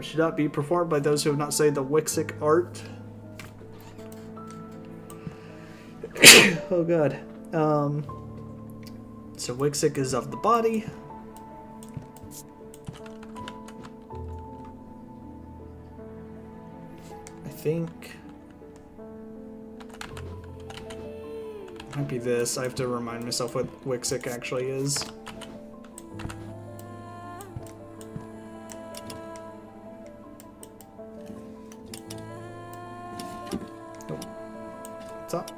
Speaker 1: Should not be performed by those who have not studied the Wixic art. Oh god. So Wixic is of the body. I think it might be this. I have to remind myself what Wixic actually is. top.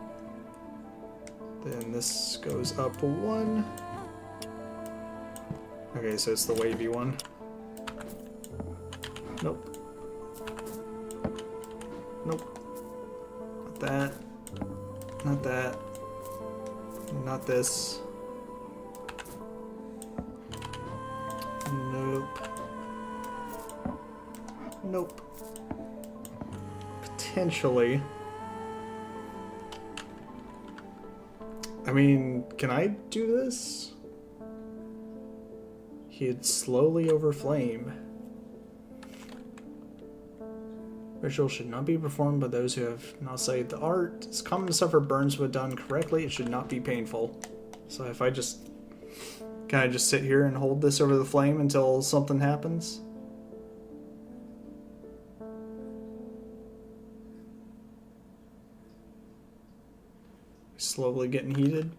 Speaker 1: Then this goes up 1. Okay, so it's the wavy one. Nope. Nope. Not that. Not that. Not this. Nope. Nope. Potentially. I mean, can I do this? He'd slowly overflame. Ritual should not be performed by those who have not studied the art. It's common to suffer burns when done correctly. It should not be painful. So if I just... Can I just sit here and hold this over the flame until something happens? Slowly getting heated.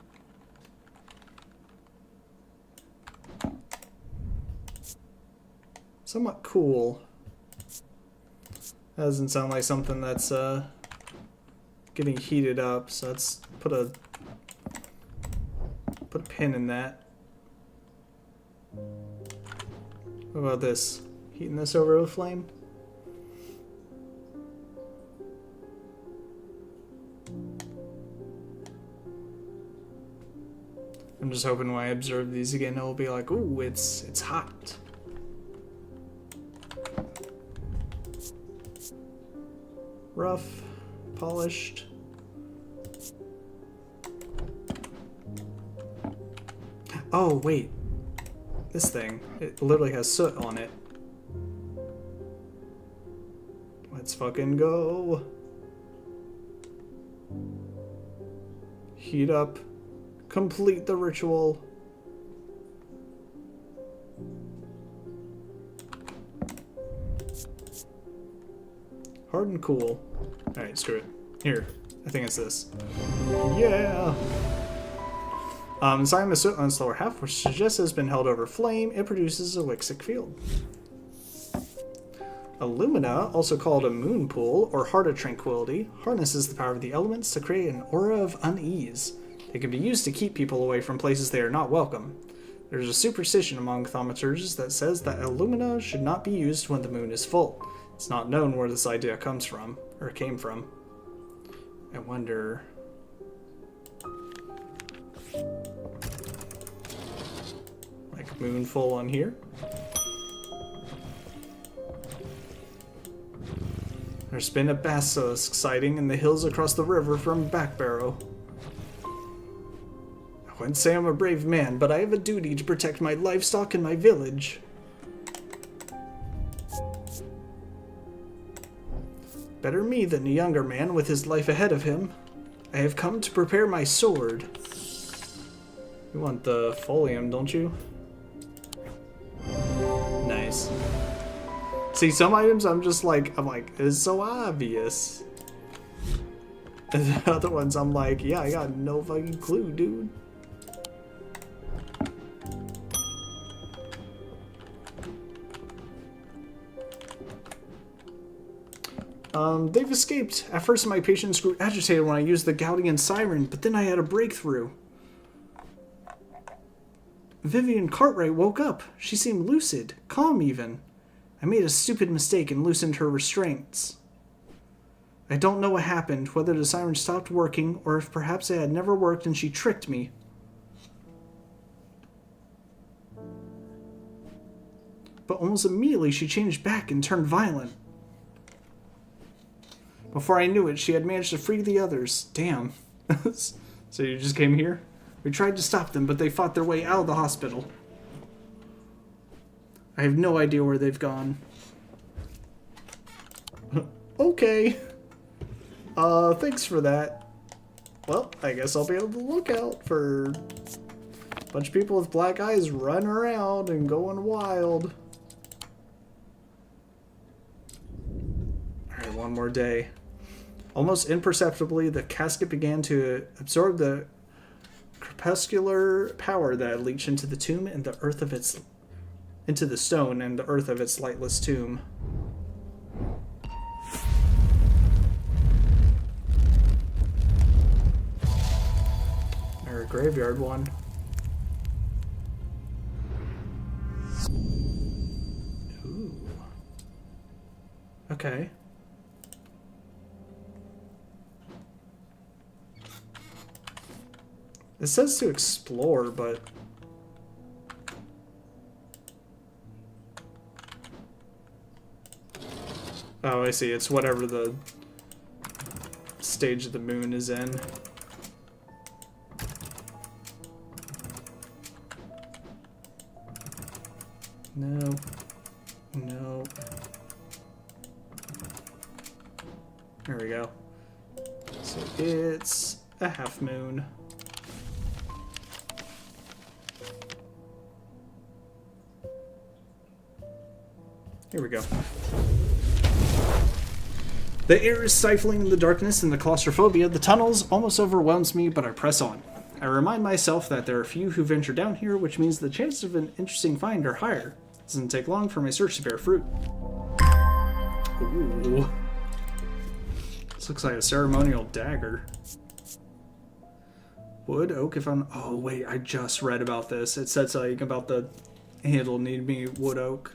Speaker 1: Somewhat cool. That doesn't sound like something that's getting heated up, so let's put a pin in that. What about this? Heating this over with flame? I'm just hoping when I observe these again, it'll be like, ooh, it's hot. Rough, polished. Oh, wait. This thing, it literally has soot on it. Let's fucking go. Heat up. Complete the ritual. Hard and cool. Alright, screw it. Here. I think it's this. Yeah! Inside the soot on its lower half, which suggests it has been held over flame, it produces a Wixic field. Illumina, also called a moon pool or heart of tranquility, harnesses the power of the elements to create an aura of unease. They can be used to keep people away from places they are not welcome. There's a superstition among thaumaturges that says that Illumina should not be used when the moon is full. It's not known where this idea comes from, or came from. I wonder... Like moon full on here? There's been a basilisk sighting in the hills across the river from Backbarrow. I wouldn't say I'm a brave man, but I have a duty to protect my livestock and my village. Better me than a younger man with his life ahead of him. I have come to prepare my sword. You want the folium, don't you? Nice. See, some items I'm like, it's so obvious. And the other ones I'm like, yeah, I got no fucking clue, dude. They've escaped. At first my patients grew agitated when I used the Gaudian siren, but then I had a breakthrough. Vivian Cartwright woke up. She seemed lucid, calm even. I made a stupid mistake and loosened her restraints. I don't know what happened, whether the siren stopped working, or if perhaps it had never worked and she tricked me. But almost immediately she changed back and turned violent. Before I knew it, she had managed to free the others. Damn. So you just came here? We tried to stop them, but they fought their way out of the hospital. I have no idea where they've gone. Okay. Thanks for that. Well, I guess I'll be on the lookout for a bunch of people with black eyes running around and going wild. Alright, one more day. Almost imperceptibly, the casket began to absorb the crepuscular power that had leached into the tomb and the earth of its... into the stone and the earth of its lightless tomb. graveyard one. Ooh. Okay. It says to explore, but... Oh, I see. It's whatever the stage of the moon is in. No. No. There we go. So it's a half moon. Here we go. The air is stifling in the darkness and the claustrophobia. The tunnels almost overwhelms me, but I press on. I remind myself that there are few who venture down here, which means the chances of an interesting find are higher. It doesn't take long for my search to bear fruit. Ooh. This looks like a ceremonial dagger. Wood, oak, if I'm... Oh, wait, I just read about this. It said something about the handle need to be wood oak.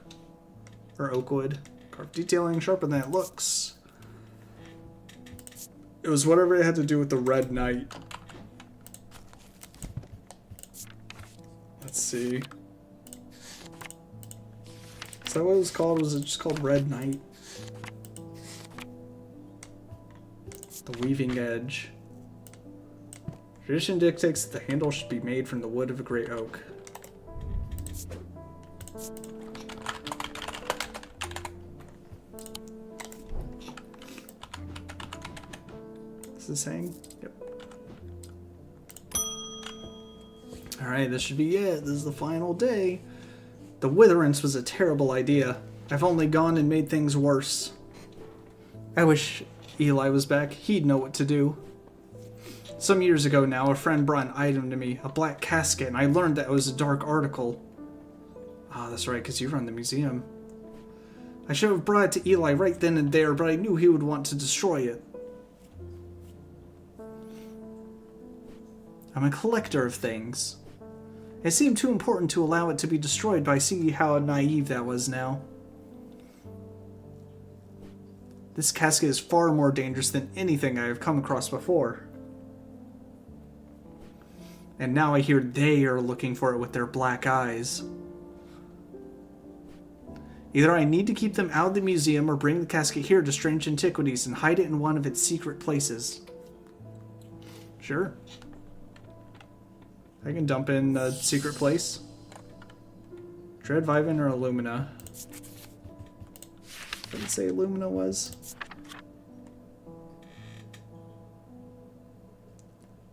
Speaker 1: Or oak wood. Carved detailing sharper than it looks. It was whatever it had to do with the Red Knight. Let's see. Is that what it was called? Was it just called Red Knight? The weaving edge. Tradition dictates that the handle should be made from the wood of a great oak. Is this saying? Yep. Alright, this should be it. This is the final day. The witherance was a terrible idea. I've only gone and made things worse. I wish Eli was back. He'd know what to do. Some years ago now, a friend brought an item to me, a black casket, and I learned that it was a dark article. Ah, that's right, because you run the museum. I should have brought it to Eli right then and there, but I knew he would want to destroy it. I'm a collector of things. It seemed too important to allow it to be destroyed, but I see how naive that was now. This casket is far more dangerous than anything I have come across before. And now I hear they are looking for it with their black eyes. Either I need to keep them out of the museum or bring the casket here to Strange Antiquities and hide it in one of its secret places. Sure. I can dump in a secret place. Dread Vivin or Illumina? What did it say Illumina was?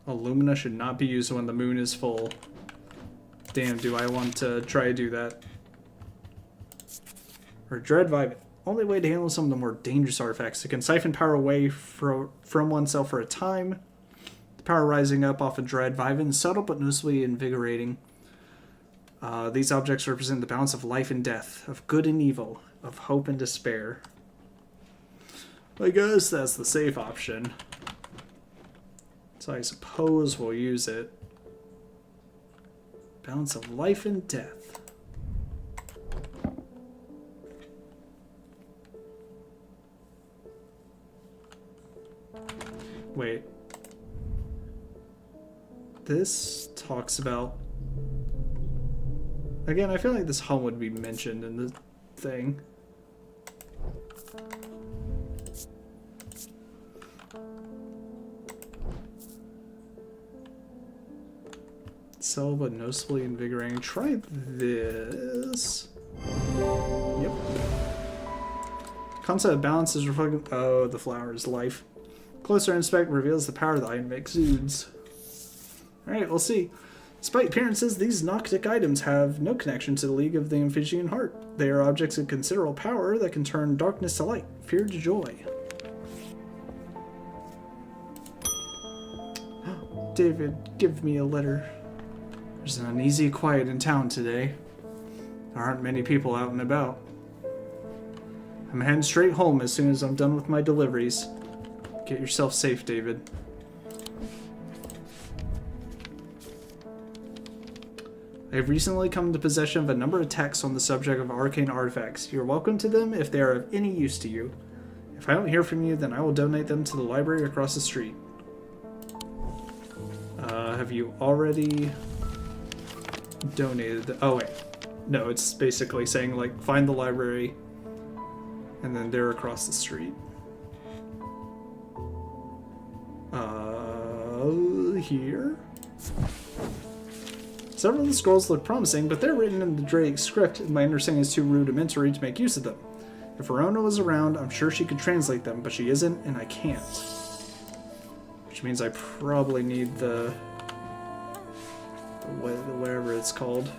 Speaker 1: Illumina should not be used when the moon is full. Damn, do I want to try to do that. Or Dread Vivin. Only way to handle some of the more dangerous artifacts. It can siphon power away from oneself for a time. The power rising up off of Dread Vivin is subtle but noticeably invigorating. These objects represent the balance of life and death, of good and evil, of hope and despair. I guess that's the safe option. So I suppose we'll use it. Balance of life and death. Wait. This talks about... Again, I feel like this home would be mentioned in the thing. Subtle but noticeably invigorating. Try this. Yep. Concept of balance is reflected. Oh, the flower is life. Closer inspect reveals the power the item exudes. Alright, we'll see. Despite appearances, these Noctic items have no connection to the League of the Amphictyonian Heart. They are objects of considerable power that can turn darkness to light, fear to joy. David, give me a letter. There's an uneasy quiet in town today. There aren't many people out and about. I'm heading straight home as soon as I'm done with my deliveries. Get yourself safe, David. I have recently come into possession of a number of texts on the subject of arcane artifacts. You are welcome to them if they are of any use to you. If I don't hear from you, then I will donate them to the library across the street. Have you already donated? Oh, wait. No, it's basically saying, like, find the library, and then they're across the street. Here? Several of the scrolls look promising, but they're written in the Drake script, and my understanding is too rudimentary to make use of them. If Verona was around, I'm sure she could translate them, but she isn't, and I can't. Which means I probably need the whatever it's called.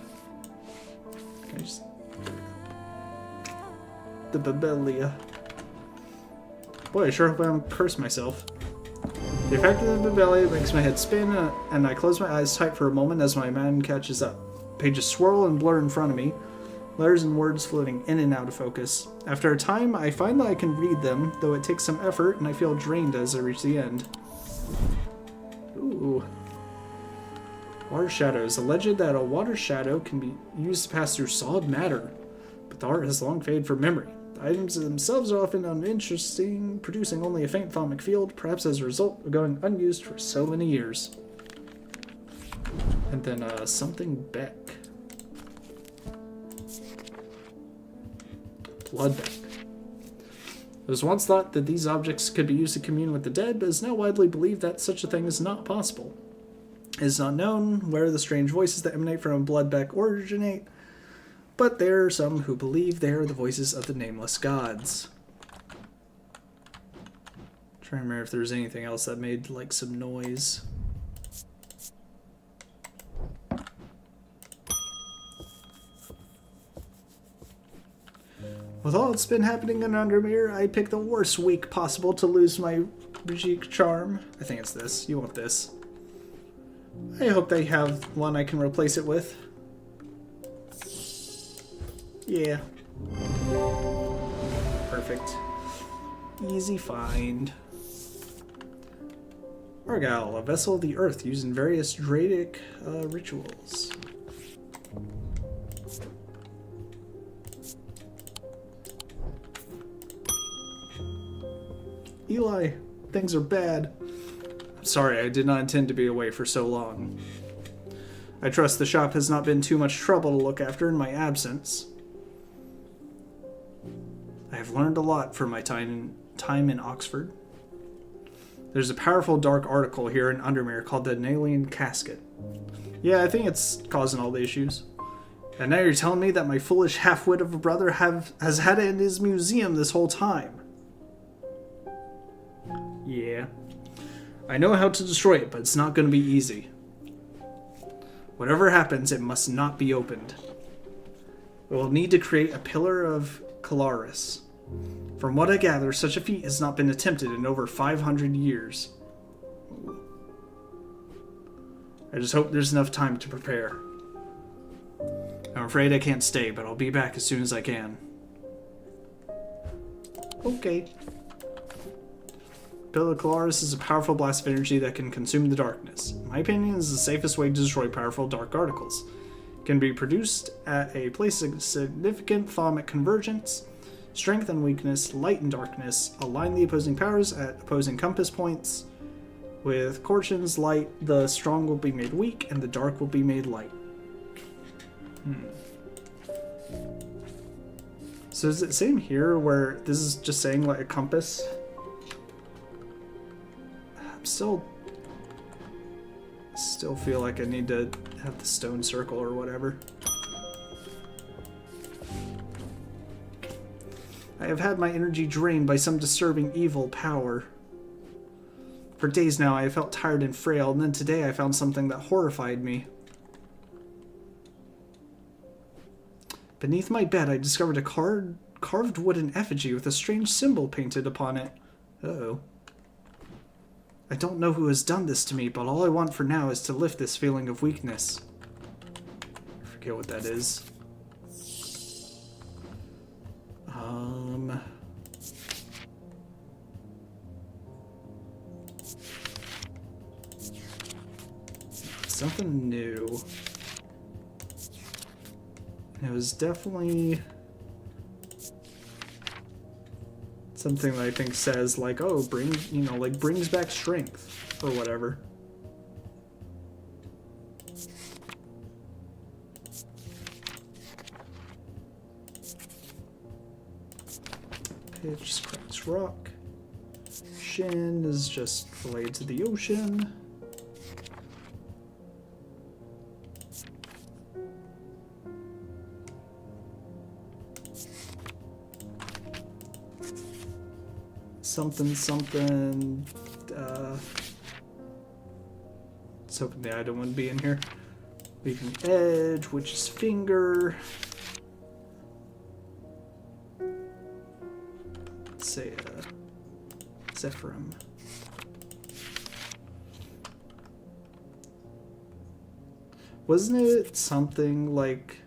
Speaker 1: The Babelia. Boy, I sure hope I don't curse myself. The effect of the Babelia makes my head spin, and I close my eyes tight for a moment as my mind catches up. Pages swirl and blur in front of me, letters and words floating in and out of focus. After a time, I find that I can read them, though it takes some effort, and I feel drained as I reach the end. Ooh. Water shadows. Alleged that a water shadow can be used to pass through solid matter, but the art has long faded from memory. The items themselves are often uninteresting, producing only a faint thaumic field, perhaps as a result of going unused for so many years. And then, something back. Bloodback. It was once thought that these objects could be used to commune with the dead, but it is now widely believed that such a thing is not possible. It is not known where the strange voices that emanate from a bloodback originate, but there are some who believe they are the voices of the nameless gods. I'm trying to remember if there's anything else that made, like, some noise. With all that's been happening in Undermere, I picked the worst week possible to lose my Brigitte charm. I think it's this. You want this. I hope they have one I can replace it with. Yeah. Perfect. Easy find. Argyle, a vessel of the earth used in various Dradic rituals. Eli, things are bad. I'm sorry, I did not intend to be away for so long. I trust the shop has not been too much trouble to look after in my absence. I have learned a lot from my time in Oxford. There's a powerful dark article here in Undermere called the Nalian Casket. Yeah, I think it's causing all the issues. And now you're telling me that my foolish half-wit of a brother has had it in his museum this whole time. Yeah. I know how to destroy it, but it's not going to be easy. Whatever happens, it must not be opened. We will need to create a pillar of Calaris. From what I gather, such a feat has not been attempted in over 500 years. I just hope there's enough time to prepare. I'm afraid I can't stay, but I'll be back as soon as I can. Okay. Pillar of Calaris is a powerful blast of energy that can consume the darkness. In my opinion, is the safest way to destroy powerful dark articles. It can be produced at a place of significant thaumic convergence. Strength and weakness, light and darkness, align the opposing powers at opposing compass points. With Corchin's light, the strong will be made weak and the dark will be made light. So is it same here where this is just saying like a compass? I'm still feel like I need to have the stone circle or whatever. I have had my energy drained by some disturbing evil power. For days now I have felt tired and frail, and then today I found something that horrified me. Beneath my bed I discovered a carved wooden effigy with a strange symbol painted upon it. Uh-oh. I don't know who has done this to me, but all I want for now is to lift this feeling of weakness. I forget what that is. Something new. It was definitely something that I think says like, oh, brings back strength or whatever. Pitch cracks rock. Shin is just related to the ocean. Something, something. Let's hope the item wouldn't be in here. Leaving edge, which is finger. Let's say Zephyrum. Wasn't it something like?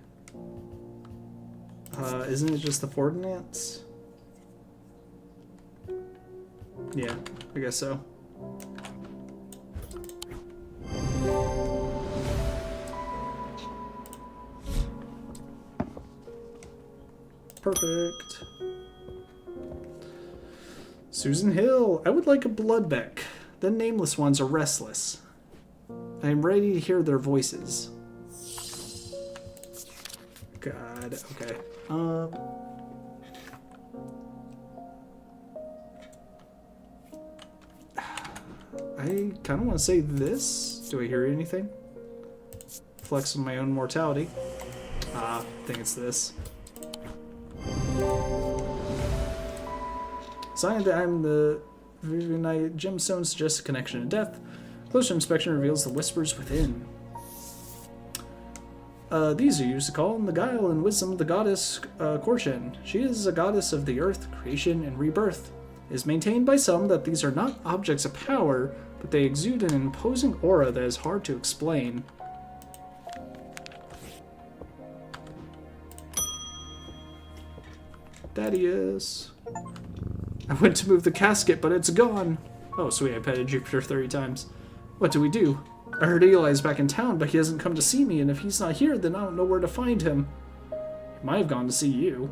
Speaker 1: Isn't it just the Fortinance? Yeah, I guess so. Perfect. Susan Hill. I would like a Bloodbeck. The nameless ones are restless. I am ready to hear their voices. God, okay. I kind of want to say this. Do I hear anything? Flex on my own mortality. I think it's this. Sign that I'm the Vivianite gemstone suggests a connection to death. Closer inspection reveals the whispers within. These are used to call on the guile and wisdom of the goddess Korshin. She is a goddess of the earth, creation, and rebirth. It is maintained by some that these are not objects of power, but they exude an imposing aura that is hard to explain. Thaddeus. I went to move the casket, but it's gone. Oh, sweet, I petted Jupiter 30 times. What do we do? I heard Eli's back in town, but he hasn't come to see me, and if he's not here, then I don't know where to find him. He might have gone to see you.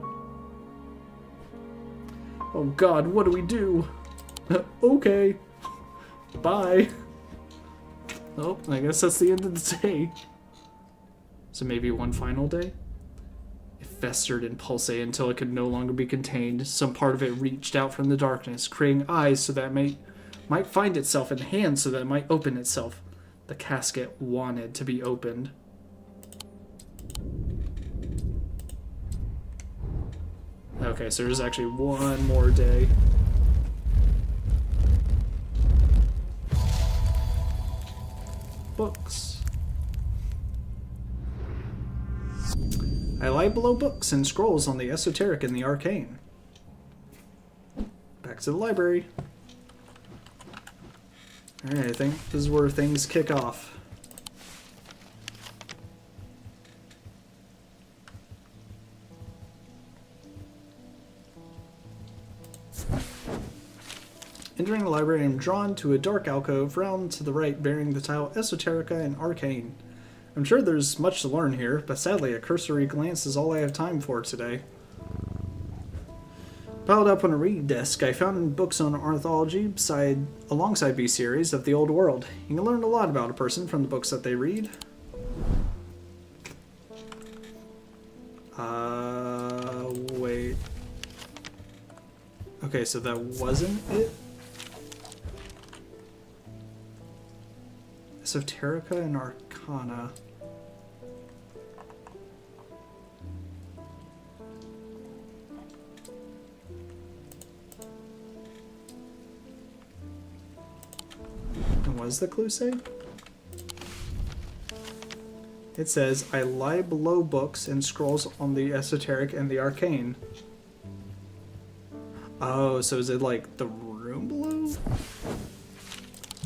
Speaker 1: Oh god, what do we do? Okay. Bye. Oh, I guess that's the end of the day. So maybe one final day? It festered and pulsated until it could no longer be contained. Some part of it reached out from the darkness, creating eyes so that it might find itself, and hands so that it might open itself. The casket wanted to be opened. Okay, so there's actually one more day. Books. I lie below books and scrolls on the esoteric and the arcane. Back to the library. Alright, I think this is where things kick off. Entering the library, I am drawn to a dark alcove round to the right bearing the title Esoterica and Arcane. I'm sure there's much to learn here, but sadly a cursory glance is all I have time for today. Piled up on a reading desk, I found books on ornithology alongside B-series of the old world. You can learn a lot about a person from the books that they read. Wait. Okay, so that wasn't it? Esoterica and Arcana. And what does the clue say? It says, I lie below books and scrolls on the esoteric and the arcane. Oh, so is it like the room below?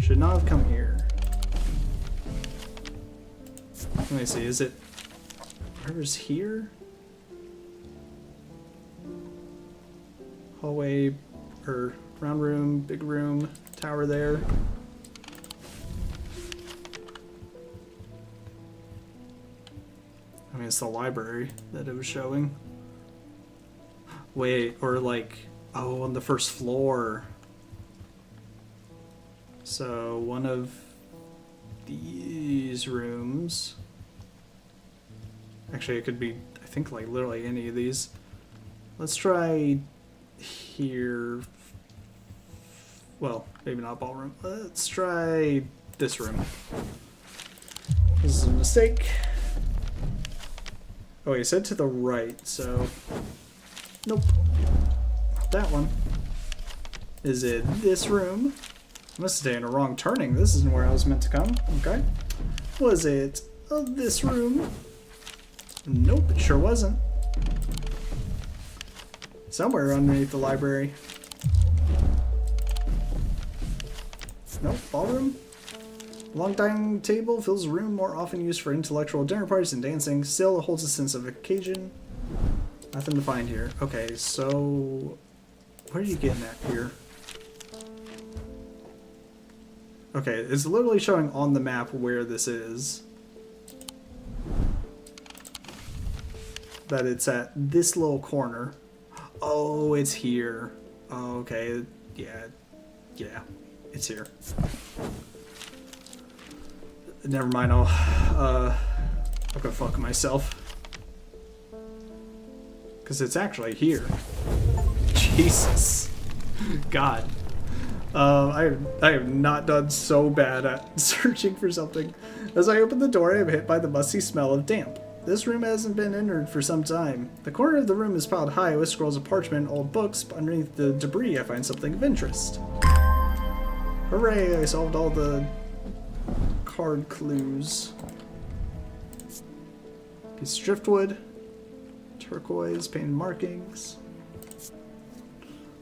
Speaker 1: Should not have come here. Let me see, is it wherever's here? Hallway, or round room, big room, tower there. I assuming it's the library that it was showing. Wait, or like, oh, on the first floor. So one of these rooms. Actually, it could be, I think, like literally any of these. Let's try here. Well, maybe not ballroom. Let's try this room. This is a mistake. Oh, he said to the right, so... Nope. Not that one. Is it this room? I must have taken a wrong turning. This isn't where I was meant to come. Okay. Was it this room? Nope, it sure wasn't. Somewhere underneath the library. Nope, ballroom. Long dining table fills a room more often used for intellectual dinner parties and dancing. Still holds a sense of occasion. Nothing to find here. Okay, so what are you getting at here? Okay, it's literally showing on the map where this is. That it's at this little corner. Oh, it's here. Oh, okay, yeah, it's here. Never mind, I'll go fuck myself. Because it's actually here. Jesus. God. I have not done so bad at searching for something. As I open the door, I am hit by the musty smell of damp. This room hasn't been entered for some time. The corner of the room is piled high with scrolls of parchment and old books, but underneath the debris I find something of interest. Hooray, I solved all the card clues. Piece of driftwood, turquoise, painted markings,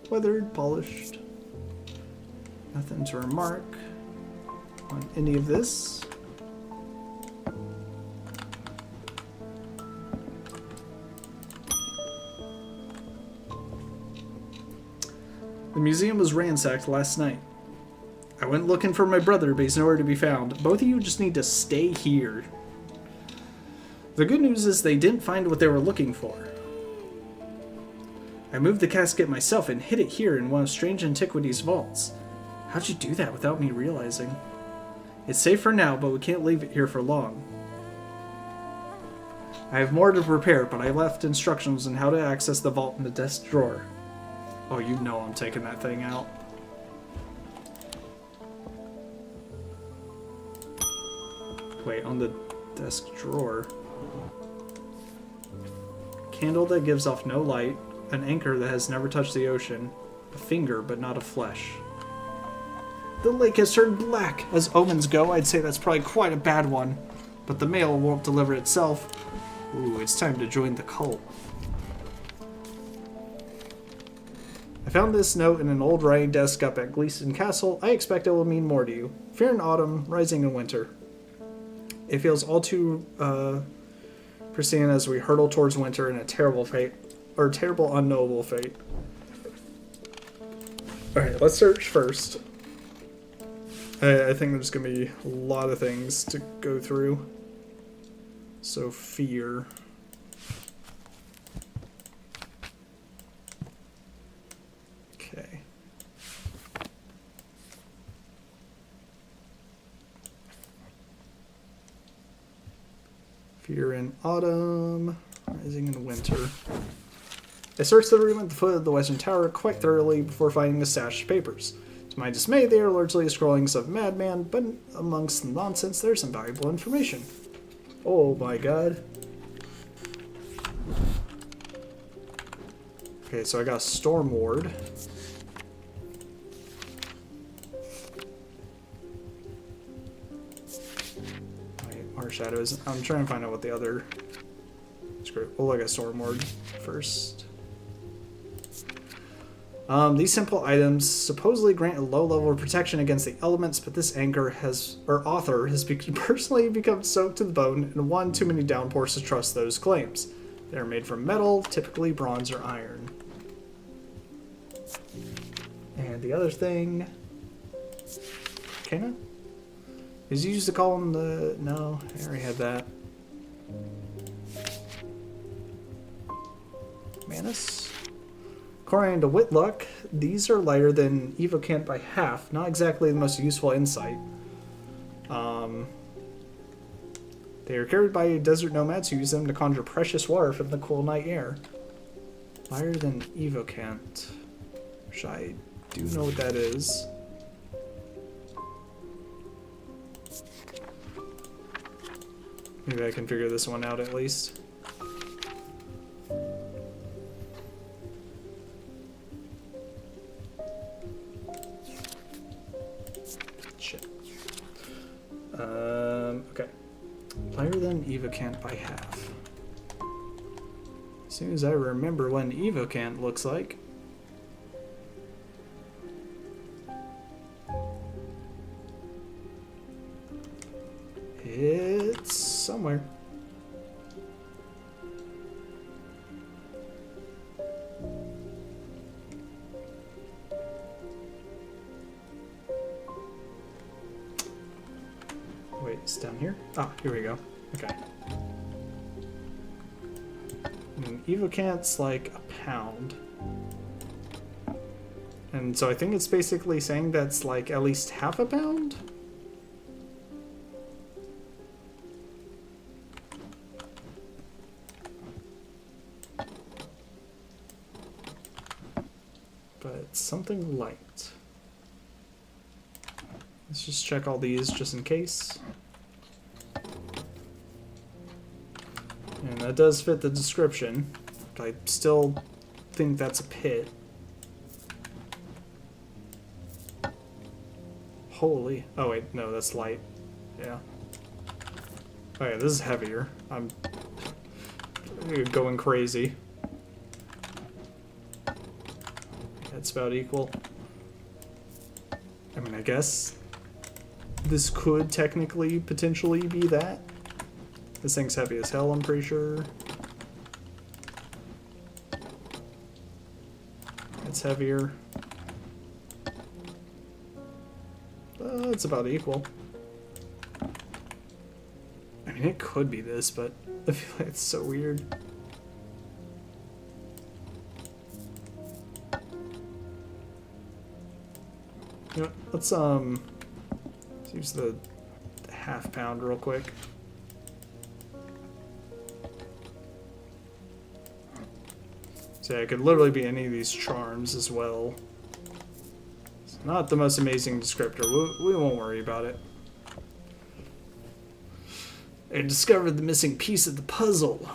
Speaker 1: weathered, polished. Nothing to remark on any of this. The museum was ransacked last night. I went looking for my brother, but he's nowhere to be found. Both of you just need to stay here. The good news is they didn't find what they were looking for. I moved the casket myself and hid it here in one of Strange Antiquities' vaults. How'd you do that without me realizing? It's safe for now, but we can't leave it here for long. I have more to prepare, but I left instructions on how to access the vault in the desk drawer. Oh, you know I'm taking that thing out. Wait, on the desk drawer. Candle that gives off no light, an anchor that has never touched the ocean, a finger but not a flesh. The lake has turned black. As omens go, I'd say that's probably quite a bad one. But the mail won't deliver itself. Ooh, it's time to join the cult. I found this note in an old writing desk up at Gleeson Castle. I expect it will mean more to you. Fear in autumn, rising in winter. It feels all too pristine as we hurtle towards winter and a terrible fate, or terrible unknowable fate. Alright, let's search first. I think there's going to be a lot of things to go through. So, fear. Okay. Fear in autumn, rising in winter. I searched the room at the foot of the Western Tower quite thoroughly before finding the stashed papers. To my dismay, they are largely scrawlings of madman, but amongst the nonsense, there's some valuable information. Oh my god. Okay, so I got a Storm Ward. Our shadows. I'm trying to find out what the other... Screw it. We'll look at Storm Ward first. These simple items supposedly grant a low level of protection against the elements, but this author has personally become soaked to the bone and won too many downpours to trust those claims. They are made from metal, typically bronze or iron. And the other thing... Arcana? Is used to call them the... No, I already had that. Manus. According to Whitlock, these are lighter than Evocant by half. Not exactly the most useful insight. They are carried by desert nomads who use them to conjure precious water from the cool night air. Lighter than Evocant. Which I do know what that is. Maybe I can figure this one out at least. Shit. Okay. Lighter than Evocant by half. As soon as I remember what an Evocant looks like. It's somewhere. Wait, it's down here? Ah, here we go. Okay. And Evocant's like a pound. And so I think it's basically saying that's like at least half a pound? But something light. Let's just check all these just in case. And that does fit the description. But I still think that's a pit. Holy. Oh wait, no, that's light. Yeah. Oh yeah, this is heavier. I'm going crazy. That's about equal. I mean, I guess this could technically, potentially be that. This thing's heavy as hell, I'm pretty sure. It's heavier. It's about equal. I mean, it could be this, but I feel like it's so weird. You know, let's use the half pound real quick. So yeah, it could literally be any of these charms as well. It's not the most amazing descriptor. We won't worry about it. I discovered the missing piece of the puzzle.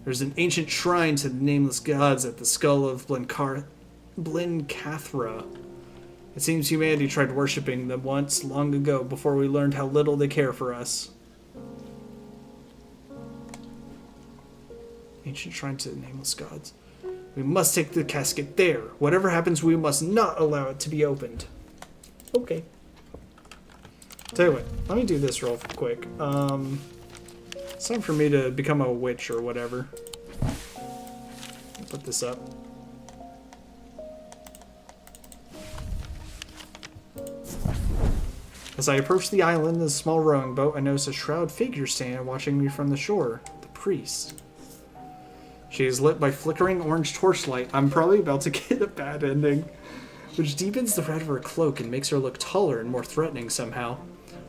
Speaker 1: There's an ancient shrine to the nameless gods at the skull of Blencathra. It seems humanity tried worshipping them once, long ago, before we learned how little they care for us. Ancient shrine to the nameless gods. We must take the casket there. Whatever happens, we must not allow it to be opened. Okay. Tell you what, let me do this real quick. It's time for me to become a witch or whatever. Put this up. As I approach the island in a small rowing boat, I notice a shrouded figure standing watching me from the shore. The priest. She is lit by flickering orange torchlight. I'm probably about to get a bad ending, which deepens the red of her cloak and makes her look taller and more threatening somehow.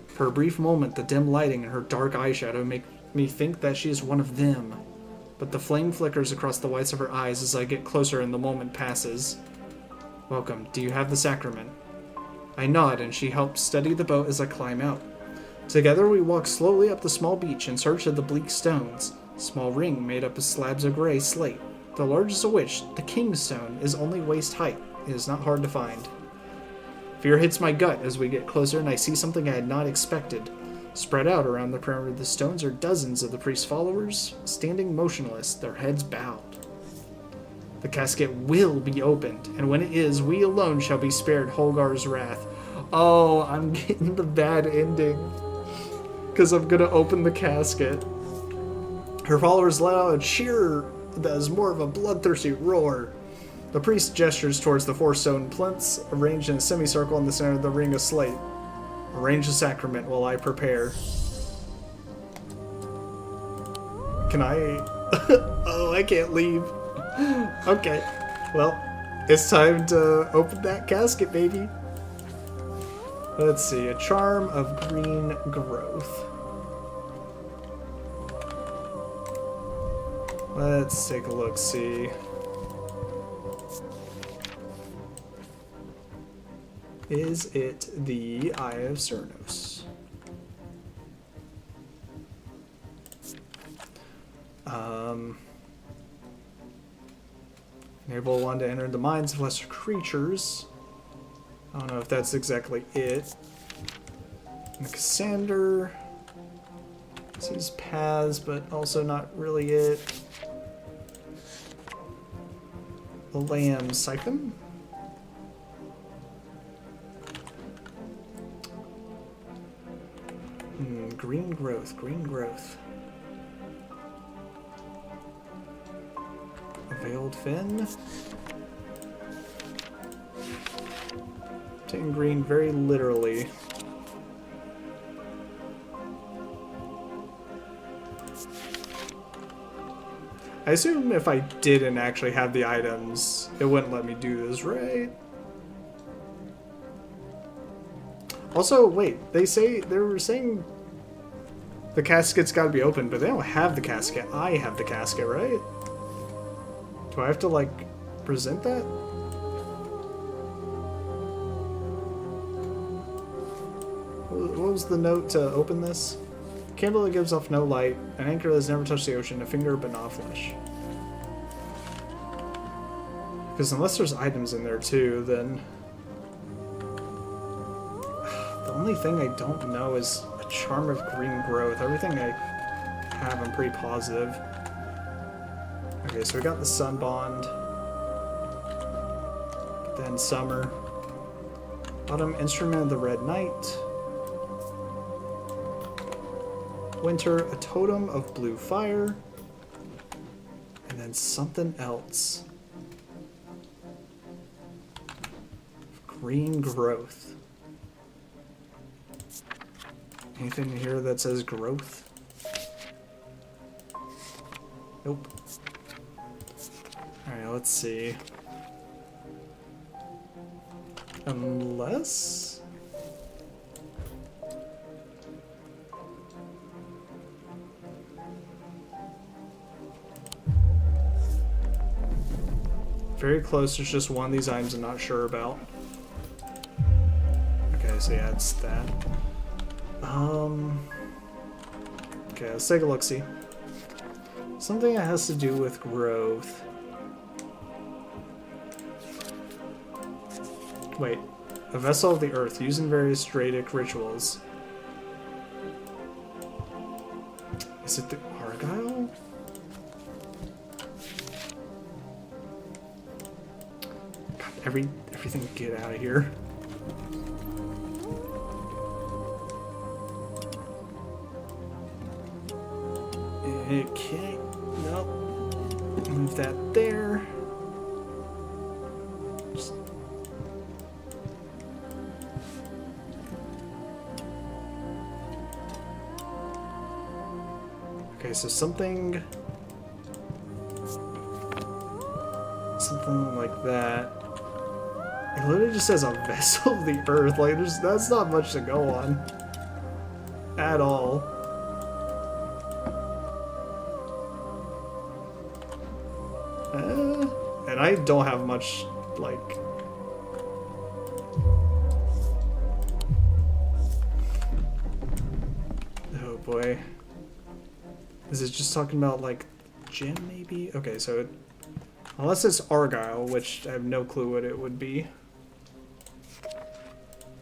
Speaker 1: For a brief moment, the dim lighting and her dark eyeshadow make me think that she is one of them. But the flame flickers across the whites of her eyes as I get closer and the moment passes. Welcome. Do you have the sacrament? I nod, and she helps steady the boat as I climb out. Together we walk slowly up the small beach in search of the bleak stones. A small ring made up of slabs of gray slate, the largest of which, the King's Stone, is only waist height. It is not hard to find. Fear hits my gut as we get closer and I see something I had not expected. Spread out around the perimeter of the stones are dozens of the priest's followers, standing motionless, their heads bowed. The casket will be opened, and when it is, we alone shall be spared Holgar's wrath. Oh, I'm getting the bad ending. Because I'm going to open the casket. Her followers let out a cheer that is more of a bloodthirsty roar. The priest gestures towards the four stone plinths, arranged in a semicircle in the center of the ring of slate. Arrange the sacrament while I prepare. Can I... Oh, I can't leave. Okay. Well, it's time to open that casket, baby. Let's see. A charm of green growth. Let's take a look, see. Is it the Eye of Cernos? Enable one to enter the minds of lesser creatures. I don't know if that's exactly it. And the Cassander sees paths, but also not really it. The Lamb Siphon. Green growth, green growth. A Veiled Fin. Taking green very literally. I assume if I didn't actually have the items, it wouldn't let me do this, right? Also, wait, they were saying the casket's gotta be open, but they don't have the casket. I have the casket, right? Do I have to, like, present that? What was the note to open this? Candle that gives off no light, an anchor that has never touched the ocean, a finger but not flesh. Because unless there's items in there too, then... The only thing I don't know is a charm of green growth. Everything I have, I'm pretty positive. Okay, so we got the Sun Bond. Then Summer. Autumn, Instrument of the Red Knight. Winter, a Totem of Blue Fire. And then something else. Green growth. Anything here that says growth? Nope. Alright, let's see. Unless... Very close, there's just one of these items I'm not sure about. Okay, so yeah, it's that. Okay, let's take a look-see. Something that has to do with growth. Wait. A vessel of the earth, used in various Dradic rituals. Is it the Argyle? God, everything get out of here. Okay, nope. Move that there. Just... Okay, so something like that. It literally just says a vessel of the earth. Like, that's not much to go on at all. And I don't have much, like... Oh boy. Is it just talking about, like, gin, maybe? Okay, so it... Unless it's Argyle, which I have no clue what it would be.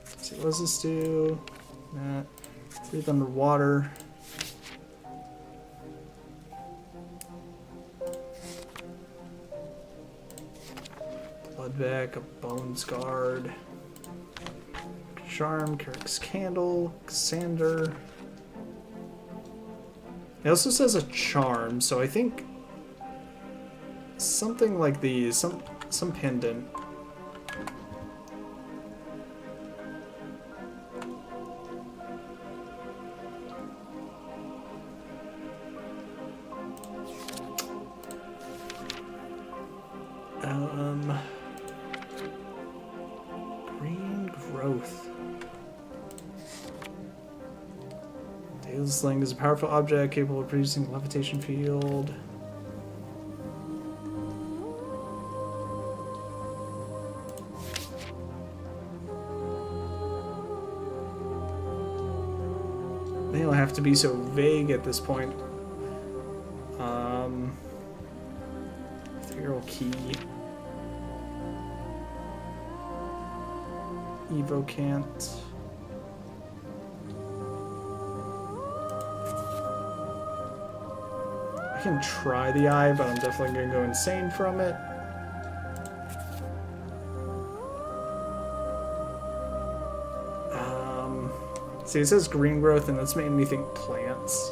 Speaker 1: Let's see, what does this do? That. Breathe underwater. Bloodback, a Bones Guard. Charm, Carrick's Candle, Cassander. It also says a charm, so I think something like these, some pendant. This sling is a powerful object capable of producing a levitation field. They don't have to be so vague at this point. Ethereal key. Evocant. I can try the eye, but I'm definitely going to go insane from it. See, it says green growth, and that's making me think plants.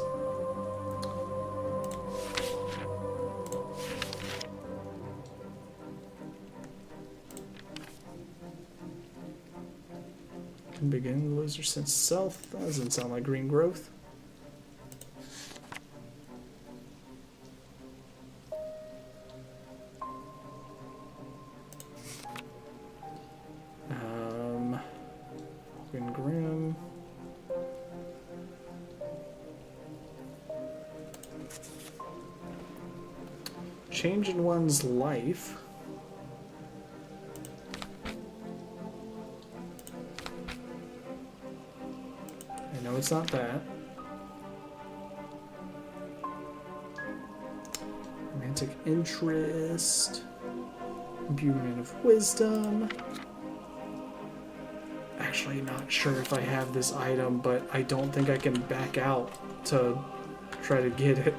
Speaker 1: Can begin to lose your sense of self. That doesn't sound like green growth. Green Grim. Change in one's life. I know it's not that. Romantic interest. Imbuement of wisdom. Actually not sure if I have this item, but I don't think I can back out to try to get it.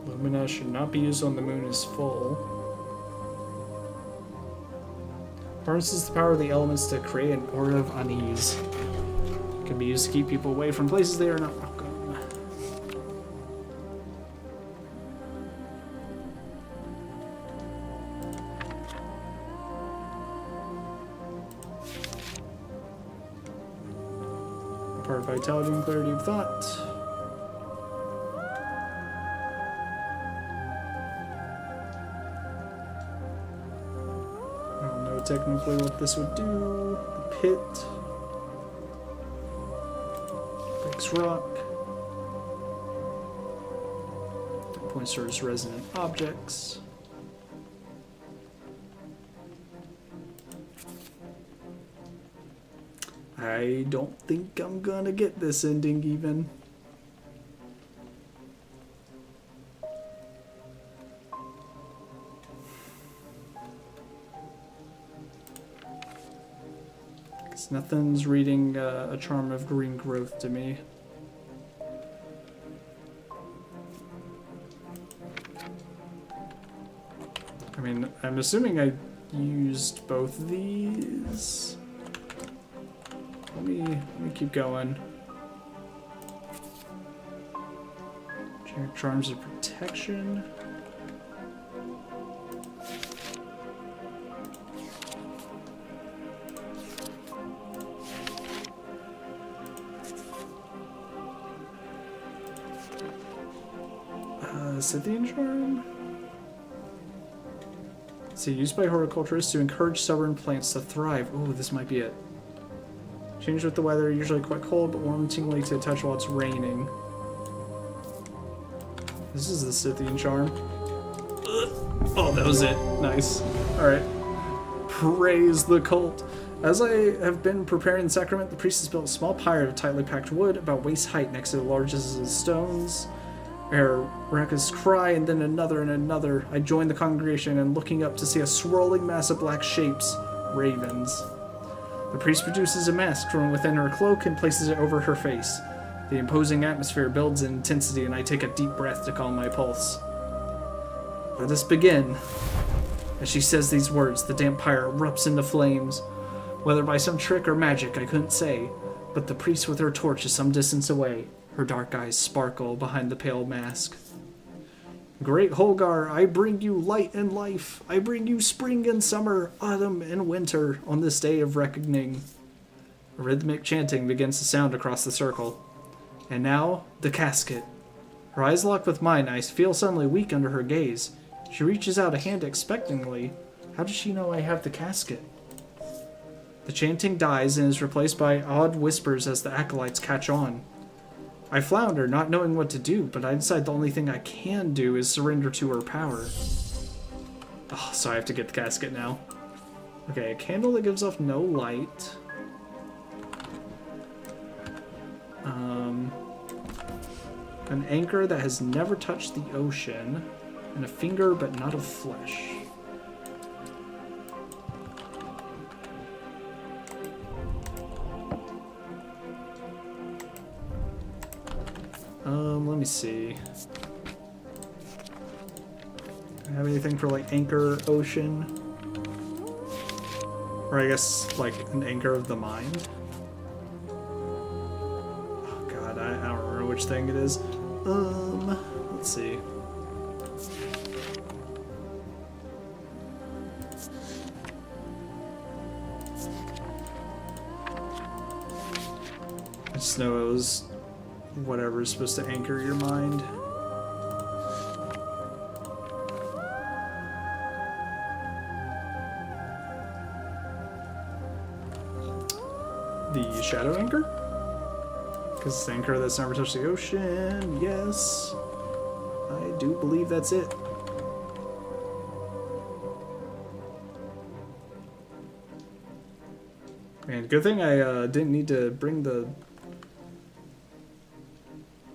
Speaker 1: Lumina should not be used when the moon is full. Harnesses the power of the elements to create an aura of unease. Can be used to keep people away from places they are not welcome. Part of vitality and clarity of thought. I don't know technically what this would do. The pit. Breaks rock. Points towards resonant objects. I don't think I'm gonna get this ending even. Because nothing's reading a charm of green growth to me. I mean, I'm assuming I used both of these. Let me keep going. Generic charms of protection. Scythian charm. So used by horticulturists to encourage stubborn plants to thrive. Ooh, this might be it. Change with the weather, usually quite cold, but warm and tingly to the touch while it's raining. This is the Scythian charm. Oh, that was it. Nice. Alright. Praise the cult. As I have been preparing the sacrament, the priest has built a small pyre of tightly packed wood, about waist height, next to the largest of the stones. Raka's cry, and then another and another. I joined the congregation, and looking up to see a swirling mass of black shapes. Ravens. The priest produces a mask from within her cloak and places it over her face. The imposing atmosphere builds in intensity, and I take a deep breath to calm my pulse. Let us begin. As she says these words, the damp pyre erupts into flames. Whether by some trick or magic, I couldn't say, but the priest with her torch is some distance away. Her dark eyes sparkle behind the pale mask. Great Holgar, I bring you light and life. I bring you spring and summer, autumn and winter on this day of reckoning. A rhythmic chanting begins to sound across the circle. And now, the casket. Her eyes lock with mine. I feel suddenly weak under her gaze. She reaches out a hand expectantly. How does she know I have the casket? The chanting dies and is replaced by odd whispers as the acolytes catch on. I flounder, not knowing what to do, but I decide the only thing I can do is surrender to her power. Oh, so I have to get the casket now. Okay, a candle that gives off no light. An anchor that has never touched the ocean. And a finger, but not of flesh. Let me see. Do I have anything for, like, anchor ocean? Or I guess, like, an anchor of the mind? Oh god, I don't remember which thing it is. Let's see. I just know it was whatever is supposed to anchor your mind. The shadow anchor? Because it's the anchor that's never touched the ocean. Yes. I do believe that's it. Man, good thing I didn't need to bring the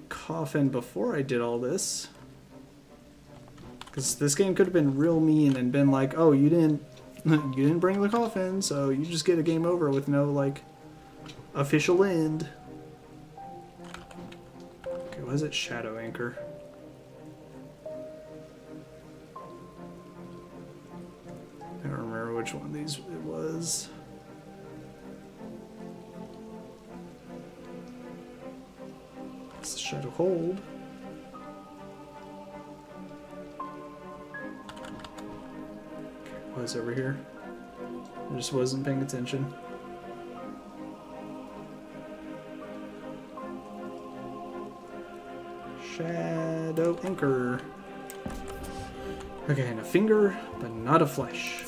Speaker 1: coffin before I did all this. Because this game could have been real mean and been like, oh, you didn't bring the coffin, so you just get a game over with no, like, official end. Okay, what is it? Shadow anchor. I don't remember which one of these it was. It's the shadow hold. Okay, what is over here? I just wasn't paying attention. Shadow anchor. Okay, and a finger, but not a flesh.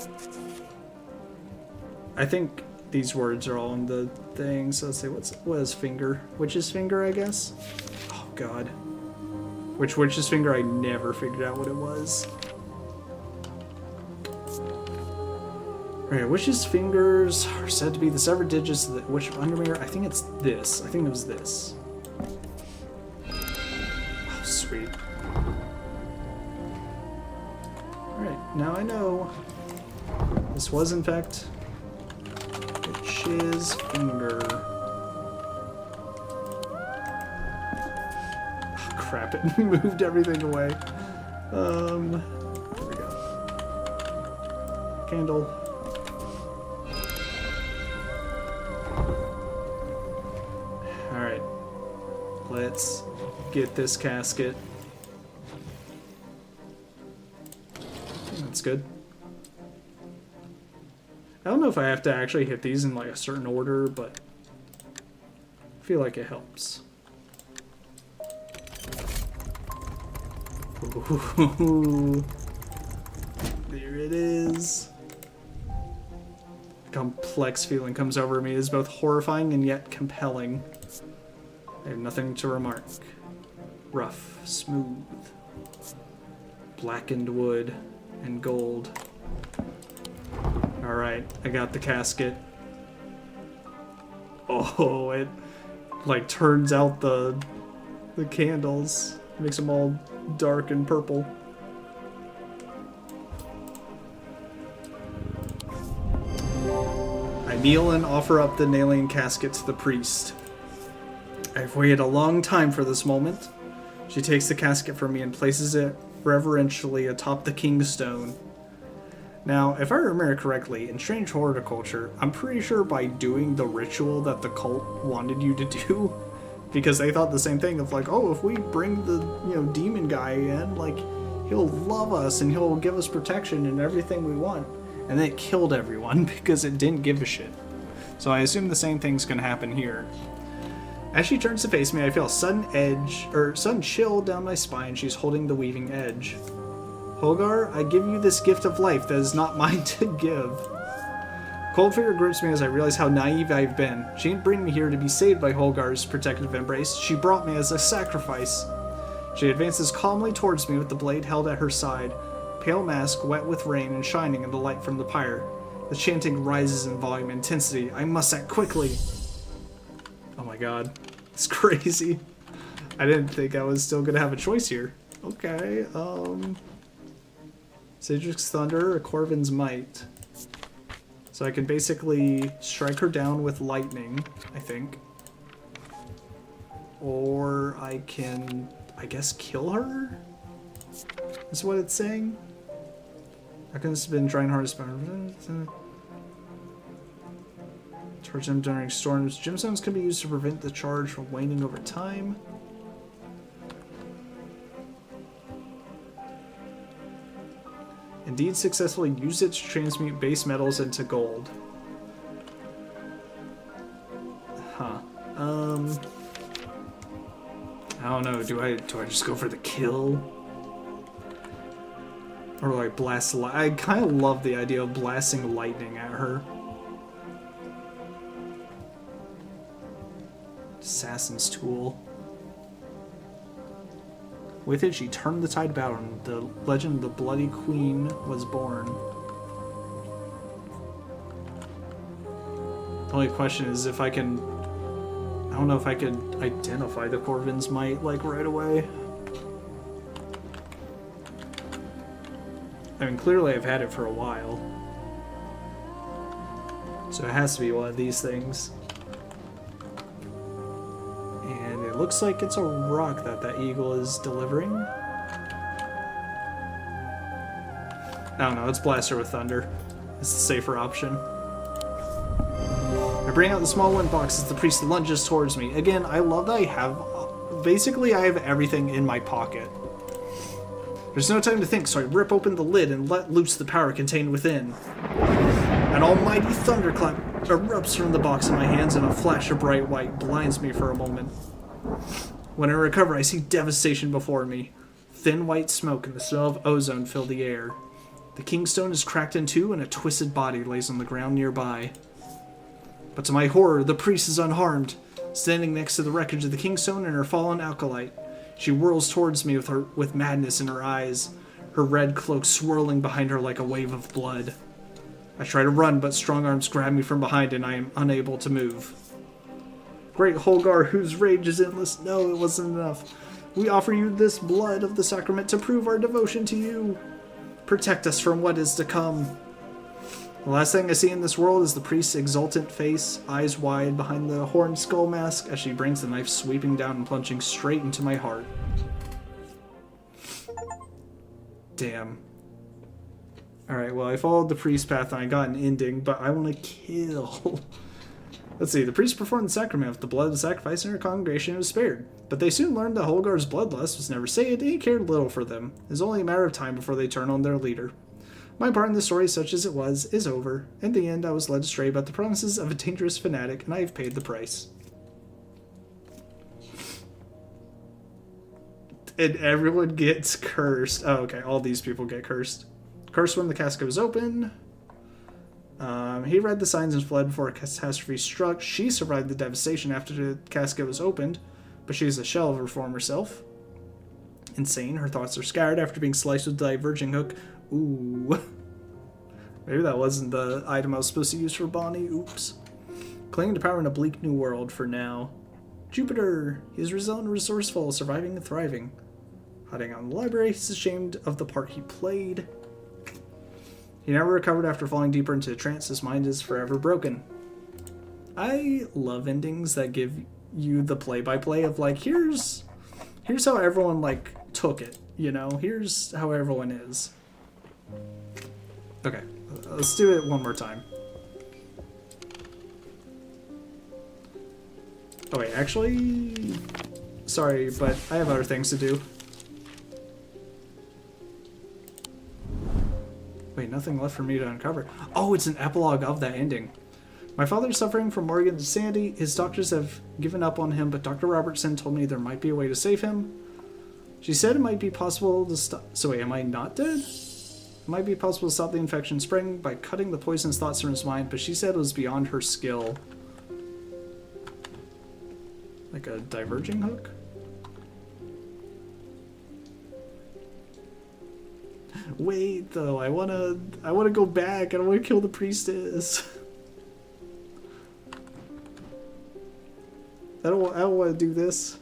Speaker 1: I think these words are all in the thing, so let's see, what is finger? Witch's finger, I guess? Oh god. Which witch's finger? I never figured out what it was. Alright, witch's fingers are said to be the severed digits of the witch of Undermere. I think it's this. I think it was this. Oh, sweet. Alright, now I know. This was, in fact, witch's finger. Oh, crap, it moved everything away. Here we go. Candle. Alright. Let's get this casket. That's good. I don't know if I have to actually hit these in like a certain order, but I feel like it helps. Ooh. There it is. Complex feeling comes over me. It is both horrifying and yet compelling. I have nothing to remark. Rough, smooth, blackened wood, and gold. Alright, I got the casket. Oh, it like turns out the candles. Makes them all dark and purple. I kneel and offer up the nailing casket to the priest. I've waited a long time for this moment. She takes the casket from me and places it reverentially atop the king's stone. Now, if I remember correctly, in Strange Horticulture, I'm pretty sure by doing the ritual that the cult wanted you to do, because they thought the same thing of like, oh, if we bring the, demon guy in, like, he'll love us and he'll give us protection and everything we want. And then it killed everyone because it didn't give a shit. So I assume the same thing's gonna happen here. As she turns to face me, I feel a sudden chill down my spine. She's holding the weaving edge. Holgar, I give you this gift of life that is not mine to give. Cold fear grips me as I realize how naive I've been. She didn't bring me here to be saved by Holgar's protective embrace. She brought me as a sacrifice. She advances calmly towards me with the blade held at her side. Pale mask, wet with rain and shining in the light from the pyre. The chanting rises in volume and intensity. I must act quickly. Oh my god. It's crazy. I didn't think I was still gonna have a choice here. Okay, Cedric's Thunder or Corvin's Might. So I could basically strike her down with lightning, I think. Or I can, I guess, kill her? Is what it's saying? Darkness has been drying hardest Charge them during storms. Gemstones can be used to prevent the charge from waning over time. Indeed, successfully use it to transmute base metals into gold. Huh. I don't know. Do I just go for the kill? Or do I blast I kind of love the idea of blasting lightning at her. Assassin's Tool. With it, she turned the tide about, and the legend of the Bloody Queen was born. The only question is if I can... I don't know if I could identify the Corvin's Might, like, right away. I mean, clearly I've had it for a while. So it has to be one of these things. And it looks like it's a rock that eagle is delivering. I don't know, let's blast her with thunder. It's the safer option. I bring out the small wind box as the priest lunges towards me. Again, I love that I have... Basically, I have everything in my pocket. There's no time to think, so I rip open the lid and let loose the power contained within. An almighty thunderclap erupts from the box in my hands, and a flash of bright white blinds me for a moment. When I recover, I see devastation before me. Thin white smoke and the smell of ozone fill the air. The kingstone is cracked in two, and a twisted body lays on the ground nearby. But to my horror, the priest is unharmed, standing next to the wreckage of the kingstone and her fallen acolyte. She whirls towards me with madness in her eyes, her red cloak swirling behind her like a wave of blood. I try to run, but strong arms grab me from behind and I am unable to move. Great Holgar, whose rage is endless. No, it wasn't enough. We offer you this blood of the sacrament to prove our devotion to you. Protect us from what is to come. The last thing I see in this world is the priest's exultant face, eyes wide behind the horned skull mask as she brings the knife sweeping down and plunging straight into my heart. Damn. Alright, well, I followed the priest's path and I got an ending, but I want to kill. Let's see, the priest performed the sacrament with the blood of the sacrifice and her congregation was spared. But they soon learned that Holgar's bloodlust was never sated and he cared little for them. It was only a matter of time before they turned on their leader. My part in the story, such as it was, is over. In the end, I was led astray by the promises of a dangerous fanatic, and I have paid the price. And everyone gets cursed. Oh, okay, all these people get cursed. Cursed when the casket was open. He read the signs and fled before a catastrophe struck. She survived the devastation after the casket was opened, but she's a shell of her former self. Insane, her thoughts are scattered after being sliced with a diverging hook. Ooh. Maybe that wasn't the item I was supposed to use for Bonnie. Oops. Clinging to power in a bleak new world for now. Jupiter. He is resilient and resourceful, surviving and thriving. Hiding out in the library, he's ashamed of the part he played. He never recovered after falling deeper into a trance. His mind is forever broken. I love endings that give you the play-by-play of, like, here's how everyone, like, took it, you know? Here's how everyone is. Okay, let's do it one more time. Oh wait, actually... Sorry, but I have other things to do. Wait, nothing left for me to uncover. Oh, it's an epilogue of that ending. My father is suffering from Morgan's insanity. His doctors have given up on him, but Dr. Robertson told me there might be a way to save him. She said it might be possible to stop... So wait, am I not dead? It might be possible to stop the infection spreading by cutting the poisonous thoughts from his mind, but she said it was beyond her skill. Like a diverging hook? Wait, though, I wanna go back. I don't wanna kill the priestess. I don't wanna do this.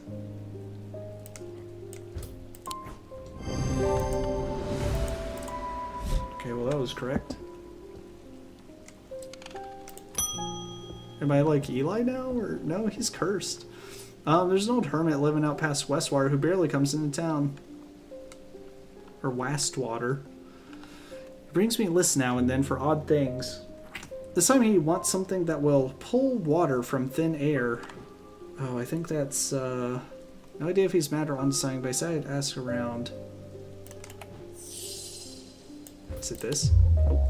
Speaker 1: Okay, well that was correct. Am I like Eli now, or no? He's cursed. There's an old hermit living out past Westwater who barely comes into town. Or Wastwater. He brings me lists now and then for odd things. This time he wants something that will pull water from thin air. Oh, I think that's, no idea if he's mad or undecided, but I said I'd ask around. Is it this? Oh.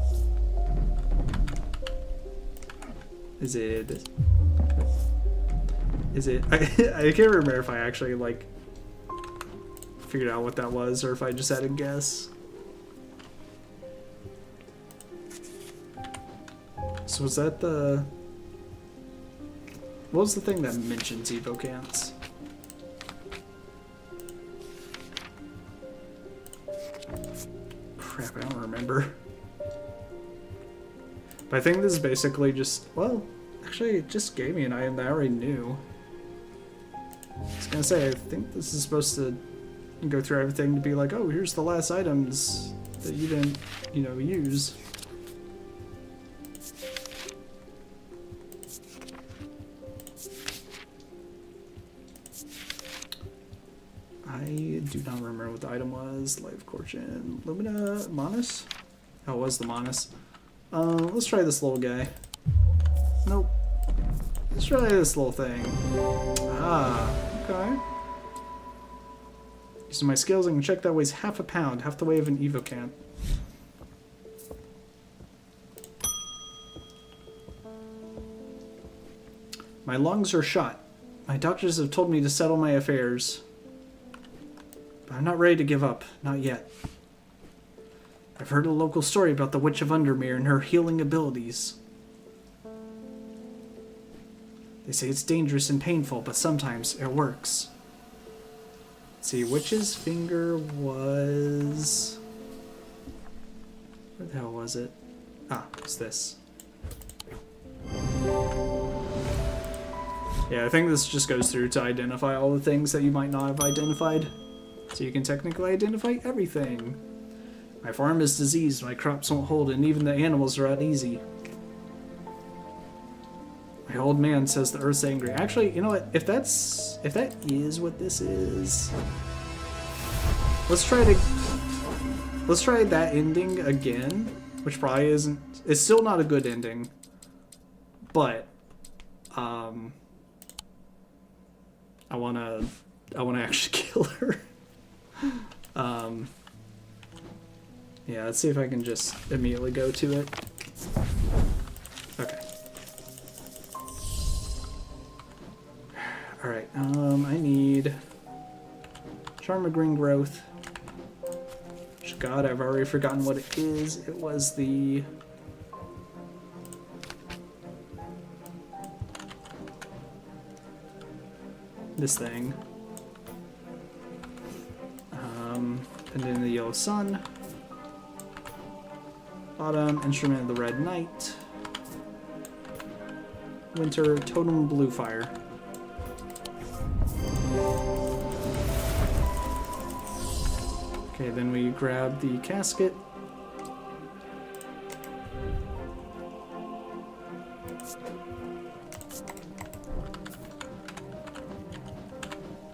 Speaker 1: Is it this? Is it? I can't remember if I actually, like, figured out what that was or if I just had a guess. So was that the... What was the thing that mentions evocants? Crap, I don't remember. But I think this is basically just... Well, actually it just gave me an item that I already knew. I was gonna say, I think this is supposed to go through everything to be like, oh, here's the last items that you didn't, you know, use. I do not remember what the item was. Life Corchin. Lumina Manus? Oh, it was the Manus. Let's try this little guy. Nope. Let's try this little thing. Ah, okay. Using my skills, I can check that weighs half a pound, half the weight of an evocant. My lungs are shot. My doctors have told me to settle my affairs. But I'm not ready to give up. Not yet. I've heard a local story about the Witch of Undermere and her healing abilities. They say it's dangerous and painful, but sometimes it works. Let's see, Witch's finger was... Where the hell was it? Ah, it's this. Yeah, I think this just goes through to identify all the things that you might not have identified. So you can technically identify everything. My farm is diseased, my crops won't hold, and even the animals are uneasy. My old man says the earth's angry. Actually, you know what? If that is what this is, let's try that ending again, which probably isn't. It's still not a good ending, but I wanna actually kill her. Yeah, let's see if I can just immediately go to it. Okay. Alright, I need Charm of Green Growth. Which, God, I've already forgotten what it is. It was the... this thing. And then the Yellow Sun. Autumn, Instrument of the Red Knight. Winter, Totem Blue Fire. Okay, then we grab the casket.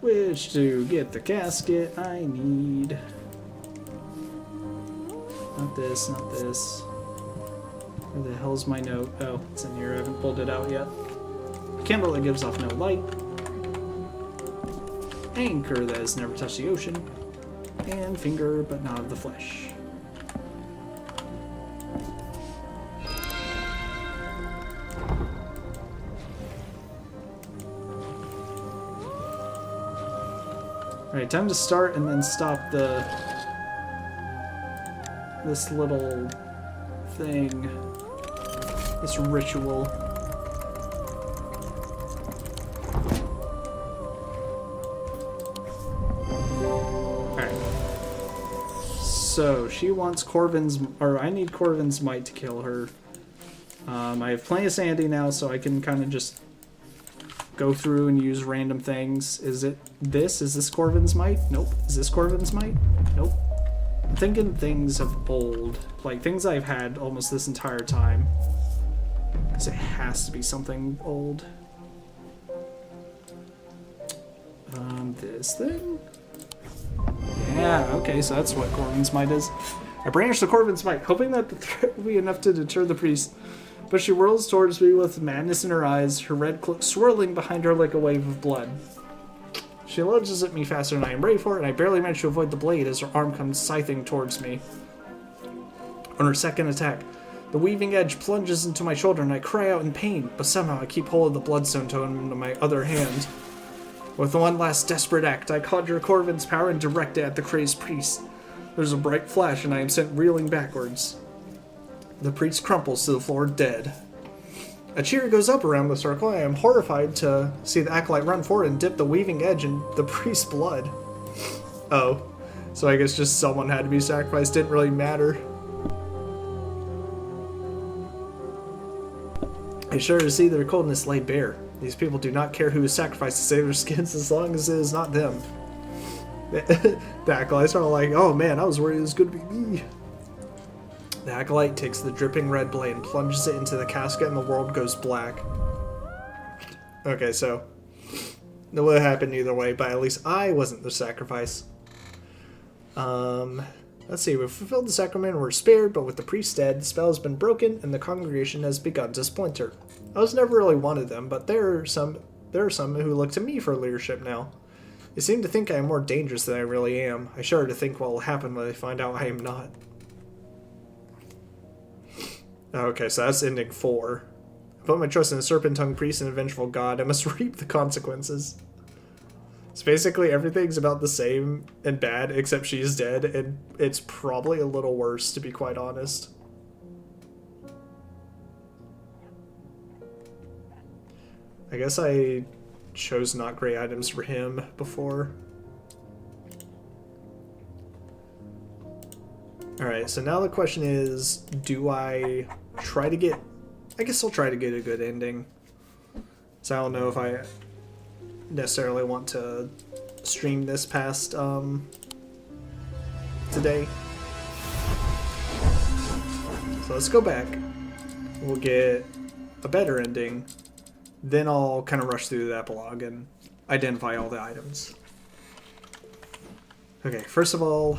Speaker 1: Which, to get the casket, I need... Not this, not this. Where the hell's my note? Oh, it's in here. I haven't pulled it out yet. Candle that gives off no light. Anchor that has never touched the ocean. And finger, but not of the flesh. Alright, time to start and then stop this little thing. This ritual. Alright. So, she wants Corvin's... Or, I need Corvin's might to kill her. I have plenty of sandy now, so I can kind of just go through and use random things. Is it this? Is this Corvin's might? Nope. Is this Corvin's might? Nope. I'm thinking things of old. Like, things I've had almost this entire time. Because it has to be something old. This thing? Yeah, okay, so that's what Corvin's might is. I brandished the Corvin's might, hoping that the threat would be enough to deter the priest. But she whirls towards me with madness in her eyes, her red cloak swirling behind her like a wave of blood. She lunges at me faster than I am ready for it, and I barely manage to avoid the blade as her arm comes scything towards me. On her second attack, the weaving edge plunges into my shoulder and I cry out in pain, but somehow I keep hold of the bloodstone tome in my other hand. With one last desperate act, I conjure Corvin's power and direct it at the crazed priest. There's a bright flash and I am sent reeling backwards. The priest crumples to the floor dead. A cheer goes up around the circle. I am horrified to see the acolyte run forward and dip the weaving edge in the priest's blood. Oh, so I guess just someone had to be sacrificed. Didn't really matter. I shudder to see their coldness laid bare. These people do not care who is sacrificed to save their skins as long as it is not them. The acolytes are like, oh man, I was worried it was going to be me. The acolyte takes the dripping red blade and plunges it into the casket and the world goes black. Okay, so it would have happened either way, but at least I wasn't the sacrifice. Let's see, we've fulfilled the sacrament and we're spared, but with the priest dead, the spell has been broken and the congregation has begun to splinter. I was never really one of them, but there are some who look to me for leadership now. They seem to think I am more dangerous than I really am. I shudder to think what will happen when they find out I am not. Okay, so that's ending 4. I put my trust in a serpent-tongued priest and a vengeful god. I must reap the consequences. So basically everything's about the same and bad, except she's dead, and it's probably a little worse, to be quite honest. I guess I chose not great items for him before. Alright, so now the question is, do I try to get... I guess I'll try to get a good ending. So I don't know if I necessarily want to stream this past today. So let's go back. We'll get a better ending. Then I'll kind of rush through the epilogue and identify all the items. Okay, first of all...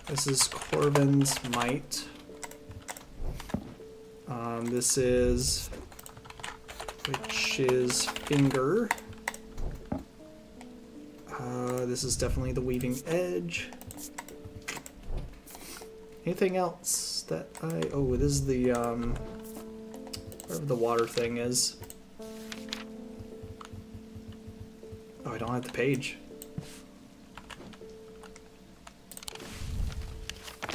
Speaker 1: This is Corvin's might. This is Witch's finger. This is definitely the weaving edge. Anything else that I... Oh, this is the, whatever the water thing is. Oh, I don't have the page.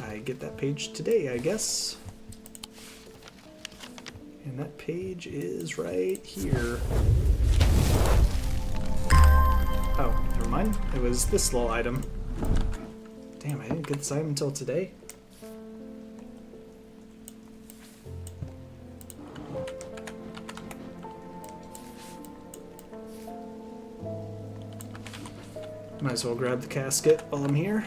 Speaker 1: I get that page today, I guess. And that page is right here. Oh, never mind. It was this little item. Damn, I didn't get this item until today. Might as well grab the casket while I'm here.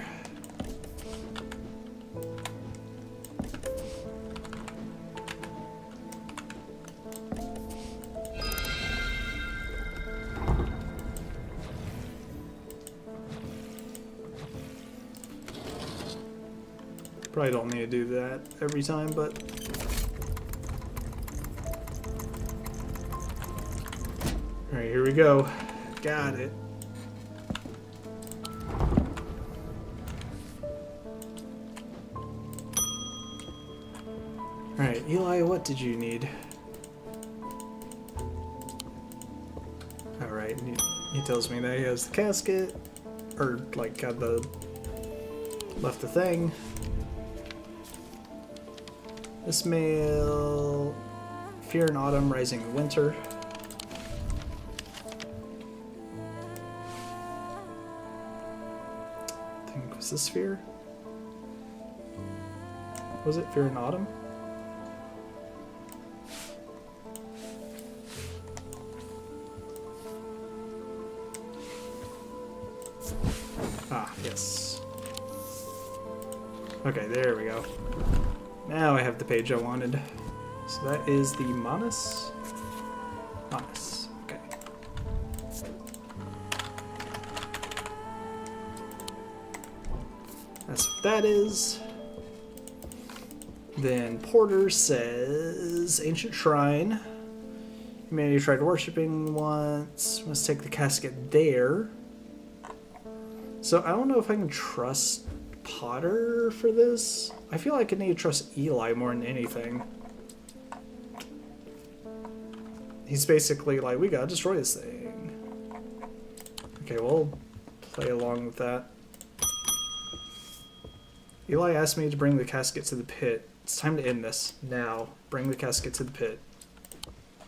Speaker 1: Probably don't need to do that every time, but... Alright, here we go. Got it. Alright, Eli, what did you need? Alright, He tells me that he has the casket, or like got the left the thing. This mail, fear in autumn, rising in winter. I think was this fear? Was it fear in autumn? Ah, yes. Okay, there we go. Now I have the page I wanted. So that is the Manus? Manus, okay. That's what that is. Then Porter says, Ancient Shrine. Humanity tried worshipping once. Must take the casket there. So I don't know if I can trust Potter for this. I feel like I need to trust Eli more than anything. He's basically like, we gotta destroy this thing. Okay, we'll play along with that. Eli asked me to bring the casket to the pit. It's time to end this. Now, bring the casket to the pit.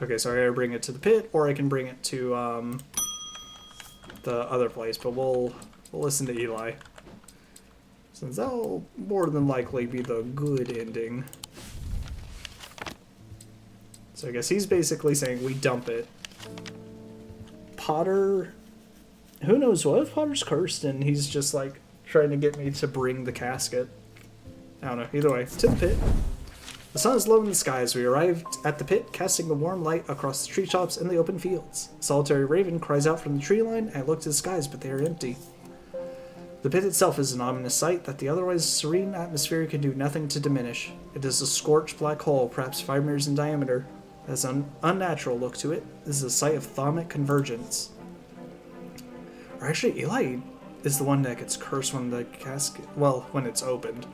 Speaker 1: Okay, so I gotta bring it to the pit, or I can bring it to the other place, but we'll listen to Eli. Since that'll more than likely be the good ending. So I guess he's basically saying we dump it. Potter... Who knows what if Potter's cursed and he's just like trying to get me to bring the casket. I don't know. Either way, to the pit. The sun is low in the sky as we arrived at the pit, casting the warm light across the treetops and the open fields. A solitary raven cries out from the tree line. I look to the skies, but they are empty. The pit itself is an ominous sight that the otherwise serene atmosphere can do nothing to diminish. It is a scorched black hole, perhaps 5 meters in diameter. It has an unnatural look to it. This is a site of thaumic convergence. Or actually, Eli is the one that gets cursed when the casket... well, when it's opened.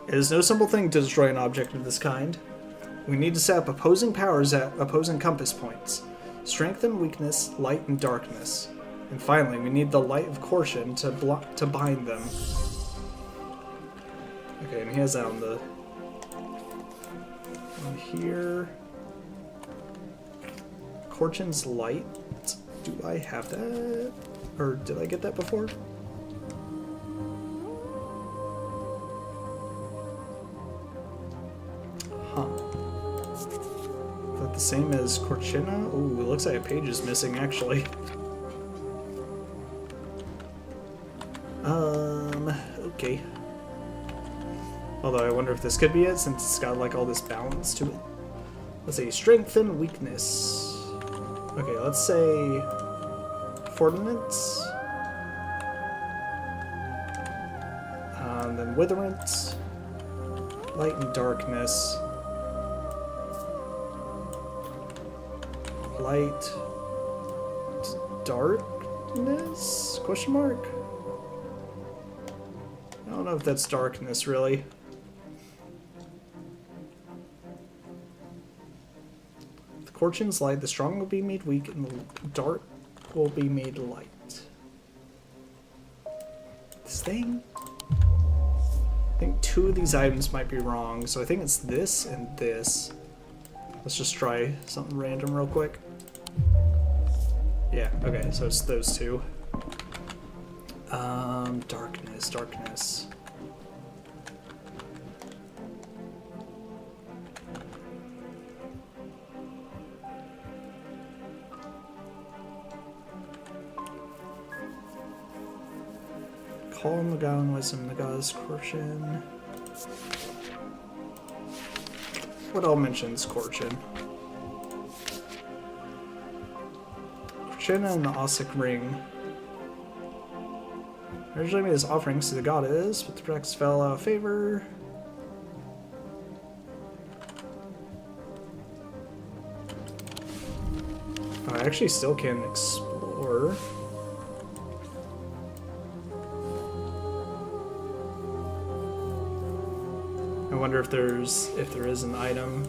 Speaker 1: It is no simple thing to destroy an object of this kind. We need to set up opposing powers at opposing compass points. Strength and weakness, light and darkness. And finally, we need the light of Korshin to bind them. Okay, and he has that on the... on here... Korshin's light. Do I have that? Or did I get that before? Huh. Is that the same as Korchina? Ooh, it looks like a page is missing, actually. Okay. Although I wonder if this could be it, since it's got like all this balance to it. Let's say strength and weakness. Okay, let's say Fortinance. Then Witherance. Light and darkness. Light. Darkness? Question mark? I don't know if that's darkness, really. The Korchin's light, the strong will be made weak, and the dark will be made light. This thing? I think 2 of these items might be wrong, so I think it's this and this. Let's just try something random real quick. Yeah, okay, so it's those 2. Darkness. Call on the god and wisdom, the goddess Korshin. What all mentions Korshin? Korshin and the Osik ring. Originally made as offerings to the goddess, but the practice fell out of favor. Oh, I actually still can explore. I wonder if there is an item.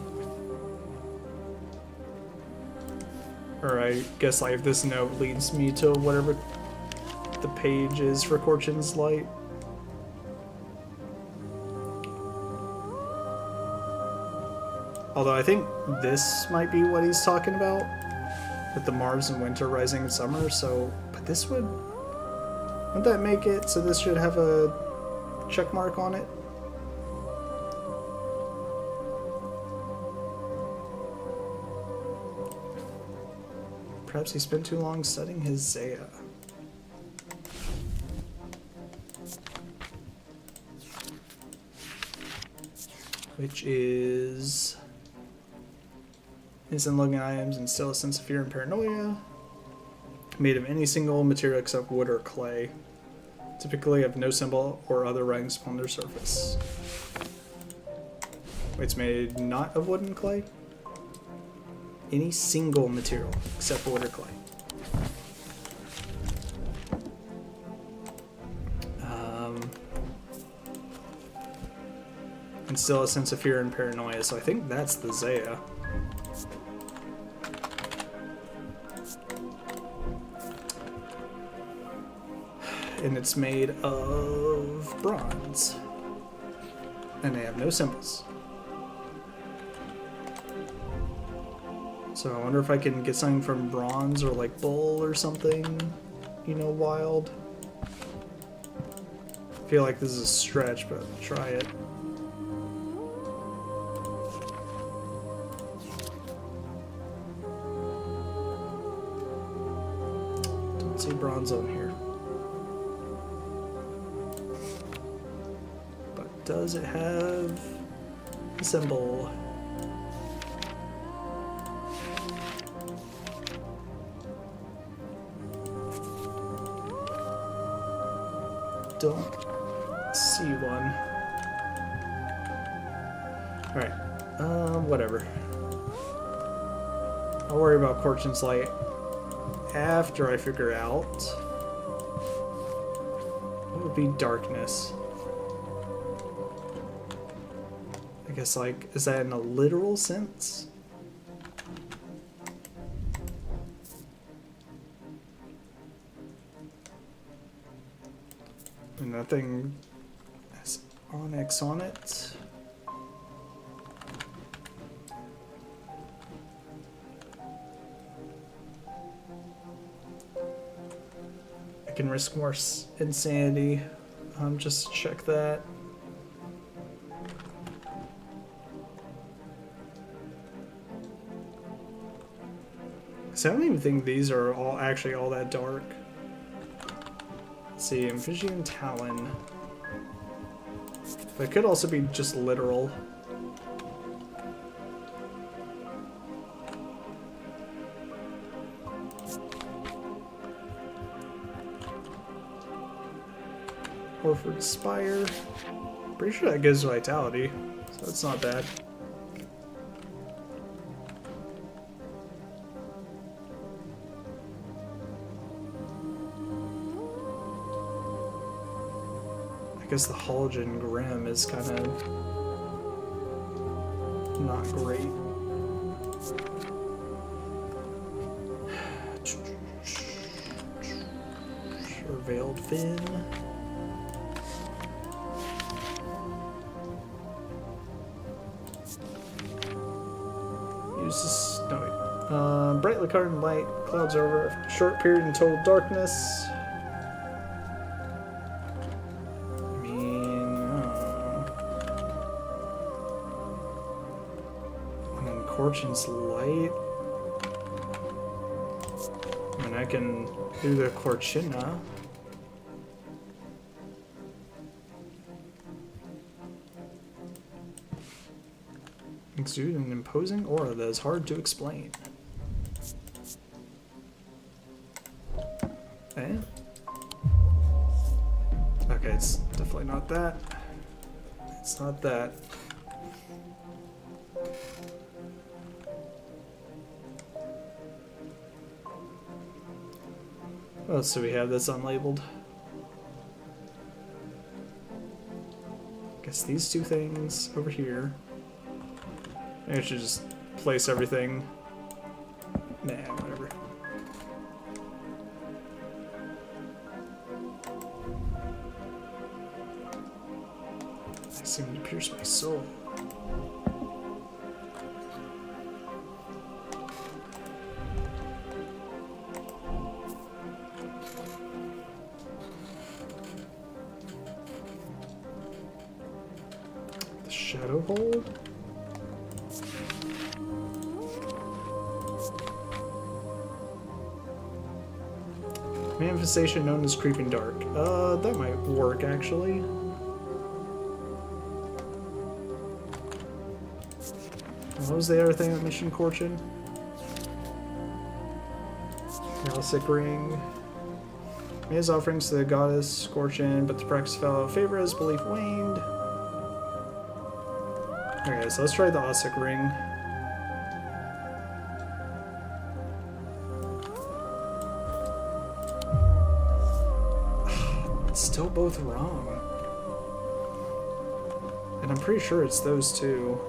Speaker 1: Or I guess like if this note leads me to whatever the page is for Korchin's Light. Although I think this might be what he's talking about with the Mars in winter, rising in summer. So, but this wouldn't that make it so this should have a check mark on it? Perhaps he spent too long studying his Zaya. Which is instant logging items instill a sense of fear and paranoia. Made of any single material except wood or clay. Typically have no symbol or other writings upon their surface. It's made not of wood and clay? Any single material except wood or clay. Instill a sense of fear and paranoia, so I think that's the Zaya. And it's made of bronze. And they have no symbols. So I wonder if I can get something from bronze or like bull or something, you know, wild. I feel like this is a stretch, but I'll try it. Don't see bronze on here. But does it have a symbol? Don't see one. Alright, whatever. I'll worry about Korchin's Light after I figure out what would be darkness. I guess, like, is that in a literal sense? And that thing has onyx on it. I can risk more insanity. Just check that. Because I don't even think these are all actually all that dark. Let's see, Amphibian Talon. But it could also be just literal. Orford Spire. Pretty sure that gives vitality, so that's not bad. I guess the Halogen Grim is kind of not great. Sure, Veiled Fin. Use this. No, wait. Brightly colored light clouds over a short period in total darkness. Korchin's Light. I mean, I can do the Korchina. Exude an imposing aura that is hard to explain. Eh? Okay, it's definitely not that. It's not that. Oh, so we have this unlabeled. Guess these two things over here. Maybe I should just place everything. Nah, whatever. They seem to pierce my soul. The shadow hold? Manifestation known as Creeping Dark. That might work, actually. What was the other thing that Mission Corchin? Galicic Ring. Made his offerings to the goddess Scorchin, but the practice fell out of favor as belief waned. Okay, so let's try the Ossic Ring. Still both wrong. And I'm pretty sure it's those two.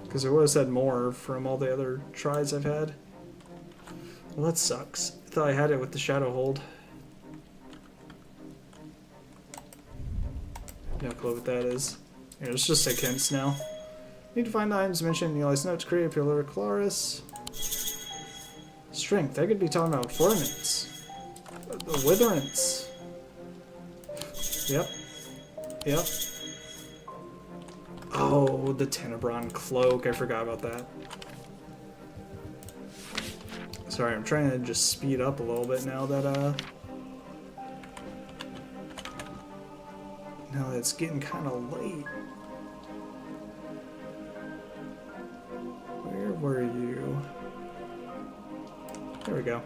Speaker 1: Because I would have said more from all the other tries I've had. Well, that sucks. I thought I had it with the Shadow Hold. No clue what that is. Here, let's just say hints now. Need to find the items mentioned in Eli's notes. Create a Pillar Claris. Strength. I could be talking about Formants. The Witherance. Yep. Yep. Oh, the Tenebron Cloak. I forgot about that. Sorry, I'm trying to just speed up a little bit now that, now that it's getting kind of late. Where were you? There we go.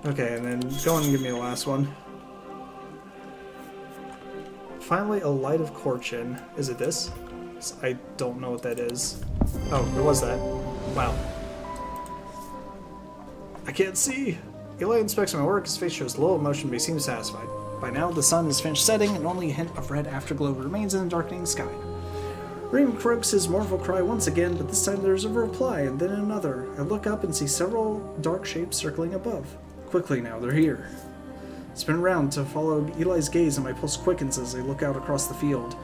Speaker 1: Okay, and then go on and give me the last one. Finally, a Light of Corchin. Is it this? I don't know what that is. Oh, it was that. Wow. I can't see! Eli inspects my work. His face shows low emotion, but he seems satisfied. By now, the sun is finished setting, and only a hint of red afterglow remains in the darkening sky. Raymond croaks his mournful cry once again, but this time there's a reply, and then another. I look up and see several dark shapes circling above. Quickly now, they're here. Spin around to follow Eli's gaze, and my pulse quickens as I look out across the field.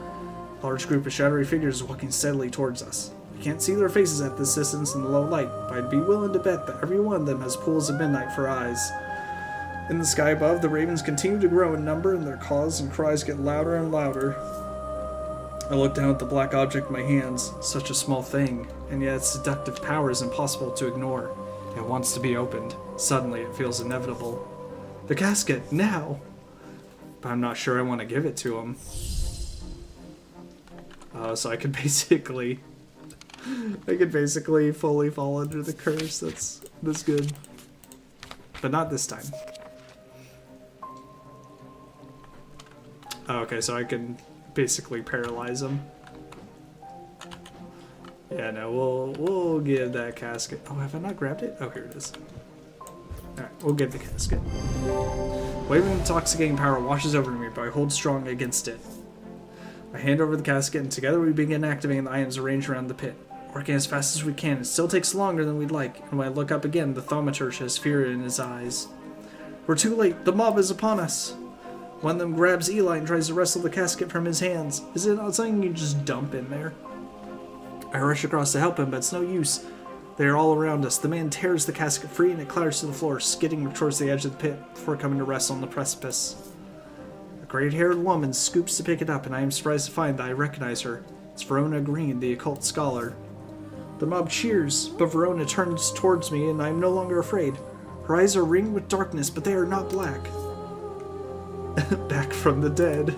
Speaker 1: A large group of shadowy figures walking steadily towards us. I can't see their faces at this distance in the low light, but I'd be willing to bet that every one of them has pools of midnight for eyes. In the sky above, the ravens continue to grow in number, and their caws and cries get louder and louder. I look down at the black object in my hands. Such a small thing, and yet its seductive power is impossible to ignore. It wants to be opened. Suddenly, it feels inevitable. The casket, now! But I'm not sure I want to give it to him. So I could basically... fully fall under the curse. That's good. But not this time. Oh, okay, so I can basically paralyze him. Yeah, no, we'll give that casket. Oh, have I not grabbed it? Oh, here it is. Alright, we'll give the casket. Wave of intoxicating power washes over me, but I hold strong against it. I hand over the casket, and together we begin activating the items arranged around the pit. Working as fast as we can, it still takes longer than we'd like, and when I look up again, the thaumaturge has fear in his eyes. We're too late, the mob is upon us! One of them grabs Eli and tries to wrestle the casket from his hands. Is it not something you just dump in there? I rush across to help him, but it's no use. They are all around us. The man tears the casket free and it clatters to the floor, skidding towards the edge of the pit before coming to rest on the precipice. A gray-haired woman scoops to pick it up, and I am surprised to find that I recognize her. It's Verona Green, the occult scholar. The mob cheers, but Verona turns towards me, and I am no longer afraid. Her eyes are ringed with darkness, but they are not black. Back from the dead.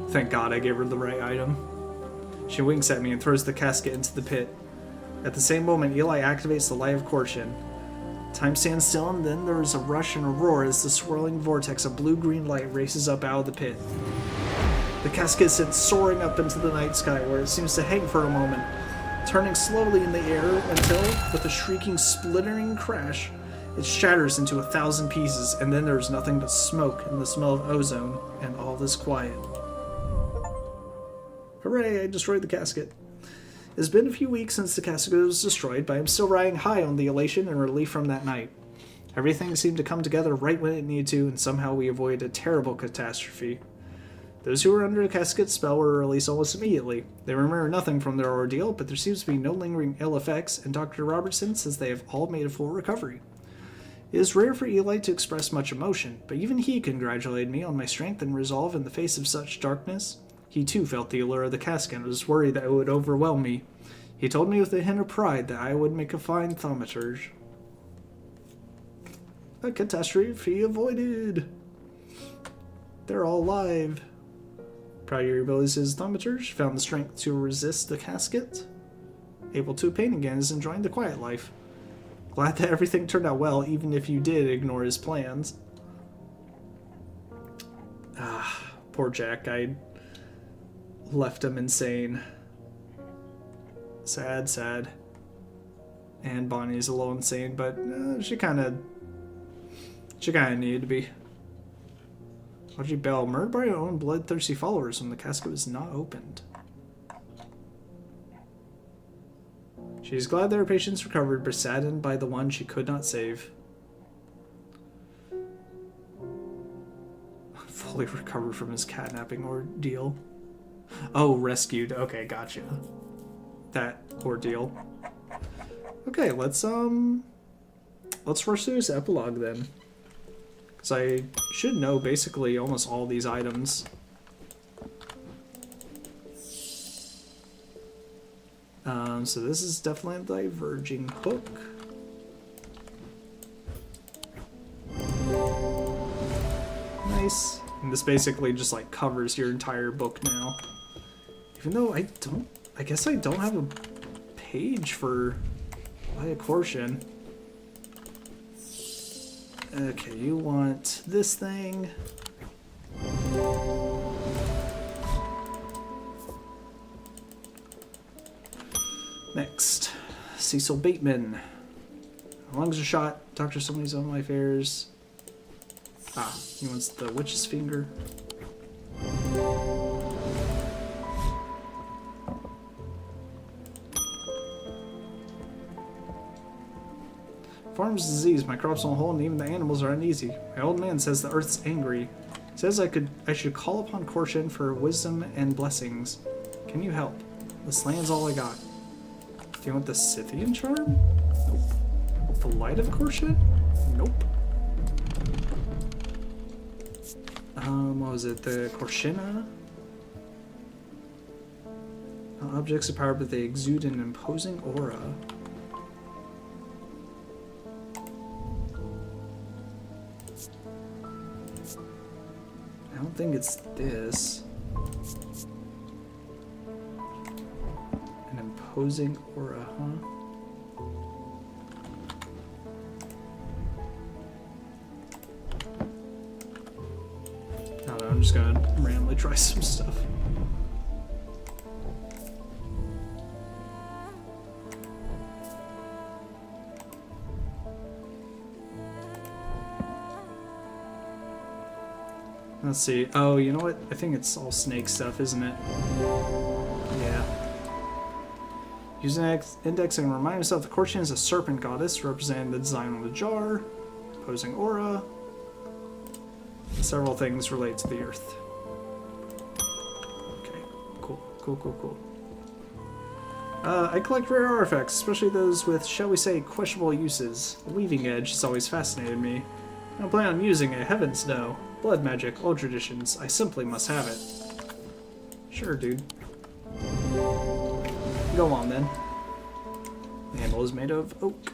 Speaker 1: Thank God I gave her the right item. She winks at me and throws the casket into the pit. At the same moment, Eli activates the Light of Corchin. Time stands still, and then there is a rush and a roar as the swirling vortex of blue-green light races up out of the pit. The casket is sent soaring up into the night sky, where it seems to hang for a moment, turning slowly in the air until, with a shrieking, splintering crash, it shatters into 1,000 pieces, and then there is nothing but smoke and the smell of ozone, and all is quiet. Hooray, I destroyed the casket. It's been a few weeks since the casket was destroyed, but I'm still riding high on the elation and relief from that night. Everything seemed to come together right when it needed to, and somehow we avoided a terrible catastrophe. Those who were under the casket spell were released almost immediately. They remember nothing from their ordeal, but there seems to be no lingering ill effects, and Dr. Robertson says they have all made a full recovery. It is rare for Eli to express much emotion, but even he congratulated me on my strength and resolve in the face of such darkness. He too felt the allure of the casket and was worried that it would overwhelm me. He told me with a hint of pride that I would make a fine thaumaturge. A catastrophe avoided! They're all alive. Proud of your abilities as thaumaturge, found the strength to resist the casket. Able to paint again, is enjoying the quiet life. Glad that everything turned out well, even if you did ignore his plans. Ah, poor Jack. I left him insane. Sad, sad. And Bonnie's a little insane, but she kind of needed to be. Audrey Bell, murdered by her own bloodthirsty followers when the casket was not opened. She is glad that her patients recovered, but saddened by the one she could not save. Fully recovered from his catnapping ordeal. Oh, rescued. Okay, gotcha. That ordeal. Okay, let's rush through this epilogue then. Because I should know basically almost all these items. So this is definitely a diverging book. Nice. And this basically just like covers your entire book now. Even though I guess I don't have a page for Corsian. Okay, you want this thing. Next, Cecil Bateman. My lungs are shot. Dr. Somebody's on my affairs. Ah, he wants the witch's finger. Farm's disease, my crops on hold, and even the animals are uneasy. My old man says the earth's angry. He says I should call upon Corsian for wisdom and blessings. Can you help? This land's all I got. Do you want the Scythian charm? Nope. The light of Corsian? Nope. What was it? The Corshina? Objects of power, but they exude an imposing aura. I don't think it's this. An imposing aura, huh? I don't know, I'm just gonna randomly try some stuff. Let's see. Oh, you know what? I think it's all snake stuff, isn't it? Yeah. Use an index and remind yourself the Corsian is a serpent goddess, representing the design on the jar, opposing aura. Several things relate to the earth. Okay, cool. I collect rare artifacts, especially those with, shall we say, questionable uses. The weaving edge has always fascinated me. I don't plan on using it, heavens no. Blood magic, old traditions, I simply must have it. Sure, dude. Go on, then. The handle is made of oak.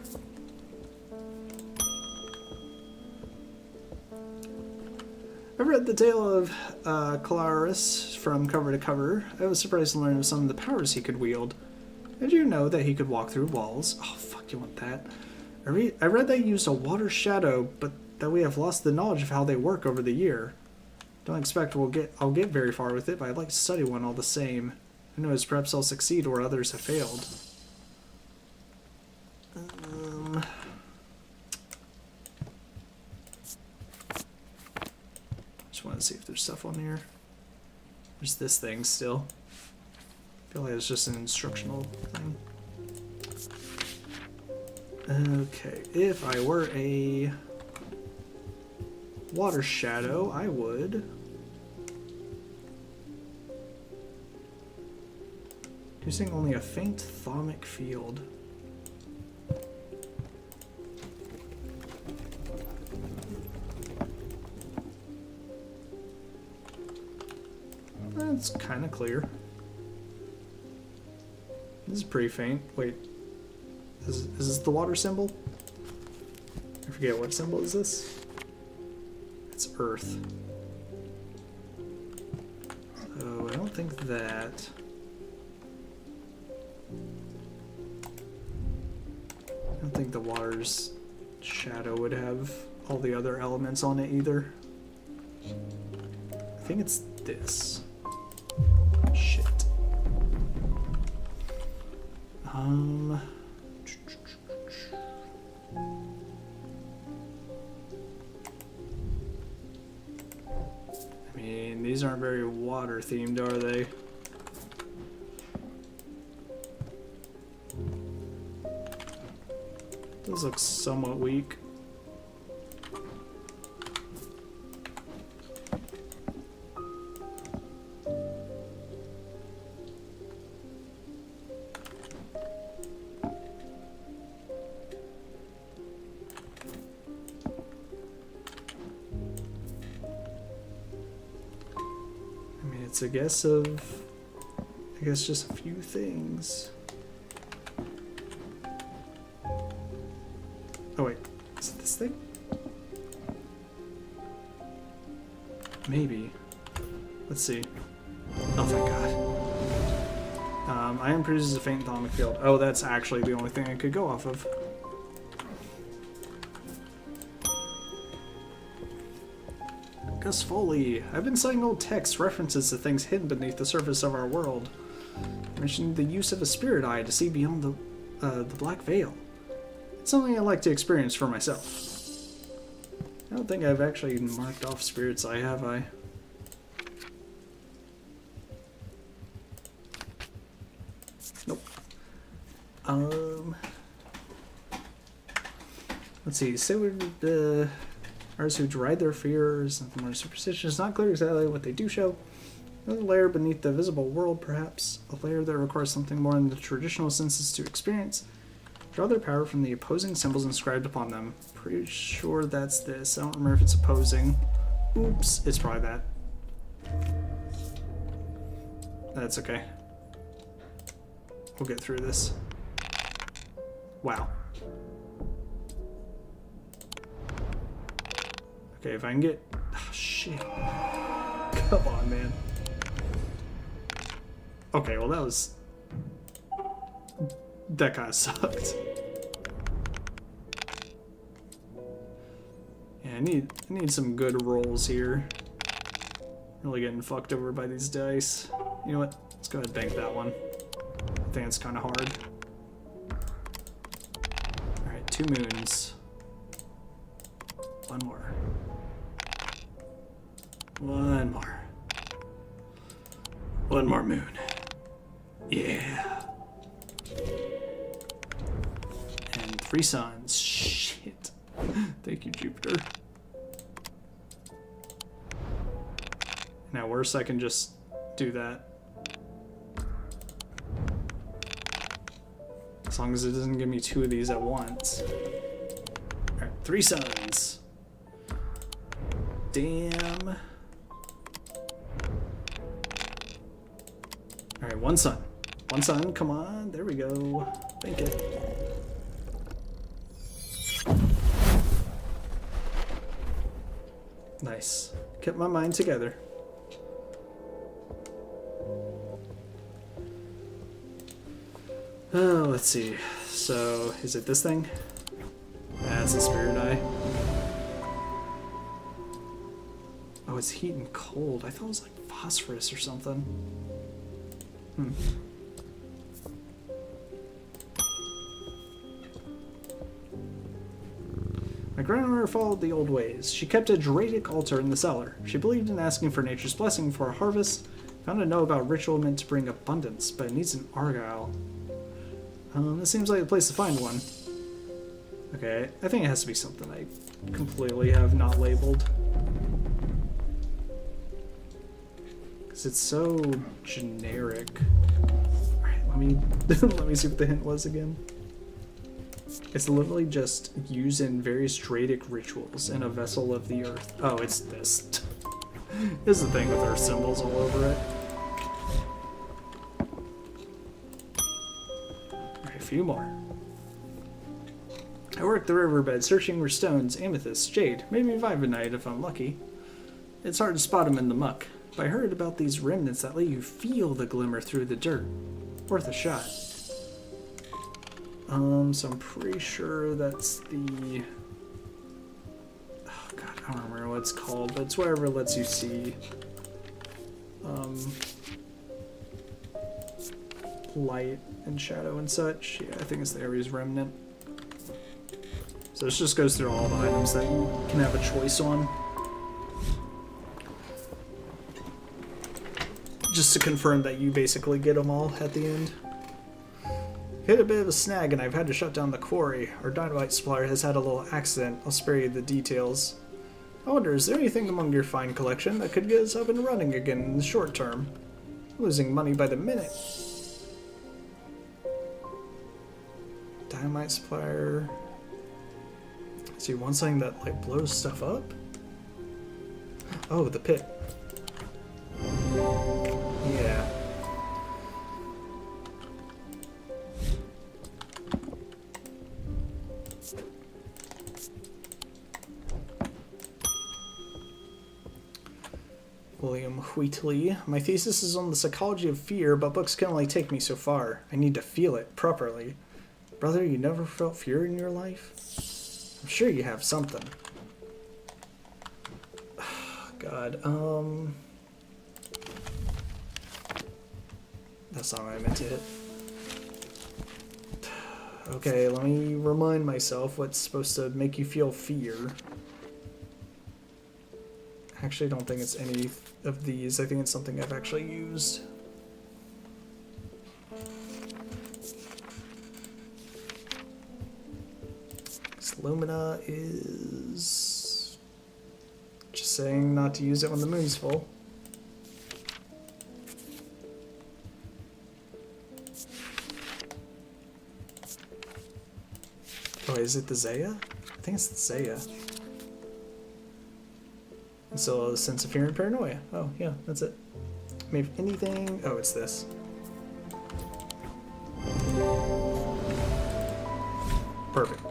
Speaker 1: I've read the tale of Calaris from cover to cover. I was surprised to learn of some of the powers he could wield. Did you know that he could walk through walls? Oh, fuck, you want that? I read that he used a water shadow, but that we have lost the knowledge of how they work over the year. Don't expect I'll get very far with it, but I'd like to study one all the same. Who knows, perhaps I'll succeed where others have failed. Just want to see if there's stuff on here. There's this thing still. I feel like it's just an instructional thing. Okay, if I were a water shadow, I would. Using only a faint thaumic field. That's kind of clear. This is pretty faint. Wait, is this the water symbol? I forget, what symbol is this? It's Earth. So I don't think that. I don't think the water's shadow would have all the other elements on it either. I think it's this. Shit. I mean, these aren't very water themed, are they? Those look somewhat weak. It's a guess of, I guess, just a few things. Oh wait, is it this thing? Maybe. Let's see. Oh thank God. Iron produces a faint thaumic field. Oh, that's actually the only thing I could go off of. Gus Foley. I've been studying old texts, references to things hidden beneath the surface of our world. Mentioning the use of a spirit eye to see beyond the black veil. It's something I like to experience for myself. I don't think I've actually marked off spirit's eye, have I? Nope. Let's see. Say we artists who deride their fears and more superstition. It's not clear exactly what they do show. Another layer beneath the visible world, perhaps. A layer that requires something more than the traditional senses to experience. Draw their power from the opposing symbols inscribed upon them. Pretty sure that's this. I don't remember if it's opposing. Oops, it's probably that. That's okay. We'll get through this. Wow. Okay, if I can get... Oh, shit. Come on, man. Okay, well that was... That kind of sucked. Yeah, I need some good rolls here. Really getting fucked over by these dice. You know what? Let's go ahead and bank that one. I think it's kind of hard. Alright, 2 moons. One more. One more. One more moon. Yeah. And 3 suns. Shit. Thank you, Jupiter. Now, worse, I can just do that. As long as it doesn't give me 2 of these at once. Alright, 3 suns. Damn. Alright, 1 sun. 1 sun, come on. There we go. Bank it. Nice. Kept my mind together. Oh, let's see. So, is it this thing? That's a spirit eye. Oh, it's heat and cold. I thought it was like phosphorus or something. My grandmother followed the old ways. She kept a Druidic altar in the cellar. She believed in asking for nature's blessing for a harvest. Found to know about ritual meant to bring abundance, but it needs an argyle. This seems like the place to find one. Okay, I think it has to be something I completely have not labeled. Because it's so generic. Alright, let me let me see what the hint was again. It's literally just used in various Dradic rituals in a vessel of the earth. Oh, it's this. This is the thing with earth symbols all over it. Alright, a few more. I work the riverbed searching for stones, amethyst, jade, maybe vivinite if I'm lucky. It's hard to spot them in the muck, but I heard about these remnants that let you feel the glimmer through the dirt. Worth a shot. So I'm pretty sure that's the... Oh god, I don't remember what it's called, but it's whatever it lets you see light and shadow and such. Yeah, I think it's the Ares Remnant. So this just goes through all the items that you can have a choice on. Just to confirm that you basically get them all at the end. Hit a bit of a snag and I've had to shut down the quarry. Our dynamite supplier has had a little accident. I'll spare you the details. I wonder, is there anything among your fine collection that could get us up and running again in the short term? I'm losing money by the minute. Dynamite supplier... So you want something that like blows stuff up? Oh, the pit. Yeah. William Wheatley. My thesis is on the psychology of fear, but books can only take me so far. I need to feel it properly. Brother, you never felt fear in your life? I'm sure you have something. God, that's not what I meant to hit. Okay, let me remind myself what's supposed to make you feel fear. I actually don't think it's any of these. I think it's something I've actually used. Lumina is just saying not to use it when the moon's full. Oh, is it the Zaya? I think it's the Zaya. And so a sense of fear and paranoia. Oh, yeah, that's it. Maybe anything. Oh, it's this. Perfect.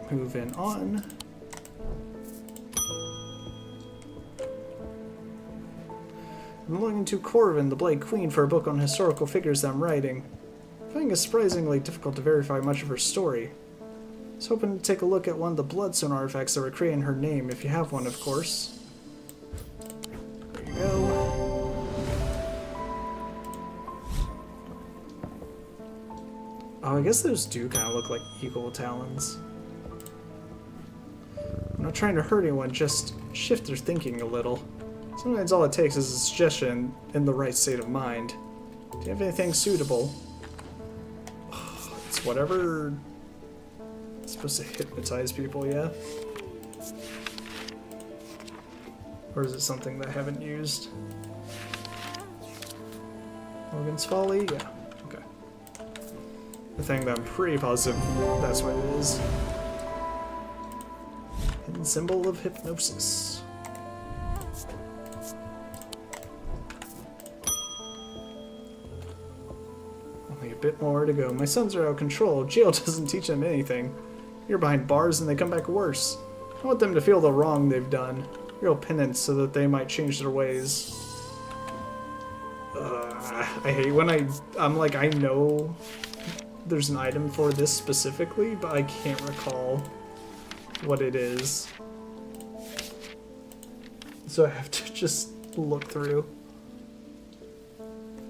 Speaker 1: Moving on. I'm looking to Corvin, the Blade Queen, for a book on historical figures that I'm writing. I find it surprisingly difficult to verify much of her story. I was hoping to take a look at one of the Bloodstone artifacts that were created in her name, if you have one, of course. There you go. Oh, I guess those do kind of look like eagle talons. I'm not trying to hurt anyone, just shift their thinking a little. Sometimes all it takes is a suggestion in the right state of mind. Do you have anything suitable? It's whatever... It's supposed to hypnotize people, yeah? Or is it something that I haven't used? Logan's Folly? Yeah, okay. The thing that I'm pretty positive that's what it is. Hidden symbol of hypnosis. Only a bit more to go. My sons are out of control. Jail doesn't teach them anything. You're behind bars and they come back worse. I want them to feel the wrong they've done. Real penance so that they might change their ways. I hate when I'm like, I know there's an item for this specifically, but I can't recall what it is. So I have to just look through.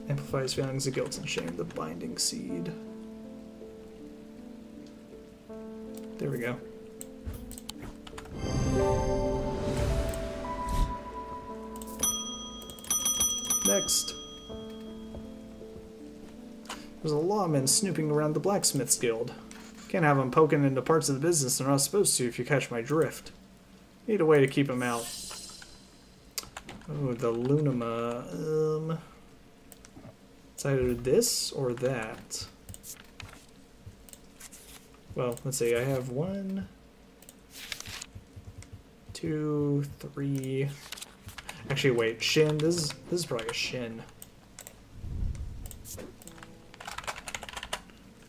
Speaker 1: Amplifies feelings of guilt and shame, the binding seed. There we go. Next. There's a lawman snooping around the blacksmith's guild. Can't have them poking into parts of the business they're not supposed to, if you catch my drift. Need a way to keep them out. Oh, the Lunama. It's either this or that. Well, let's see. I have 1, 2, 3. Actually, wait. Shin. This is probably a shin.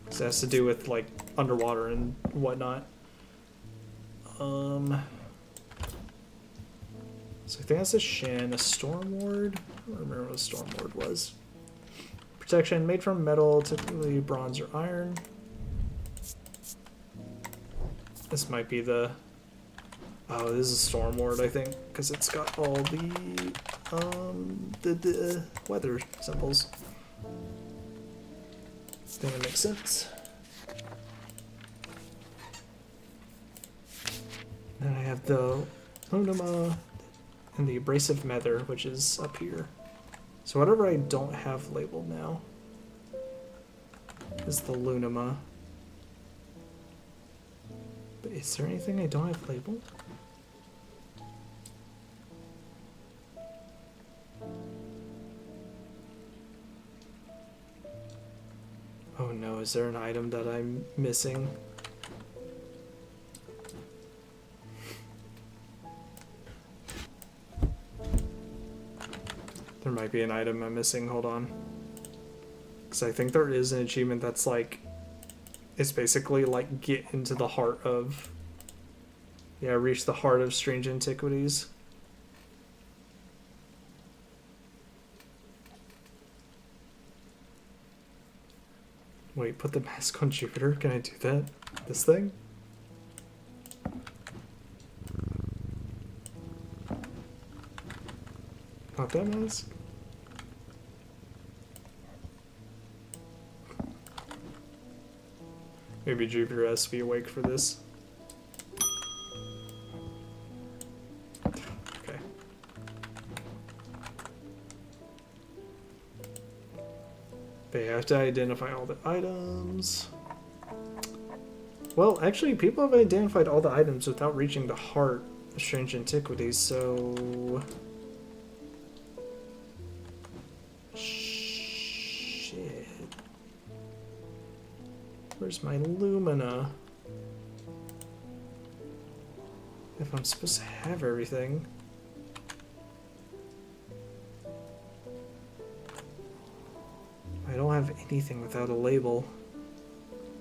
Speaker 1: This has to do with like underwater and whatnot. So I think that's a shin. A storm ward. I don't remember what a storm ward was. Protection made from metal, typically bronze or iron. This might be the... Oh, this is a storm ward, I think, because it's got all the weather symbols. I think that makes sense. Then I have the Lunama and the abrasive nether, which is up here. So whatever I don't have labeled now is the Lunama. But is there anything I don't have labeled? Oh no, is there an item that I'm missing? There might be an item I'm missing, hold on. Because I think there is an achievement that's like, it's basically like get into the heart of, yeah, reach the heart of strange antiquities. Wait, put the mask on Jupiter? Can I do that? This thing? Not that mask? Maybe Jupiter has to be awake for this. Okay. They have to identify all the items. Well, actually, people have identified all the items without reaching the heart of strange antiquities, so... Shit. Where's my Lumina? If I'm supposed to have everything... I don't have anything without a label.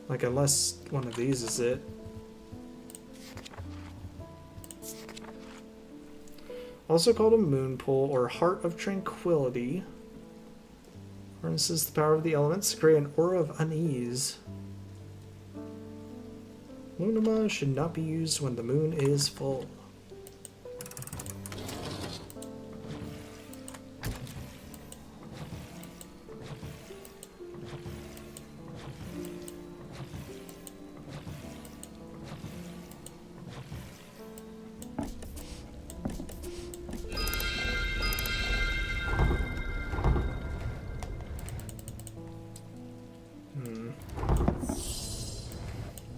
Speaker 1: Like, unless one of these is it. Also called a moon pool or heart of tranquility. Harnesses the power of the elements to create an aura of unease. Lunama should not be used when the moon is full.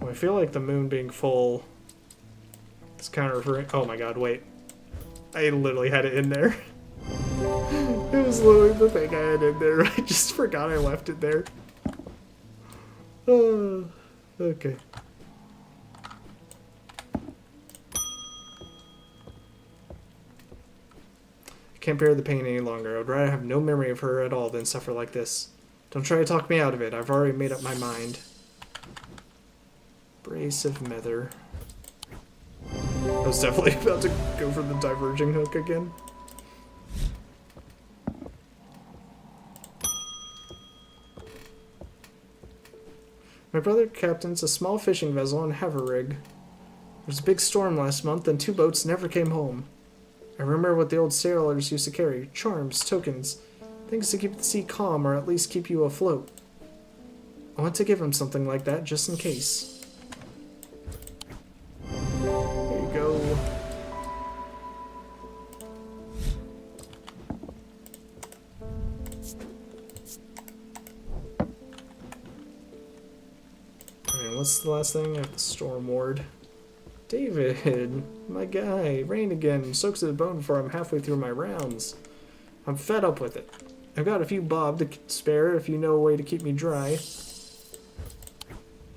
Speaker 1: I feel like the moon being full is kind of referring... Oh my god, wait. I literally had it in there. It was literally the thing I had in there. I just forgot I left it there. Oh, okay. I can't bear the pain any longer. I'd rather have no memory of her at all than suffer like this. Don't try to talk me out of it. I've already made up my mind. Abrasive nether. I was definitely about to go for the diverging hook again. My brother captains a small fishing vessel and Haverrig. There was a big storm last month and 2 boats never came home. I remember what the old sailors used to carry. Charms, tokens, things to keep the sea calm or at least keep you afloat. I want to give him something like that just in case. what's the last thing? I have the Storm Ward. David, my guy, rain again. Soaks to the bone before I'm halfway through my rounds. I'm fed up with it. I've got a few bob to spare if you know a way to keep me dry.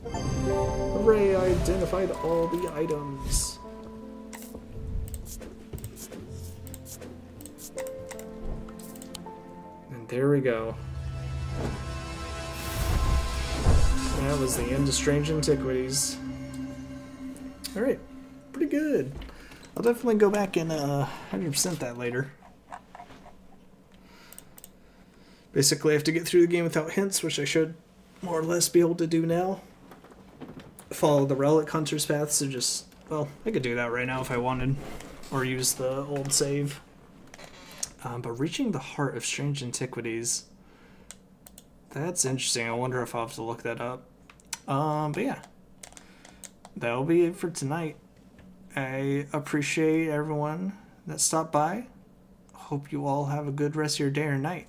Speaker 1: Hooray, I identified all the items. And there we go. That was the end of Strange Antiquities. Alright, pretty good. I'll definitely go back and 100% that later. Basically, I have to get through the game without hints, which I should more or less be able to do now. Follow the relic hunter's path, so just, well, I could do that right now if I wanted, or use the old save. But reaching the heart of Strange Antiquities, that's interesting. I wonder if I'll have to look that up. But yeah, that'll be it for tonight. I appreciate everyone that stopped by. Hope you all have a good rest of your day or night.